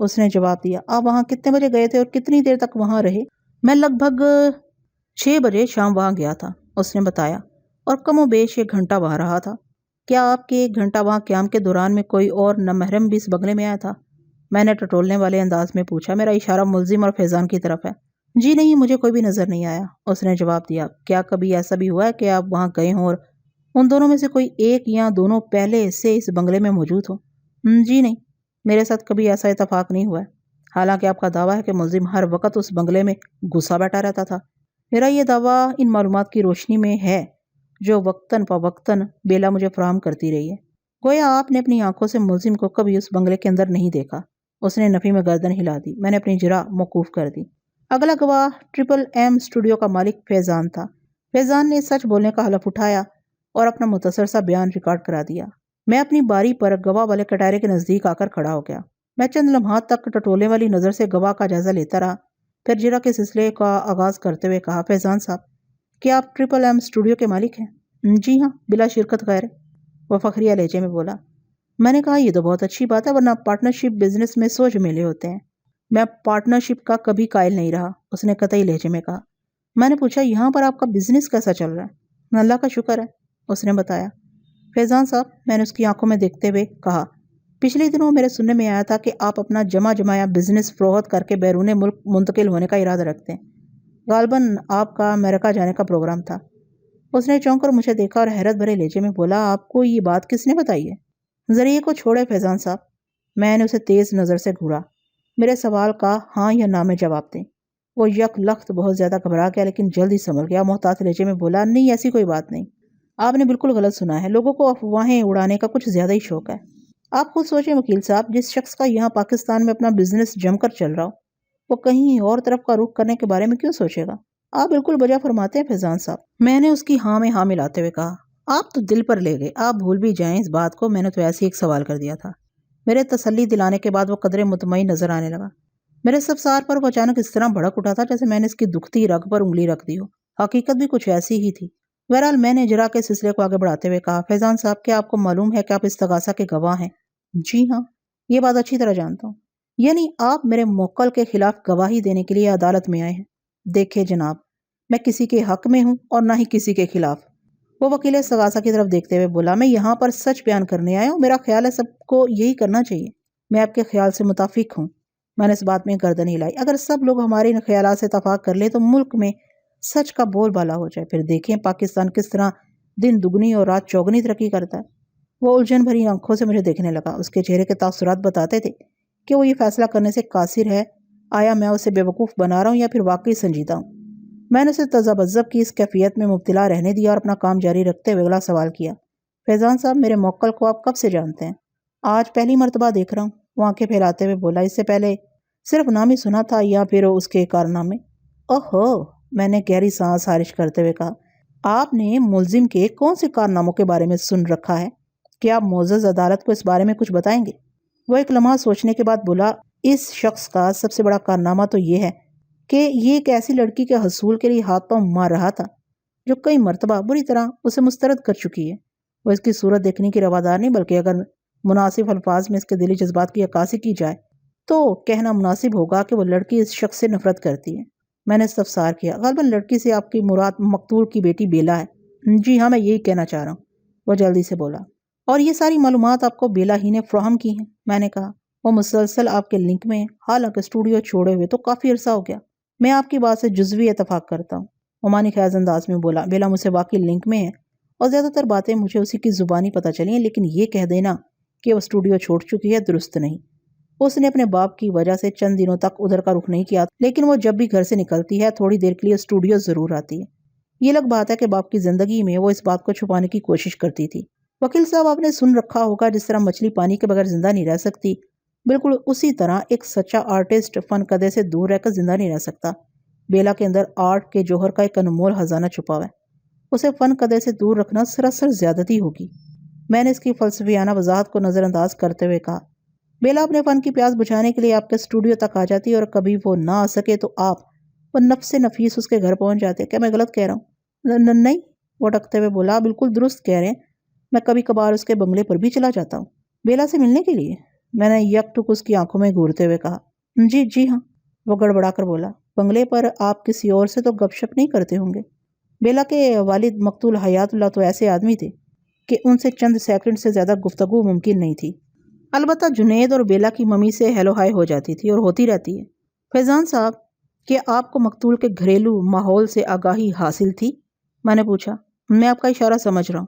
Speaker 1: اس نے جواب دیا۔ آپ وہاں کتنے بجے گئے تھے اور کتنی دیر تک وہاں رہے؟ میں لگ بھگ 6 بجے شام وہاں گیا تھا، اس نے بتایا، اور کم و بیش 1 گھنٹہ وہاں رہا تھا۔ کیا آپ کے 1 گھنٹہ وہاں قیام کے دوران میں کوئی اور نامحرم بھی اس بنگلے میں آیا تھا؟ میں نے ٹٹولنے والے انداز میں پوچھا۔ میرا اشارہ ملزم اور فیضان کی طرف ہے۔ جی نہیں، مجھے کوئی بھی نظر نہیں آیا، اس نے جواب دیا۔ کیا کبھی ایسا بھی ہوا ہے کہ آپ وہاں گئے ہوں اور ان دونوں میں سے کوئی ایک یا دونوں پہلے سے اس بنگلے میں موجود ہو؟ جی نہیں، میرے ساتھ کبھی ایسا اتفاق نہیں ہوا ہے، حالانکہ آپ کا دعویٰ ہے کہ ملزم ہر وقت اس بنگلے میں گھسا بیٹھا رہتا تھا۔ میرا یہ دعویٰ ان معلومات کی روشنی میں ہے جو وقتاً فوقتاً بیلا مجھے فراہم کرتی رہی ہے۔ گویا آپ نے اپنی آنکھوں سے ملزم کو کبھی اس بنگلے کے اندر نہیں دیکھا۔ اس نے نفی میں گردن ہلا دی۔ میں نے اپنی جرح موقوف کر دی۔ اگلا گواہ ٹرپل ایم اسٹوڈیو کا مالک فیضان تھا۔ فیضان نے سچ بولنے کا حلف اٹھایا اور اپنا مختصر سا بیان ریکارڈ کرا دیا۔ میں اپنی باری پر گواہ والے کٹہرے کے نزدیک آ کر کھڑا ہو گیا۔ میں چند لمحات تک ٹٹولے والی نظر سے گواہ کا جائزہ لیتا رہا، پھر جرح کے سلسلے کا آغاز کرتے ہوئے کہا، فیضان صاحب، کیا آپ ٹرپل ایم اسٹوڈیو کے مالک ہیں؟ جی ہاں، بلا شرکت غیر، وہ فخریہ لہجے میں بولا۔ میں نے کہا، یہ تو بہت اچھی بات ہے، ورنہ پارٹنرشپ بزنس میں سوچ میلے ہوتے ہیں۔ میں پارٹنرشپ کا کبھی قائل نہیں رہا، اس نے قطعی لہجے میں کہا۔ میں نے پوچھا، یہاں پر آپ کا بزنس کیسا چل رہا ہے؟ اللہ کا شکر ہے، اس نے بتایا۔ فیضان صاحب، میں نے اس کی آنکھوں میں دیکھتے ہوئے کہا، پچھلے دنوں میرے سننے میں آیا تھا کہ آپ اپنا جمع جمایا بزنس فروخت کر کے بیرون ملک منتقل ہونے کا ارادہ رکھتے ہیں۔ غالباً آپ کا امریکہ جانے کا پروگرام تھا۔ اس نے چونک کر مجھے دیکھا اور حیرت بھرے لہجے میں بولا، آپ کو یہ بات کس نے بتائی ہے؟ ذریعے کو چھوڑے فیضان صاحب، میں نے اسے تیز نظر سے گھورا۔ میرے سوال کا ہاں یا نہ میں جواب دیں۔ وہ یک لخت بہت زیادہ گھبرا گیا، لیکن جلدی سنبھل گیا۔ محتاط لہجے میں بولا، نہیں، ایسی کوئی بات نہیں، آپ نے بالکل غلط سنا ہے۔ لوگوں کو افواہیں اڑانے کا کچھ زیادہ ہی شوق ہے۔ آپ خود سوچیں وکیل صاحب، جس شخص کا یہاں پاکستان میں اپنا بزنس جم کر چل رہا ہو، وہ کہیں اور طرف کا رخ کرنے کے بارے میں کیوں سوچے گا؟ آپ بالکل بجا فرماتے ہیں فیضان صاحب، میں نے اس کی ہاں میں ہاں ملاتے ہوئے کہا۔ آپ تو دل پر لے گئے، آپ بھول بھی جائیں اس بات کو، میں نے تو ایسے ہی ایک سوال کر دیا تھا۔ میرے تسلی دلانے کے بعد وہ قدرے مطمئن نظر آنے لگا۔ میرے استفسار پر وہ اچانک اس طرح بھڑک اٹھا تھا جیسے میں نے اس کی دکھتی رگ پر انگلی رکھ دی ہو۔ حقیقت بھی کچھ ایسی ہی تھی۔ بہرحال میں نے جرح کے سلسلے کو آگے بڑھاتے ہوئے کہا، فیضان صاحب، کیا آپ کو معلوم ہے کہ آپ استغاثہ کے گواہ ہیں؟ جی ہاں، یہ بات اچھی طرح جانتا ہوں۔ یعنی آپ میرے موکل کے خلاف گواہی دینے کے لیے عدالت میں آئے ہیں؟ دیکھیں جناب، میں کسی کے حق میں ہوں اور نہ ہی کسی کے خلاف، وہ وکیل استغاثہ کی طرف دیکھتے ہوئے بولا۔ میں یہاں پر سچ بیان کرنے آیا ہوں، میرا خیال ہے سب کو یہی کرنا چاہیے۔ میں آپ کے خیال سے متفق ہوں، میں نے اس بات میں گردن ہلائی۔ اگر سب لوگ ہمارے ان خیالات سے اتفاق کر لیں تو ملک میں سچ کا بول بالا ہو جائے، پھر دیکھیں پاکستان کس طرح دن دگنی اور رات چوگنی ترقی کرتا ہے۔ وہ الجھن بھری آنکھوں سے مجھے دیکھنے لگا۔ اس کے چہرے کے تاثرات بتاتے تھے کہ وہ یہ فیصلہ کرنے سے قاصر ہے آیا میں اسے بے وقوف بنا رہا ہوں یا پھر واقعی سنجیدہ ہوں۔ میں نے اسے تذبذب کی اس کیفیت میں مبتلا رہنے دیا اور اپنا کام جاری رکھتے ہوئے اگلا سوال کیا، فیضان صاحب، میرے موکل کو آپ کب سے جانتے ہیں؟ آج پہلی مرتبہ دیکھ رہا ہوں، وہ آنکھیں پھیلاتے ہوئے بولا۔ اس سے پہلے صرف نام ہی سنا تھا یا پھر اس کے کارنامے؟ اوہو، میں نے گہری سانس خارج کرتے ہوئے کہا، آپ نے ملزم کے کون سے کارناموں کے بارے میں سن رکھا ہے؟ کیا آپ معزز عدالت کو اس بارے میں کچھ بتائیں گے؟ وہ ایک لمحہ سوچنے کے بعد بولا، اس شخص کا سب سے بڑا کارنامہ تو یہ ہے کہ یہ ایک ایسی لڑکی کے حصول کے لیے ہاتھ پاؤں مار رہا تھا جو کئی مرتبہ بری طرح اسے مسترد کر چکی ہے۔ وہ اس کی صورت دیکھنے کی روادار نہیں، بلکہ اگر مناسب الفاظ میں اس کے دلی جذبات کی عکاسی کی جائے تو کہنا مناسب ہوگا کہ وہ لڑکی اس شخص سے نفرت کرتی ہے۔ میں نے استفسار کیا، غالباً لڑکی سے آپ کی مراد مقتول کی بیٹی بیلا ہے؟ جی ہاں، میں یہی کہنا چاہ رہا ہوں، وہ جلدی سے بولا۔ اور یہ ساری معلومات آپ کو بیلا ہی نے فراہم کی ہیں؟ میں نے کہا، وہ مسلسل آپ کے لنک میں ہیں، حالانکہ اسٹوڈیو چھوڑے ہوئے تو کافی عرصہ ہو گیا۔ میں آپ کی بات سے جزوی اتفاق کرتا ہوں، عمانی خیز انداز میں بولا۔ بیلا مجھ سے واقعی لنک میں ہے اور زیادہ تر باتیں مجھے اسی کی زبانی پتہ چلی ہیں، لیکن یہ کہہ دینا کہ وہ اسٹوڈیو چھوڑ چکی ہے درست نہیں۔ اس نے اپنے باپ کی وجہ سے چند دنوں تک ادھر کا رخ نہیں کیا، لیکن وہ جب بھی گھر سے نکلتی ہے تھوڑی دیر کے لیے اسٹوڈیو ضرور آتی ہے۔ یہ الگ بات ہے کہ باپ کی زندگی میں وہ اس بات کو چھپانے کی کوشش کرتی تھی۔ وکیل صاحب، آپ نے سن رکھا ہوگا جس طرح مچھلی پانی کے بغیر زندہ نہیں رہ سکتی، بالکل اسی طرح ایک سچا آرٹسٹ فن کدے سے دور رہ کر زندہ نہیں رہ سکتا۔ بیلا کے اندر آرٹ کے جوہر کا ایک انمول خزانہ چھپا ہوا ہے، اسے فن کدے سے دور رکھنا سراسر زیادتی ہوگی۔ میں نے اس کی فلسفیانہ وضاحت کو نظر انداز کرتے ہوئے کہا، بیلا اپنے فن کی پیاس بجھانے کے لیے آپ کے اسٹوڈیو تک آ جاتی ہے اور کبھی وہ نہ آ سکے تو آپ وہ نفس نفیس اس کے گھر پہنچ جاتے۔ کیا میں غلط کہہ رہا ہوں؟ نہیں، وہ اٹکتے ہوئے بولا، آپ بالکل درست کہہ رہے ہیں، میں کبھی کبھار اس کے بنگلے پر بھی چلا جاتا ہوں بیلا سے ملنے کے لیے۔ میں نے یک ٹک اس کی آنکھوں میں گھورتے ہوئے کہا، جی ہاں۔ وہ گڑبڑا کر بولا، بنگلے پر آپ کسی اور سے تو گپ شپ نہیں کرتے ہوں گے؟ بیلا کے والد مقتول حیات اللہ تو ایسے آدمی تھے کہ ان سے چند سیکنڈ سے زیادہ گفتگو ممکن نہیں تھی۔ البتہ جنید اور بیلا کی ممی سے ہیلو ہائی ہو جاتی تھی اور ہوتی رہتی ہے۔ فیضان صاحب، کیا آپ کو مقتول کے گھریلو ماحول سے آگاہی حاصل تھی؟ میں نے پوچھا۔ میں آپ کا اشارہ سمجھ رہا ہوں،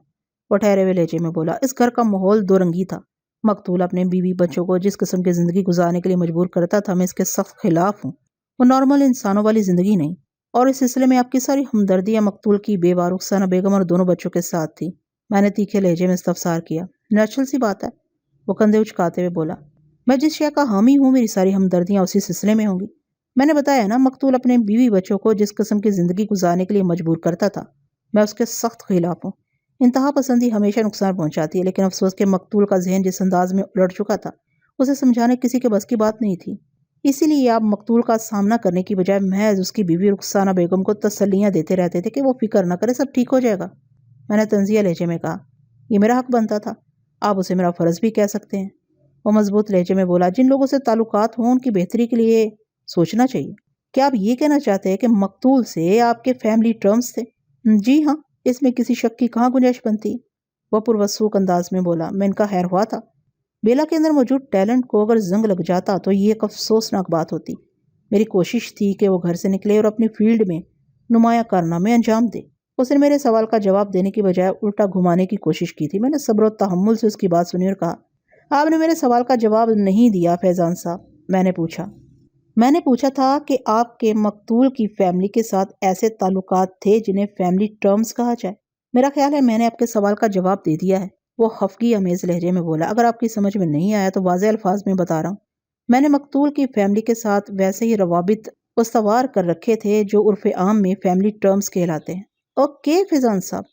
Speaker 1: وہ ٹھہرے ہوئے لہجے میں بولا۔ اس گھر کا ماحول دو رنگی تھا۔ مقتول اپنے بیوی بچوں کو جس قسم کی زندگی گزارنے کے لیے مجبور کرتا تھا، میں اس کے سخت خلاف ہوں۔ وہ نارمل انسانوں والی زندگی نہیں، اور اس سلسلے میں آپ کی ساری ہمدردیاں مقتول کی بیوہ رخسانہ بیگم اور دونوں بچوں کے ساتھ تھی۔ میں نے تیکھے لہجے میں استفسار کیا۔ نیچرل سی بات ہے، وہ کندھے اچکاتے ہوئے بولا۔ میں جس شے کا حامی ہوں، میری ساری ہمدردیاں اسی سلسلے میں ہوں گی۔ میں نے بتایا نا، مقتول اپنے بیوی بچوں کو جس قسم کی زندگی گزارنے کے لیے مجبور کرتا تھا، میں اس کے سخت خلاف ہوں۔ انتہا پسندی ہمیشہ نقصان پہنچاتی ہے، لیکن افسوس کہ مقتول کا ذہن جس انداز میں الٹ چکا تھا، اسے سمجھانے کسی کے بس کی بات نہیں تھی۔ اسی لیے آپ مقتول کا سامنا کرنے کی بجائے محض اس کی بیوی رخسانہ بیگم کو تسلیاں دیتے رہتے تھے کہ وہ فکر نہ کرے، سب ٹھیک ہو جائے گا۔ میں نے طنزیہ لہجے میں کہا، یہ میرا حق بنتا تھا، آپ اسے میرا فرض بھی کہہ سکتے ہیں۔ وہ مضبوط لہجے میں بولا، جن لوگوں سے تعلقات ہوں ان کی بہتری کے لیے سوچنا چاہیے۔ کیا آپ یہ کہنا چاہتے ہیں کہ مقتول سے آپ کے فیملی ٹرمز تھے؟ جی ہاں، اس میں کسی شک کی کہاں گنجائش بنتی؟ وہ پروسوک انداز میں بولا۔ میں ان کا خیر ہوا تھا۔ بیلا کے اندر موجود ٹیلنٹ کو اگر زنگ لگ جاتا تو یہ ایک افسوسناک بات ہوتی۔ میری کوشش تھی کہ وہ گھر سے نکلے اور اپنی فیلڈ میں نمایاں کارنامے انجام دے۔ اس نے میرے سوال کا جواب دینے کی بجائے الٹا گھمانے کی کوشش کی تھی۔ میں نے صبر و تحمل سے اس کی بات سنی اور کہا، آپ نے میرے سوال کا جواب نہیں دیا فیضان صاحب۔ میں نے پوچھا تھا کہ آپ کے مقتول کی فیملی کے ساتھ ایسے تعلقات تھے جنہیں فیملی ٹرمز کہا جائے؟ میرا خیال ہے میں نے آپ کے سوال کا جواب دے دیا ہے، وہ خفگی امیز لہجے میں بولا۔ اگر آپ کی سمجھ میں نہیں آیا تو واضح الفاظ میں بتا رہا ہوں۔ میں نے مقتول کی فیملی کے ساتھ ویسے ہی روابط استوار کر رکھے تھے جو عرف عام میں فیملی ٹرمز کہلاتے ہیں۔ اوکے فیضان صاحب،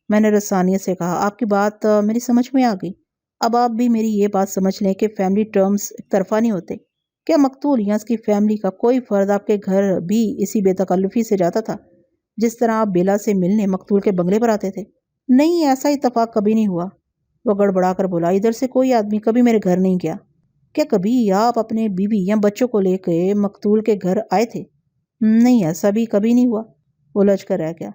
Speaker 1: میں نے رسانیت سے کہا، آپ کی بات میری سمجھ میں آ گئی۔ اب آپ بھی میری یہ بات سمجھ لیں کہ فیملی ٹرمز ایک طرفہ نہیں ہوتے۔ کیا مقتول یا اس کی فیملی کا کوئی فرد آپ کے گھر بھی اسی بے تکلفی سے جاتا تھا جس طرح آپ بیلا سے ملنے مقتول کے بنگلے پر آتے تھے؟ نہیں، ایسا اتفاق کبھی نہیں ہوا، وہ گڑبڑا کر بولا۔ ادھر سے کوئی آدمی کبھی میرے گھر نہیں گیا۔ کیا کبھی آپ اپنے بیوی یا بچوں کو لے کے مقتول کے گھر آئے تھے؟ نہیں، ایسا بھی کبھی نہیں ہوا، وہ لج کر رہ گیا۔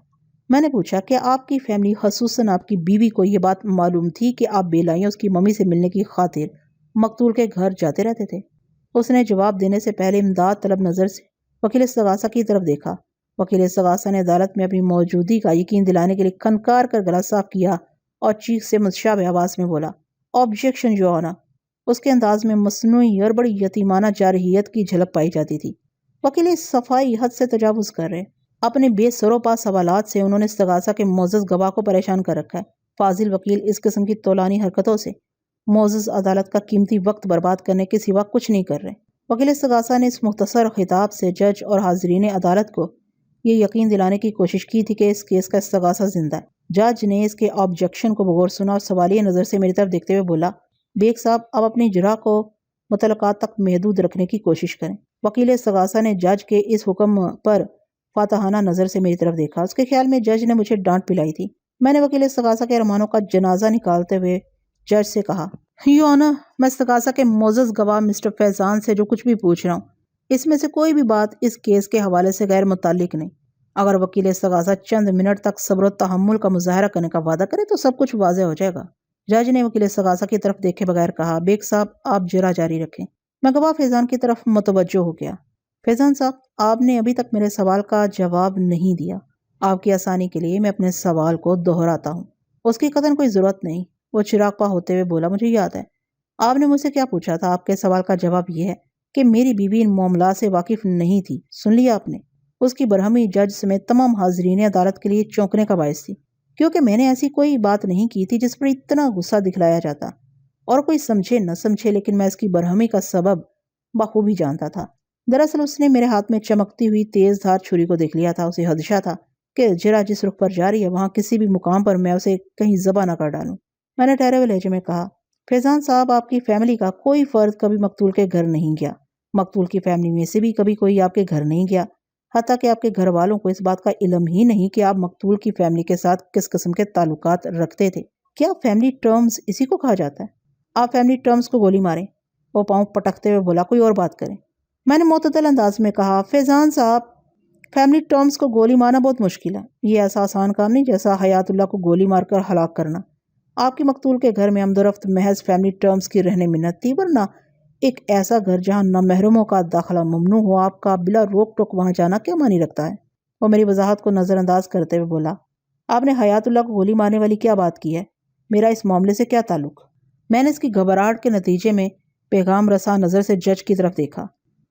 Speaker 1: میں نے پوچھا، کیا آپ کی فیملی خصوصاً آپ کی بیوی کو یہ بات معلوم تھی کہ آپ بیلا یا اس کی ممی سے ملنے کی خاطر مقتول کے گھر جاتے رہتے تھے؟ اس نے جواب دینے سے پہلے امداد طلب نظر سے وکیل استغاثہ کی طرف دیکھا۔ وکیل استغاثہ نے عدالت میں اپنی موجودگی کا یقین دلانے کے لیے کھنکار کر گلا صاف کیا اور چیخ سے متشابہ آواز میں بولا، آبجیکشن جو آنا۔ اس کے انداز میں مصنوعی اور بڑی یتیمانہ جارحیت کی جھلک پائی جاتی تھی۔ وکیل اس صفائی حد سے تجاوز کر رہے۔ اپنے بے سر و پا سوالات سے انہوں نے استغاثہ کے معزز گواہ کو پریشان کر رکھا ہے۔ فاضل وکیل اس قسم کی طولانی حرکتوں سے معزز عدالت کا قیمتی وقت برباد کرنے کے سوا کچھ نہیں کر رہے۔ وکیل استغاثہ نے اس مختصر خطاب سے جج اور حاضرین عدالت کو یہ یقین دلانے کی کوشش کی تھی کہ اس کیس کا استغاثہ زندہ ہے۔ جج نے اس کے آبجیکشن کو بغور سنا اور سوالیہ نظر سے میری طرف دیکھتے ہوئے بولا، بیگ صاحب، آپ اپنی جرح کو متعلقات تک محدود رکھنے کی کوشش کریں۔ وکیل استغاثہ نے جج کے اس حکم پر فاتحانہ نظر سے میری طرف دیکھا۔ اس کے خیال میں جج نے مجھے ڈانٹ پلائی تھی۔ میں نے وکیل استغاثہ کے ارمانوں کا جنازہ نکالتے ہوئے جج سے کہا، یو آنر، میں استغاثہ کے معزز گواہ مسٹر فیضان سے جو کچھ بھی پوچھ رہا ہوں، اس میں سے کوئی بھی بات اس کیس کے حوالے سے غیر متعلق نہیں۔ اگر وکیل استغاثہ چند منٹ تک صبر و تحمل کا مظاہرہ کرنے کا وعدہ کرے تو سب کچھ واضح ہو جائے گا۔ جج نے وکیل استغاثہ کی طرف دیکھے بغیر کہا، بیگ صاحب، آپ جرح جاری رکھیں۔ میں گواہ فیضان کی طرف متوجہ ہو گیا۔ فیضان صاحب، آپ نے ابھی تک میرے سوال کا جواب نہیں دیا۔ آپ کی آسانی کے لیے میں اپنے سوال کو دہراتا ہوں۔ اس کی قطعاً کوئی ضرورت نہیں، وہ چراغ پا ہوتے ہوئے بولا، مجھے یاد ہے۔ آپ نے مجھ سے کیا پوچھا تھا؟ آپ کے سوال کا جواب یہ ہے کہ میری بیوی ان معاملات سے واقف نہیں تھی۔ سن لیا آپ نے؟ اس کی برہمی جج سمیت تمام حاضرین عدالت کے لیے چونکنے کا باعث تھی، کیونکہ میں نے ایسی کوئی بات نہیں کی تھی جس پر اتنا غصہ دکھلایا جاتا، اور کوئی سمجھے نہ سمجھے لیکن میں اس کی برہمی کا سبب بخوبی جانتا تھا۔ دراصل اس نے میرے ہاتھ میں چمکتی ہوئی تیز دھار چھری کو دیکھ لیا تھا۔ اسے خدشہ تھا کہ جرح جس رخ پر جاری ہے وہاں کسی بھی مقام پر میں اسے کہیں ذبح نہ کر ڈالوں۔ میں نے ٹھہرے ہوئے لہجے میں کہا، فیضان صاحب، آپ کی فیملی کا کوئی فرد کبھی مقتول کے گھر نہیں گیا۔ مقتول کی فیملی میں سے بھی کبھی کوئی آپ کے گھر نہیں گیا۔ حتیٰ کہ آپ کے گھر والوں کو اس بات کا علم ہی نہیں کہ آپ مقتول کی فیملی کے ساتھ کس قسم کے تعلقات رکھتے تھے۔ کیا فیملی ٹرمز اسی کو کہا جاتا ہے؟ آپ فیملی ٹرمز کو گولی ماریں۔ وہ پاؤں پٹکتے ہوئے بولا، کوئی اور بات کریں۔ میں نے معتدل انداز میں کہا، فیضان صاحب، فیملی ٹرمز کو گولی مارنا بہت مشکل ہے۔ یہ ایسا آسان کام نہیں جیسا حیات اللہ کو گولی مار کر ہلاک کرنا۔ آپ کی مقتول کے گھر میں آمد محض فیملی ٹرمز کی رہنے منت تھی، ورنہ ایک ایسا گھر جہاں نامحرموں کا داخلہ ممنوع ہو، آپ کا بلا روک ٹوک وہاں جانا کیا معنی رکھتا ہے؟ وہ میری وضاحت کو نظر انداز کرتے ہوئے بولا، آپ نے حیات اللہ کو گولی مارنے والی کیا بات کی ہے؟ میرا اس معاملے سے کیا تعلق؟ میں نے اس کی گھبراہٹ کے نتیجے میں پیغام رساں نظر سے جج کی طرف دیکھا۔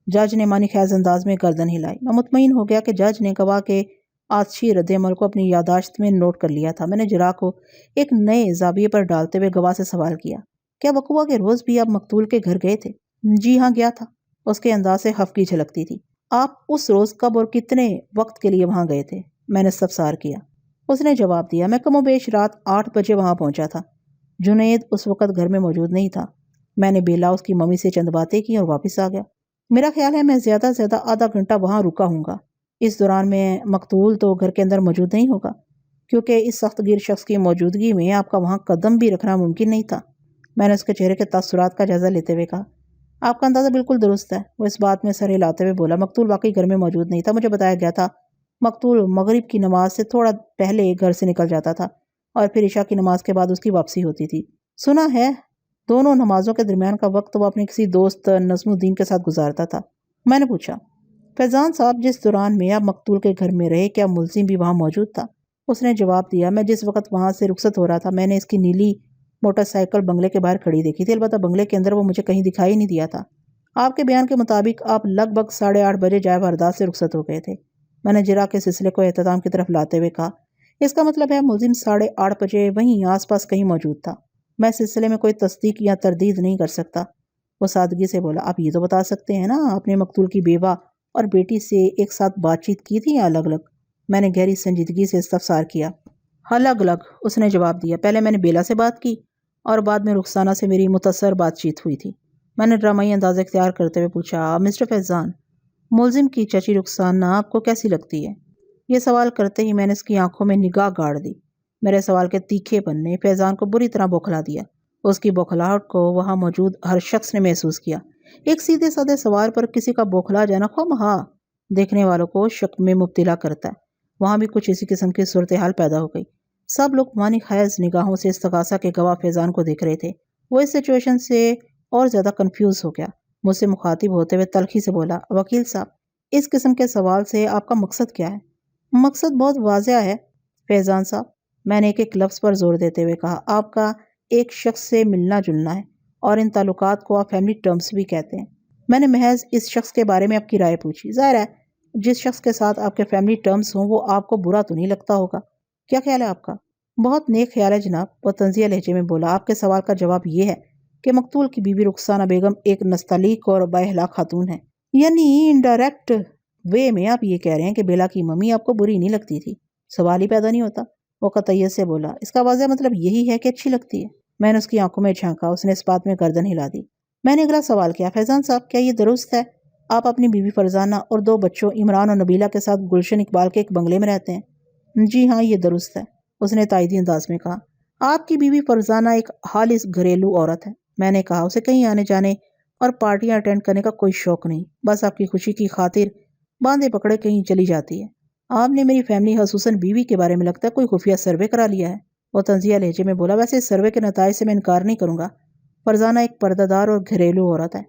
Speaker 1: جج نے معنی خیز انداز میں گردن ہلائی۔ میں مطمئن ہو گیا کہ جج نے گواہ کے آتشی رد عمل کو اپنی یادداشت میں نوٹ کر لیا تھا۔ میں نے جرح کو ایک نئے زاویے پر ڈالتے ہوئے گواہ سے سوال کیا، کیا وقوع کے روز بھی آپ مقتول کے گھر گئے تھے؟ جی ہاں، گیا تھا۔ اس کے انداز سے خفگی جھلکتی تھی۔ آپ اس روز کب اور کتنے وقت کے لیے وہاں گئے تھے؟ میں نے استفسار کیا۔ اس نے جواب دیا، میں کم و بیش رات 8 بجے وہاں پہنچا تھا۔ جنید اس وقت گھر میں موجود نہیں تھا۔ میں نے بیلا اس کی ممی سے چند باتیں کی اور واپس آ گیا۔ میرا خیال ہے میں زیادہ سے زیادہ آدھا گھنٹہ وہاں رکا ہوں گا۔ اس دوران میں مقتول تو گھر کے اندر موجود نہیں ہوگا، کیونکہ اس سخت گیر شخص کی موجودگی میں آپ کا وہاں قدم بھی رکھنا ممکن نہیں تھا۔ میں نے اس کے چہرے کے تاثرات کا جائزہ لیتے ہوئے کہا، آپ کا اندازہ بالکل درست ہے۔ وہ اس بات میں سر ہلاتے ہوئے بولا، مقتول واقعی گھر میں موجود نہیں تھا۔ مجھے بتایا گیا تھا مقتول مغرب کی نماز سے تھوڑا پہلے گھر سے نکل جاتا تھا اور پھر عشاء کی نماز کے بعد اس کی واپسی ہوتی تھی۔ سنا ہے دونوں نمازوں کے درمیان کا وقت وہ اپنے کسی دوست نظم الدین کے ساتھ گزارتا تھا۔ میں نے پوچھا، فیضان صاحب، جس دوران میں آپ مقتول کے گھر میں رہے، کیا ملزم بھی وہاں موجود تھا؟ اس نے جواب دیا، میں جس وقت وہاں سے رخصت ہو رہا تھا، میں نے اس کی نیلی موٹر سائیکل بنگلے کے باہر کھڑی دیکھی تھی، البتہ بنگلے کے اندر وہ مجھے کہیں دکھائی نہیں دیا تھا۔ آپ کے بیان کے مطابق آپ لگ بھگ 8:30 بجے جائے واردات سے رخصت ہو گئے تھے۔ میں نے جرح کے سلسلے کو اختتام کی طرف لاتے ہوئے کہا، اس کا مطلب ہے ملزم 8:30 بجے وہیں آس پاس کہیں موجود تھا۔ میں سلسلے میں کوئی تصدیق یا تردید نہیں کر سکتا۔ وہ سادگی سے بولا، آپ یہ تو بتا سکتے ہیں نا، آپ نے مقتول کی بیوہ اور بیٹی سے ایک ساتھ بات چیت کی تھی یا الگ الگ؟ میں نے گہری سنجیدگی سے استفسار کیا۔ الگ الگ، اس نے جواب دیا۔ پہلے میں نے بیلا سے بات کی اور بعد میں رخسانہ سے میری متصر بات چیت ہوئی تھی۔ میں نے ڈرامائی انداز اختیار کرتے ہوئے پوچھا، مسٹر فیضان، ملزم کی چچی رخسانہ آپ کو کیسی لگتی ہے؟ یہ سوال کرتے ہی میں نے اس کی آنکھوں میں نگاہ گاڑ دی۔ میرے سوال کے تیکھے پن نے فیضان کو بری طرح بوکھلا دیا۔ اس کی بوکھلاہٹ کو وہاں موجود ہر شخص نے محسوس کیا۔ ایک سیدھے سادے سوال پر کسی کا بوکھلا جانا خواہ دیکھنے والوں کو شک میں مبتلا کرتا ہے۔ وہاں بھی کچھ اسی قسم کی صورتحال پیدا ہو گئی۔ سب لوگ معنی خیز نگاہوں سے استغاثہ کے گواہ فیضان کو دیکھ رہے تھے۔ وہ اس سچویشن سے اور زیادہ کنفیوز ہو گیا۔ مجھ سے مخاطب ہوتے ہوئے تلخی سے بولا، وکیل صاحب، اس قسم کے سوال سے آپ کا مقصد کیا ہے؟ مقصد بہت واضح ہے فیضان صاحب، میں نے ایک لفظ پر زور دیتے ہوئے کہا، آپ کا ایک شخص سے ملنا جلنا ہے اور ان تعلقات کو آپ فیملی ٹرمز بھی کہتے ہیں۔ میں نے محض اس شخص کے بارے میں آپ کی رائے پوچھی۔ ظاہر ہے جس شخص کے ساتھ آپ کے فیملی ٹرمز ہوں وہ آپ کو برا تو نہیں لگتا ہوگا۔ کیا خیال ہے آپ کا؟ بہت نیک خیال ہے جناب، وہ طنزیہ لہجے میں بولا۔ آپ کے سوال کا جواب یہ ہے کہ مقتول کی بیوی رخسانہ بیگم ایک نستعلیق اور بااخلاق خاتون ہے، یعنی انڈائریکٹ وے میں آپ یہ کہہ رہے ہیں کہ بیلا کی ممی آپ کو بری نہیں لگتی تھی؟ سوال ہی پیدا نہیں ہوتا، وہ قطعیت سے بولا۔ اس کا واضح مطلب یہی ہے کہ اچھی لگتی ہے۔ میں نے اس کی آنکھوں میں جھانکا۔ اس نے اس بات میں گردن ہلا دی۔ میں نے اگلا سوال کیا، فیضان صاحب، کیا یہ درست ہے آپ اپنی بیوی فرزانہ اور 2 بچوں عمران اور نبیلہ کے ساتھ گلشن اقبال کے ایک بنگلے میں رہتے ہیں؟ جی ہاں، یہ درست ہے، اس نے تائیدی انداز میں کہا۔ آپ کی بیوی فرزانہ ایک خالص گھریلو عورت ہے، میں نے کہا۔ اسے کہیں آنے جانے اور پارٹیاں اٹینڈ کرنے کا کوئی شوق نہیں، بس آپ کی خوشی کی خاطر باندھے پکڑے کہیں چلی جاتی ہے۔ آپ نے میری فیملی خصوصاً بیوی کے بارے میں لگتا ہے کوئی خفیہ سروے کرا لیا ہے، وہ طنزیہ لہجے میں بولا۔ ویسے اس سروے کے نتائج سے میں انکار نہیں کروں گا، فرزانہ ایک پردہ دار اور گھریلو عورت ہے،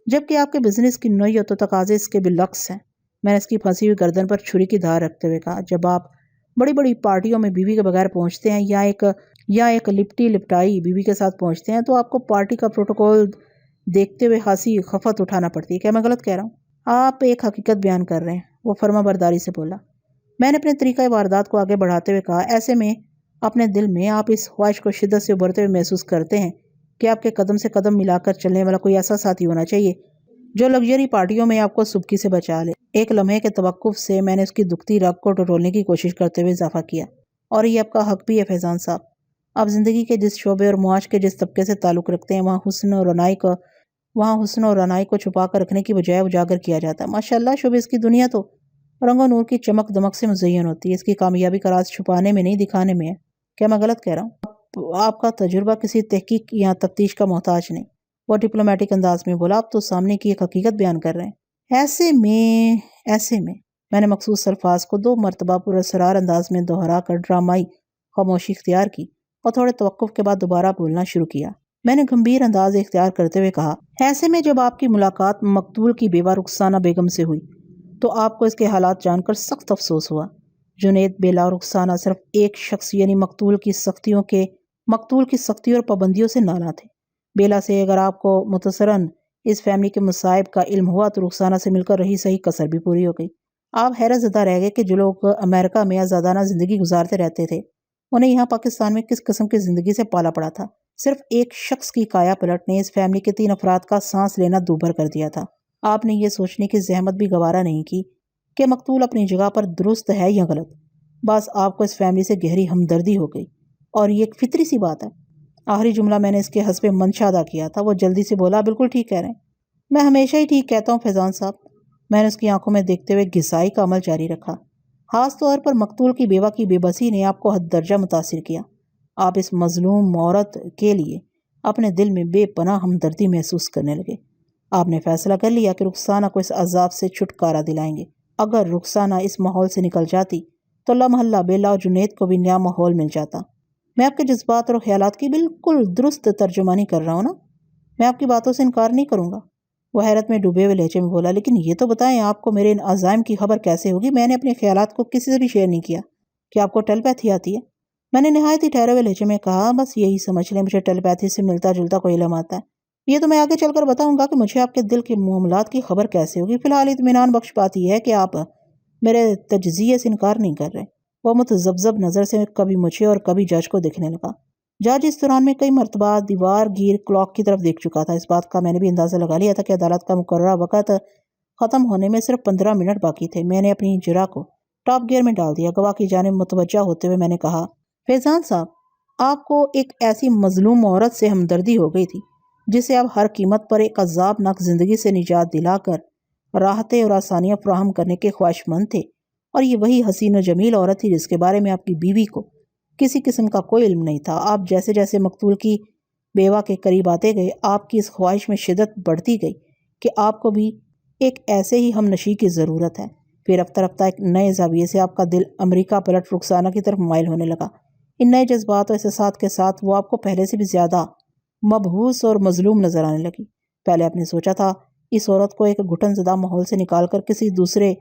Speaker 1: جبکہ آپ کے بزنس کی نوعیت و تقاضے اس کے بالعکس ہیں۔ میں نے اس کی پھنسی ہوئی گردن پر چھری کی دھار رکھتے ہوئے کہا، جب آپ بڑی بڑی پارٹیوں میں بیوی کے بغیر پہنچتے ہیں یا ایک لپٹی لپٹائی بیوی کے ساتھ پہنچتے ہیں تو آپ کو پارٹی کا پروٹوکول دیکھتے ہوئے خاصی خفت اٹھانا پڑتی ہے۔ کیا میں غلط کہہ رہا ہوں؟ آپ ایک حقیقت بیان کر رہے ہیں، وہ فرما برداری سے بولا۔ میں نے اپنے طریقہ واردات کو آگے بڑھاتے ہوئے کہا، ایسے میں اپنے دل میں آپ اس خواہش کو شدت سے ابھرتے ہوئے محسوس کرتے ہیں کہ آپ کے قدم سے قدم ملا کر چلنے والا کوئی ایسا ساتھی ہونا چاہیے جو لگژری پارٹیوں میں آپ کو سبکی سے بچا لے۔ ایک لمحے کے توقف سے میں نے اس کی دکھتی رگ کو ٹٹولنے کی کوشش کرتے ہوئے اضافہ کیا، اور یہ آپ کا حق بھی ہے فیضان صاحب۔ آپ زندگی کے جس شعبے اور معاش کے جس طبقے سے تعلق رکھتے ہیں وہاں حسن و رعنائی کو چھپا کر رکھنے کی بجائے اجاگر کیا جاتا ہے۔ ماشاءاللہ، شوبز کی دنیا تو رنگ و نور کی چمک دمک سے مزین ہوتی ہے۔ اس کی کامیابی کا راز چھپانے میں نہیں دکھانے میں ہے۔ کیا میں غلط کہہ رہا ہوں؟ آپ کا تجربہ کسی تحقیق یا تفتیش کا محتاج نہیں۔ وہ ڈپلومیٹک انداز میں بولا، آپ تو سامنے کی ایک حقیقت بیان کر رہے ہیں۔ ایسے میں نے مخصوص الفاظ کو 2 مرتبہ پراسرار انداز میں دہرا کر ڈرامائی خاموشی اختیار کی اور تھوڑے توقف کے بعد دوبارہ بولنا شروع کیا۔ میں نے گمبھیر انداز اختیار کرتے ہوئے کہا، ایسے میں جب آپ کی ملاقات مقتول کی بیوہ رخسانہ بیگم سے ہوئی تو آپ کو اس کے حالات جان کر سخت افسوس ہوا۔ جنید، بیلا اور رخسانہ صرف ایک شخص یعنی مقتول کی سختیوں اور پابندیوں سے نالاں تھے۔ بیلا سے اگر آپ کو متصراً اس فیملی کے مصائب کا علم ہوا تو رخسانہ سے مل کر رہی صحیح کسر بھی پوری ہو گئی۔ آپ حیرت زدہ رہ گئے کہ جو لوگ امریکہ میں آزادانہ زندگی گزارتے رہتے تھے انہیں یہاں پاکستان میں کس قسم کی زندگی سے پالا پڑا تھا۔ صرف ایک شخص کی کایا پلٹ نے اس فیملی کے 3 افراد کا سانس لینا دوبھر کر دیا تھا۔ آپ نے یہ سوچنے کی زحمت بھی گوارا نہیں کی کہ مقتول اپنی جگہ پر درست ہے یا غلط۔ بس آپ کو اس فیملی سے گہری ہمدردی ہو گئی اور یہ ایک فطری سی بات ہے۔ آخری جملہ میں نے اس کے حسب منشا ادا کیا تھا۔ وہ جلدی سے بولا، بالکل ٹھیک کہہ رہے ہیں، میں ہمیشہ ہی ٹھیک کہتا ہوں فیضان صاحب۔ میں نے اس کی آنکھوں میں دیکھتے ہوئے گھسائی کا عمل جاری رکھا۔ خاص طور پر مقتول کی بیوہ کی بے بسی نے آپ کو حد درجہ متاثر کیا۔ آپ اس مظلوم عورت کے لیے اپنے دل میں بے پناہ ہمدردی محسوس کرنے لگے۔ آپ نے فیصلہ کر لیا کہ رخسانہ کو اس عذاب سے چھٹکارا دلائیں گے۔ اگر رخسانہ اس ماحول سے نکل جاتی تو لامحلہ بیلا اور جنید کو بھی نیا ماحول مل جاتا۔ میں آپ کے جذبات اور خیالات کی بالکل درست ترجمانی کر رہا ہوں نا؟ میں آپ کی باتوں سے انکار نہیں کروں گا۔ وہ حیرت میں ڈوبے ہوئے لہجے میں بولا، لیکن یہ تو بتائیں آپ کو میرے ان عزائم کی خبر کیسے ہوگی؟ میں نے اپنے خیالات کو کسی سے بھی شیئر نہیں کیا۔ کہ آپ کو ٹیلیپیتھی آتی ہے؟ میں نے نہایت ہی ٹھہرے ہوئے لہجے میں کہا، بس یہی سمجھ لیں مجھے ٹیلیپیتھی سے ملتا جلتا کوئی علم آتا ہے۔ یہ تو میں آگے چل کر بتاؤں گا کہ مجھے آپ کے دل کے معاملات کی خبر کیسے ہوگی۔ فی الحال اطمینان بخش بات یہ ہے کہ آپ میرے تجزیے سے انکار نہیں کر رہے۔ وہ متذبذب نظر سے کبھی مجھے اور کبھی جج کو دیکھنے لگا۔ جج اس دوران میں کئی مرتبہ دیوار گیر کلاک کی طرف دیکھ چکا تھا۔ اس بات کا میں نے بھی اندازہ لگا لیا تھا کہ عدالت کا مقررہ وقت ختم ہونے میں صرف 15 منٹ باقی تھے۔ میں نے اپنی جرا کو ٹاپ گیئر میں ڈال دیا۔ گواہ کی جانب متوجہ ہوتے ہوئے میں نے کہا، فیضان صاحب، آپ کو ایک ایسی مظلوم عورت سے ہمدردی ہو گئی تھی جسے آپ ہر قیمت پر ایک عذاب ناک زندگی سے نجات دلا کر راحتیں اور آسانیاں فراہم کرنے کے خواہش مند تھے، اور یہ وہی حسین و جمیل عورت تھی جس کے بارے میں آپ کی بیوی کو کسی قسم کا کوئی علم نہیں تھا۔ آپ جیسے جیسے مقتول کی بیوہ کے قریب آتے گئے آپ کی اس خواہش میں شدت بڑھتی گئی کہ آپ کو بھی ایک ایسے ہی ہم نشیں کی ضرورت ہے۔ پھر رفتہ رفتہ ایک نئے زاویے سے آپ کا دل امریکہ پلٹ رخسانہ کی طرف مائل ہونے لگا۔ ان نئے جذبات اور احساسات کے ساتھ وہ آپ کو پہلے سے بھی زیادہ مبہوس اور مظلوم نظر آنے لگی۔ پہلے آپ نے سوچا تھا اس عورت کو ایک گھٹن زدہ ماحول سے نکال کر کسی دوسرے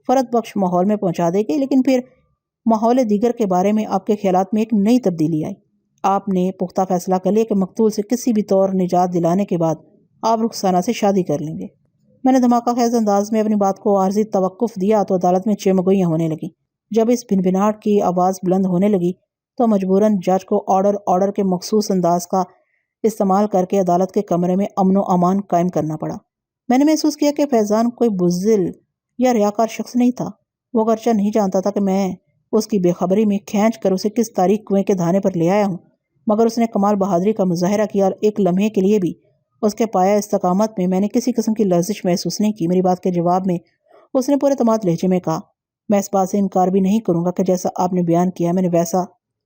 Speaker 1: فرد بخش ماحول میں پہنچا دے گی، لیکن پھر ماحول دیگر کے بارے میں آپ کے خیالات میں ایک نئی تبدیلی آئی۔ آپ نے پختہ فیصلہ کر لیا کہ مقتول سے کسی بھی طور نجات دلانے کے بعد آپ رخسانہ سے شادی کر لیں گے۔ میں نے دھماکہ خیز انداز میں اپنی بات کو عارضی توقف دیا تو عدالت میں چمگوئیاں ہونے لگی۔ جب اس بھنبھناہٹ کی آواز بلند ہونے لگی تو مجبوراً جج کو آرڈر کے مخصوص انداز کا استعمال کر کے عدالت کے کمرے میں امن و امان قائم کرنا پڑا۔ میں نے محسوس کیا کہ فیضان کوئی بزدل یا ریاکار شخص نہیں تھا۔ وہ اگرچہ نہیں جانتا تھا کہ میں اس کی بے خبری میں کھینچ کر اسے کس تاریک کنویں کے دھانے پر لے آیا ہوں، مگر اس نے کمال بہادری کا مظاہرہ کیا اور ایک لمحے کے لیے بھی اس کے پایا استقامت میں نے کسی قسم کی لرزش محسوس نہیں کی۔ میری بات کے جواب میں اس نے پورے اعتماد لہجے میں کہا، میں اس بات سے انکار بھی نہیں کروں گا کہ جیسا آپ نے بیان کیا میں نے ویسا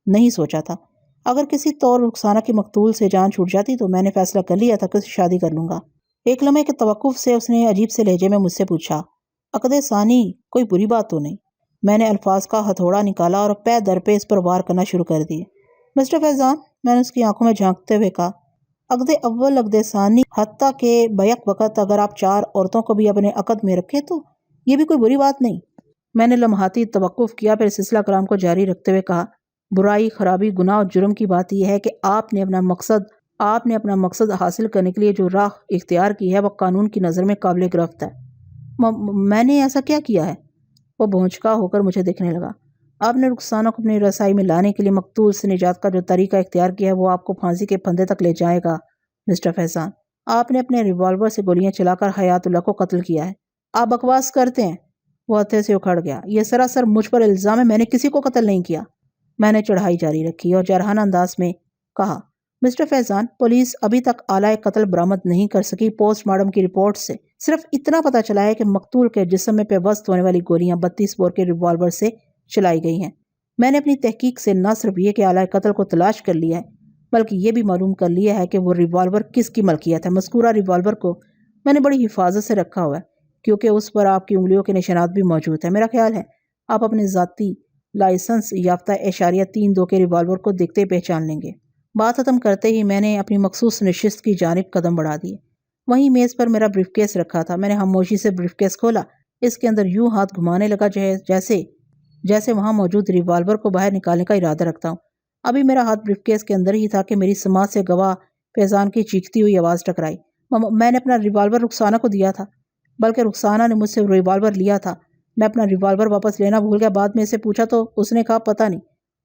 Speaker 1: نہیں سوچا تھا۔ اگر کسی طور رخسانہ کی مقتول سے جان چھوٹ جاتی تو میں نے فیصلہ کر لیا تھا کہ شادی کر لوں گا۔ ایک لمحے کے توقف سے اس نے عجیب سے لہجے میں مجھ سے پوچھا، عقد ثانی کوئی بری بات تو نہیں؟ میں نے الفاظ کا ہتھوڑا نکالا اور پے در پہ اس پر وار کرنا شروع کر دیے۔ مسٹر فیضان، میں نے اس کی آنکھوں میں جھانکتے ہوئے کہا، عقد اول، عقد ثانی، حتیٰ کہ بیک وقت اگر آپ 4 عورتوں کو بھی اپنے عقد میں رکھیں تو یہ بھی کوئی بری بات نہیں۔ میں نے لمحاتی توقف کیا، پھر سلسلہ کلام کو جاری رکھتے ہوئے کہا، برائی، خرابی، گناہ اور جرم کی بات یہ ہے کہ آپ نے اپنا مقصد حاصل کرنے کے لیے جو راہ اختیار کی ہے وہ قانون کی نظر میں قابل گرفت ہے۔ میں نے ایسا کیا کیا ہے؟ وہ بھونچکا ہو کر مجھے دیکھنے لگا۔ آپ نے رخسانہ کو اپنی رسائی میں لانے کے لیے مقتول سے نجات کا جو طریقہ اختیار کیا ہے وہ آپ کو پھانسی کے پھندے تک لے جائے گا مسٹر فیضان۔ آپ نے اپنے ریوالور سے گولیاں چلا کر حیات اللہ کو قتل کیا ہے۔ آپ بکواس کرتے ہیں۔ وہ ہتھے سے اکھڑ گیا۔ یہ سراسر مجھ پر الزام ہے، میں نے کسی کو قتل نہیں کیا۔ میں نے چڑھائی جاری رکھی اور جرحانہ انداز میں کہا، مسٹر فیضان، پولیس ابھی تک آلائے قتل برآمد نہیں کر سکی۔ پوسٹ مارٹم کی رپورٹ سے صرف اتنا پتہ چلا ہے کہ مقتول کے جسم میں پیوست ہونے والی گولیاں 32 بور کے ریوالور سے چلائی گئی ہیں۔ میں نے اپنی تحقیق سے نہ صرف یہ کہ آلائے قتل کو تلاش کر لیا ہے، بلکہ یہ بھی معلوم کر لیا ہے کہ وہ ریوالور کس کی ملکیت ہے۔ مذکورہ ریوالور کو میں نے بڑی حفاظت سے رکھا ہوا ہے کیونکہ اس پر آپ کی انگلیوں کے نشانات بھی موجود ہیں۔ میرا خیال ہے آپ اپنے ذاتی لائسنس یافتہ .32 کے ریوالور کو دیکھتے پہچان لیں گے۔ بات ختم کرتے ہی میں نے اپنی مخصوص نشست کی جانب قدم بڑھا دیے۔ وہیں میز پر میرا بریف کیس رکھا تھا۔ میں نے خاموشی سے بریف کیس کھولا، اس کے اندر یوں ہاتھ گھمانے لگا جیسے وہاں موجود ریوالور کو باہر نکالنے کا ارادہ رکھتا ہوں۔ ابھی میرا ہاتھ بریف کیس کے اندر ہی تھا کہ میری سماعت سے گواہ فیضان کی چیختی ہوئی آواز ٹکرائی۔ میں نے اپنا ریوالور رخسانہ کو دیا تھا، بلکہ رخسانہ نے مجھ سے ریوالور لیا تھا۔ میں اپنا ریوالور واپس لینا بھول گیا۔ بعد میں اسے پوچھا تو اس نے کہا پتہ نہیں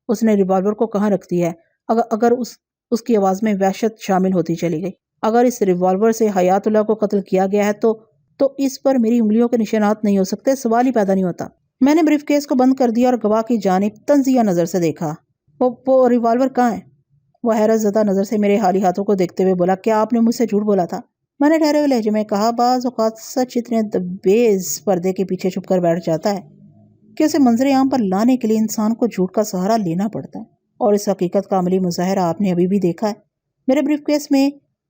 Speaker 1: اس نے ریوالور کو کہاں رکھ دیا ہے۔ اگر اس کی آواز میں وحشت شامل ہوتی چلی گئی۔ اگر اس ریوالور سے حیات اللہ کو قتل کیا گیا ہے تو اس پر میری انگلیوں کے نشانات نہیں ہو سکتے، سوال ہی پیدا نہیں ہوتا۔ میں نے بریف کیس کو بند کر دیا اور گواہ کی جانب تنزیہ نظر سے دیکھا۔ وہ ریوالور کہاں ہے؟ وہ حیرت زدہ نظر سے میرے خالی ہاتھوں کو دیکھتے ہوئے بولا، کیا آپ نے مجھ سے جھوٹ بولا تھا؟ میں نے ٹھہرے ہوئے لہجے میں کہا، بعض اوقات سچ اتنے دبیز پردے کے پیچھے چھپ کر بیٹھ جاتا ہے کہ اسے منظر عام پر لانے کے لیے انسان کو جھوٹ کا سہارا لینا پڑتا ہے، اور اس حقیقت کا عملی مظاہرہ آپ نے ابھی بھی دیکھا ہے۔ میرے بریف کیس میں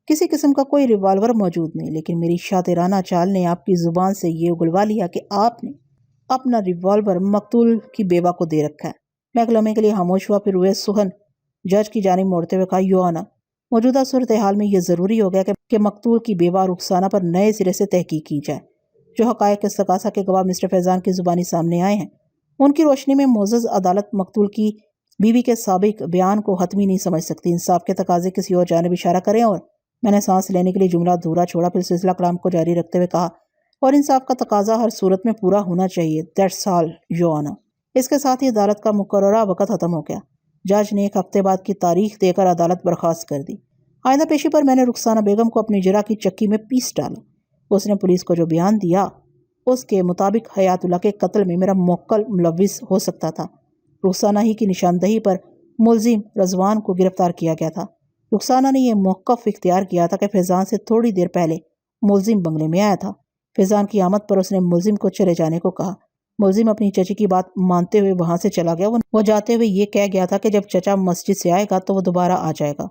Speaker 1: کسی قسم کا کوئی ریوالور موجود نہیں، لیکن میری شاطرانہ چال نے آپ کی زبان سے یہ اگلوا لیا کہ آپ نے اپنا ریوالور مقتول کی بیوہ کو دے رکھا ہے۔ میں ایک لمحے کے لیے خاموش ہوا، پھر روئے سخن جج کی جانب موڑتے ہوئے کہا، یو آنر، موجودہ صورتحال میں یہ ضروری ہو گیا کہ مقتول کی بیوہ رخسانہ پر نئے سرے سے تحقیق کی جائے۔ جو حقائق استغاثہ کے گواہ مسٹر فیضان کی زبانی سامنے آئے ہیں، ان کی روشنی میں معزز عدالت مقتول کی بیوی کے سابق بیان کو حتمی نہیں سمجھ سکتی۔ انصاف کے تقاضے کسی اور جانب اشارہ کریں۔ اور میں نے سانس لینے کے لیے جملہ ادھورا چھوڑا، پھر سلسلہ کلام کو جاری رکھتے ہوئے کہا، اور انصاف کا تقاضا ہر صورت میں پورا ہونا چاہیے۔ That's all your honour. اس کے ساتھ ہی عدالت کا مقررہ وقت ختم ہو گیا۔ جج نے ایک ہفتے بعد کی تاریخ دے کر عدالت برخاست کر دی۔ آئندہ پیشی پر میں نے رخسانہ بیگم کو اپنی جرح کی چکی میں پیس ڈالا۔ اس نے پولیس کو جو بیان دیا اس کے مطابق حیات اللہ کے قتل میں میرا موکل ملوث ہو سکتا تھا۔ رخسانہ ہی کی نشاندہی پر ملزم رضوان کو گرفتار کیا گیا تھا۔ رخسانہ نے یہ موقف اختیار کیا تھا کہ فیضان سے تھوڑی دیر پہلے ملزم بنگلے میں آیا تھا۔ فیضان کی آمد پر اس نے ملزم کو چلے جانے کو کہا۔ ملزم اپنی چچی کی بات مانتے ہوئے وہاں سے چلا گیا۔ وہ جاتے ہوئے یہ کہہ گیا تھا کہ جب چچا مسجد سے آئے گا تو وہ دوبارہ آ جائے گا۔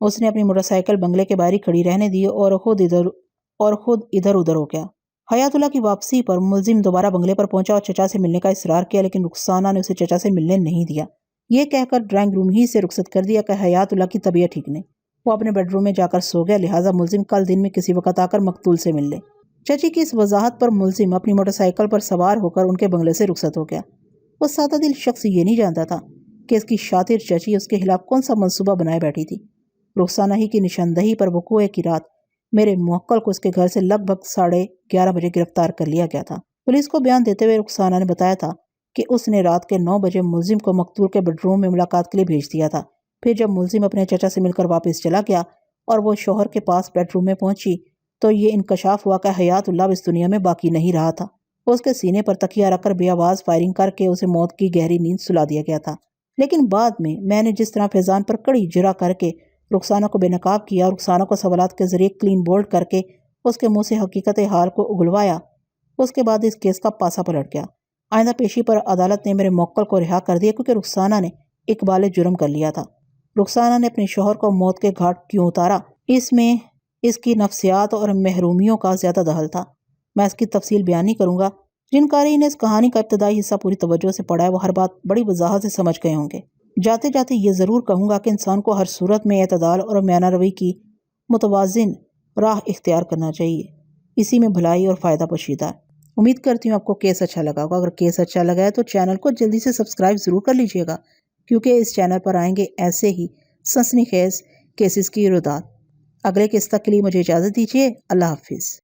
Speaker 1: اس نے اپنی موٹر سائیکل بنگلے کے باہر کھڑی رہنے دی اور خود ادھر ادھر ہو گیا۔ حیات اللہ کی واپسی پر ملزم دوبارہ بنگلے پر پہنچا اور چچا سے ملنے کا اصرار کیا، لیکن رخسانہ نے اسے چچا سے ملنے نہیں دیا۔ یہ کہہ کر ڈرائنگ روم ہی سے رخصت کر دیا کہ حیات اللہ کی طبیعت ٹھیک نہیں، وہ اپنے بیڈ روم میں جا کر سو گیا، لہٰذا ملزم کل دن میں کسی وقت آ کر مقتول سے مل لے۔ چچی کی اس وضاحت پر ملزم اپنی موٹر سائیکل پر سوار ہو کر ان کے بنگلے سے رخصت ہو گیا۔ وہ سادہ دل شخص یہ نہیں جانتا تھا کہ اس کی شاطر چچی اس کے خلاف کون سا منصوبہ بنائے بیٹھی تھی۔ رخسانہ ہی کی نشاندہی پر وقوع کی رات میرے موکل کو اس کے گھر سے لگ بھگ 11:30 بجے گرفتار کر لیا گیا تھا۔ پولیس کو بیان دیتے ہوئے رخسانہ نے بتایا تھا کہ اس نے رات کے 9 بجے ملزم کو مقتول کے بیڈ روم میں ملاقات کے لیے بھیج دیا تھا۔ پھر جب ملزم اپنے چچا سے مل کر واپس چلا گیا اور وہ شوہر کے پاس بیڈ روم میں پہنچی تو یہ انکشاف ہوا کہ حیات اللہ اس دنیا میں باقی نہیں رہا تھا۔ اس کے سینے پر تکیہ رکھ کر بے آواز فائرنگ کر کے اسے موت کی گہری نیند سلا دیا گیا تھا۔ لیکن بعد میں نے جس طرح فیضان پر کڑی جرح کر کے رخسانہ کو بے نقاب کیا اور رخسانہ کو سوالات کے ذریعے کلین بولڈ کر کے اس کے منہ سے حقیقت حال کو اگلوایا، اس کے بعد اس کیس کا پاسا پلٹ گیا۔ آئندہ پیشی پر عدالت نے میرے موکل کو رہا کر دیا کیونکہ رخسانہ نے اقبال جرم کر لیا تھا۔ رخسانہ نے اپنے شوہر کو موت کے گھاٹ کیوں اتارا، اس میں اس کی نفسیات اور محرومیوں کا زیادہ دخل تھا۔ میں اس کی تفصیل بیان نہیں کروں گا۔ جن قارئین نے اس کہانی کا ابتدائی حصہ پوری توجہ سے پڑھا ہے وہ ہر بات بڑی وضاحت سے سمجھ گئے ہوں گے۔ جاتے جاتے یہ ضرور کہوں گا کہ انسان کو ہر صورت میں اعتدال اور میانہ روی کی متوازن راہ اختیار کرنا چاہیے، اسی میں بھلائی اور فائدہ پوشیدہ ہے۔ امید کرتی ہوں آپ کو کیس اچھا لگا ہوگا۔ اگر کیس اچھا لگا ہے تو چینل کو جلدی سے سبسکرائب ضرور کر لیجئے گا، کیونکہ اس چینل پر آئیں گے ایسے ہی سنسنی خیز کیسز کی رودات۔ اگلے کیس تک کے لیے مجھے اجازت دیجیے۔ اللہ حافظ۔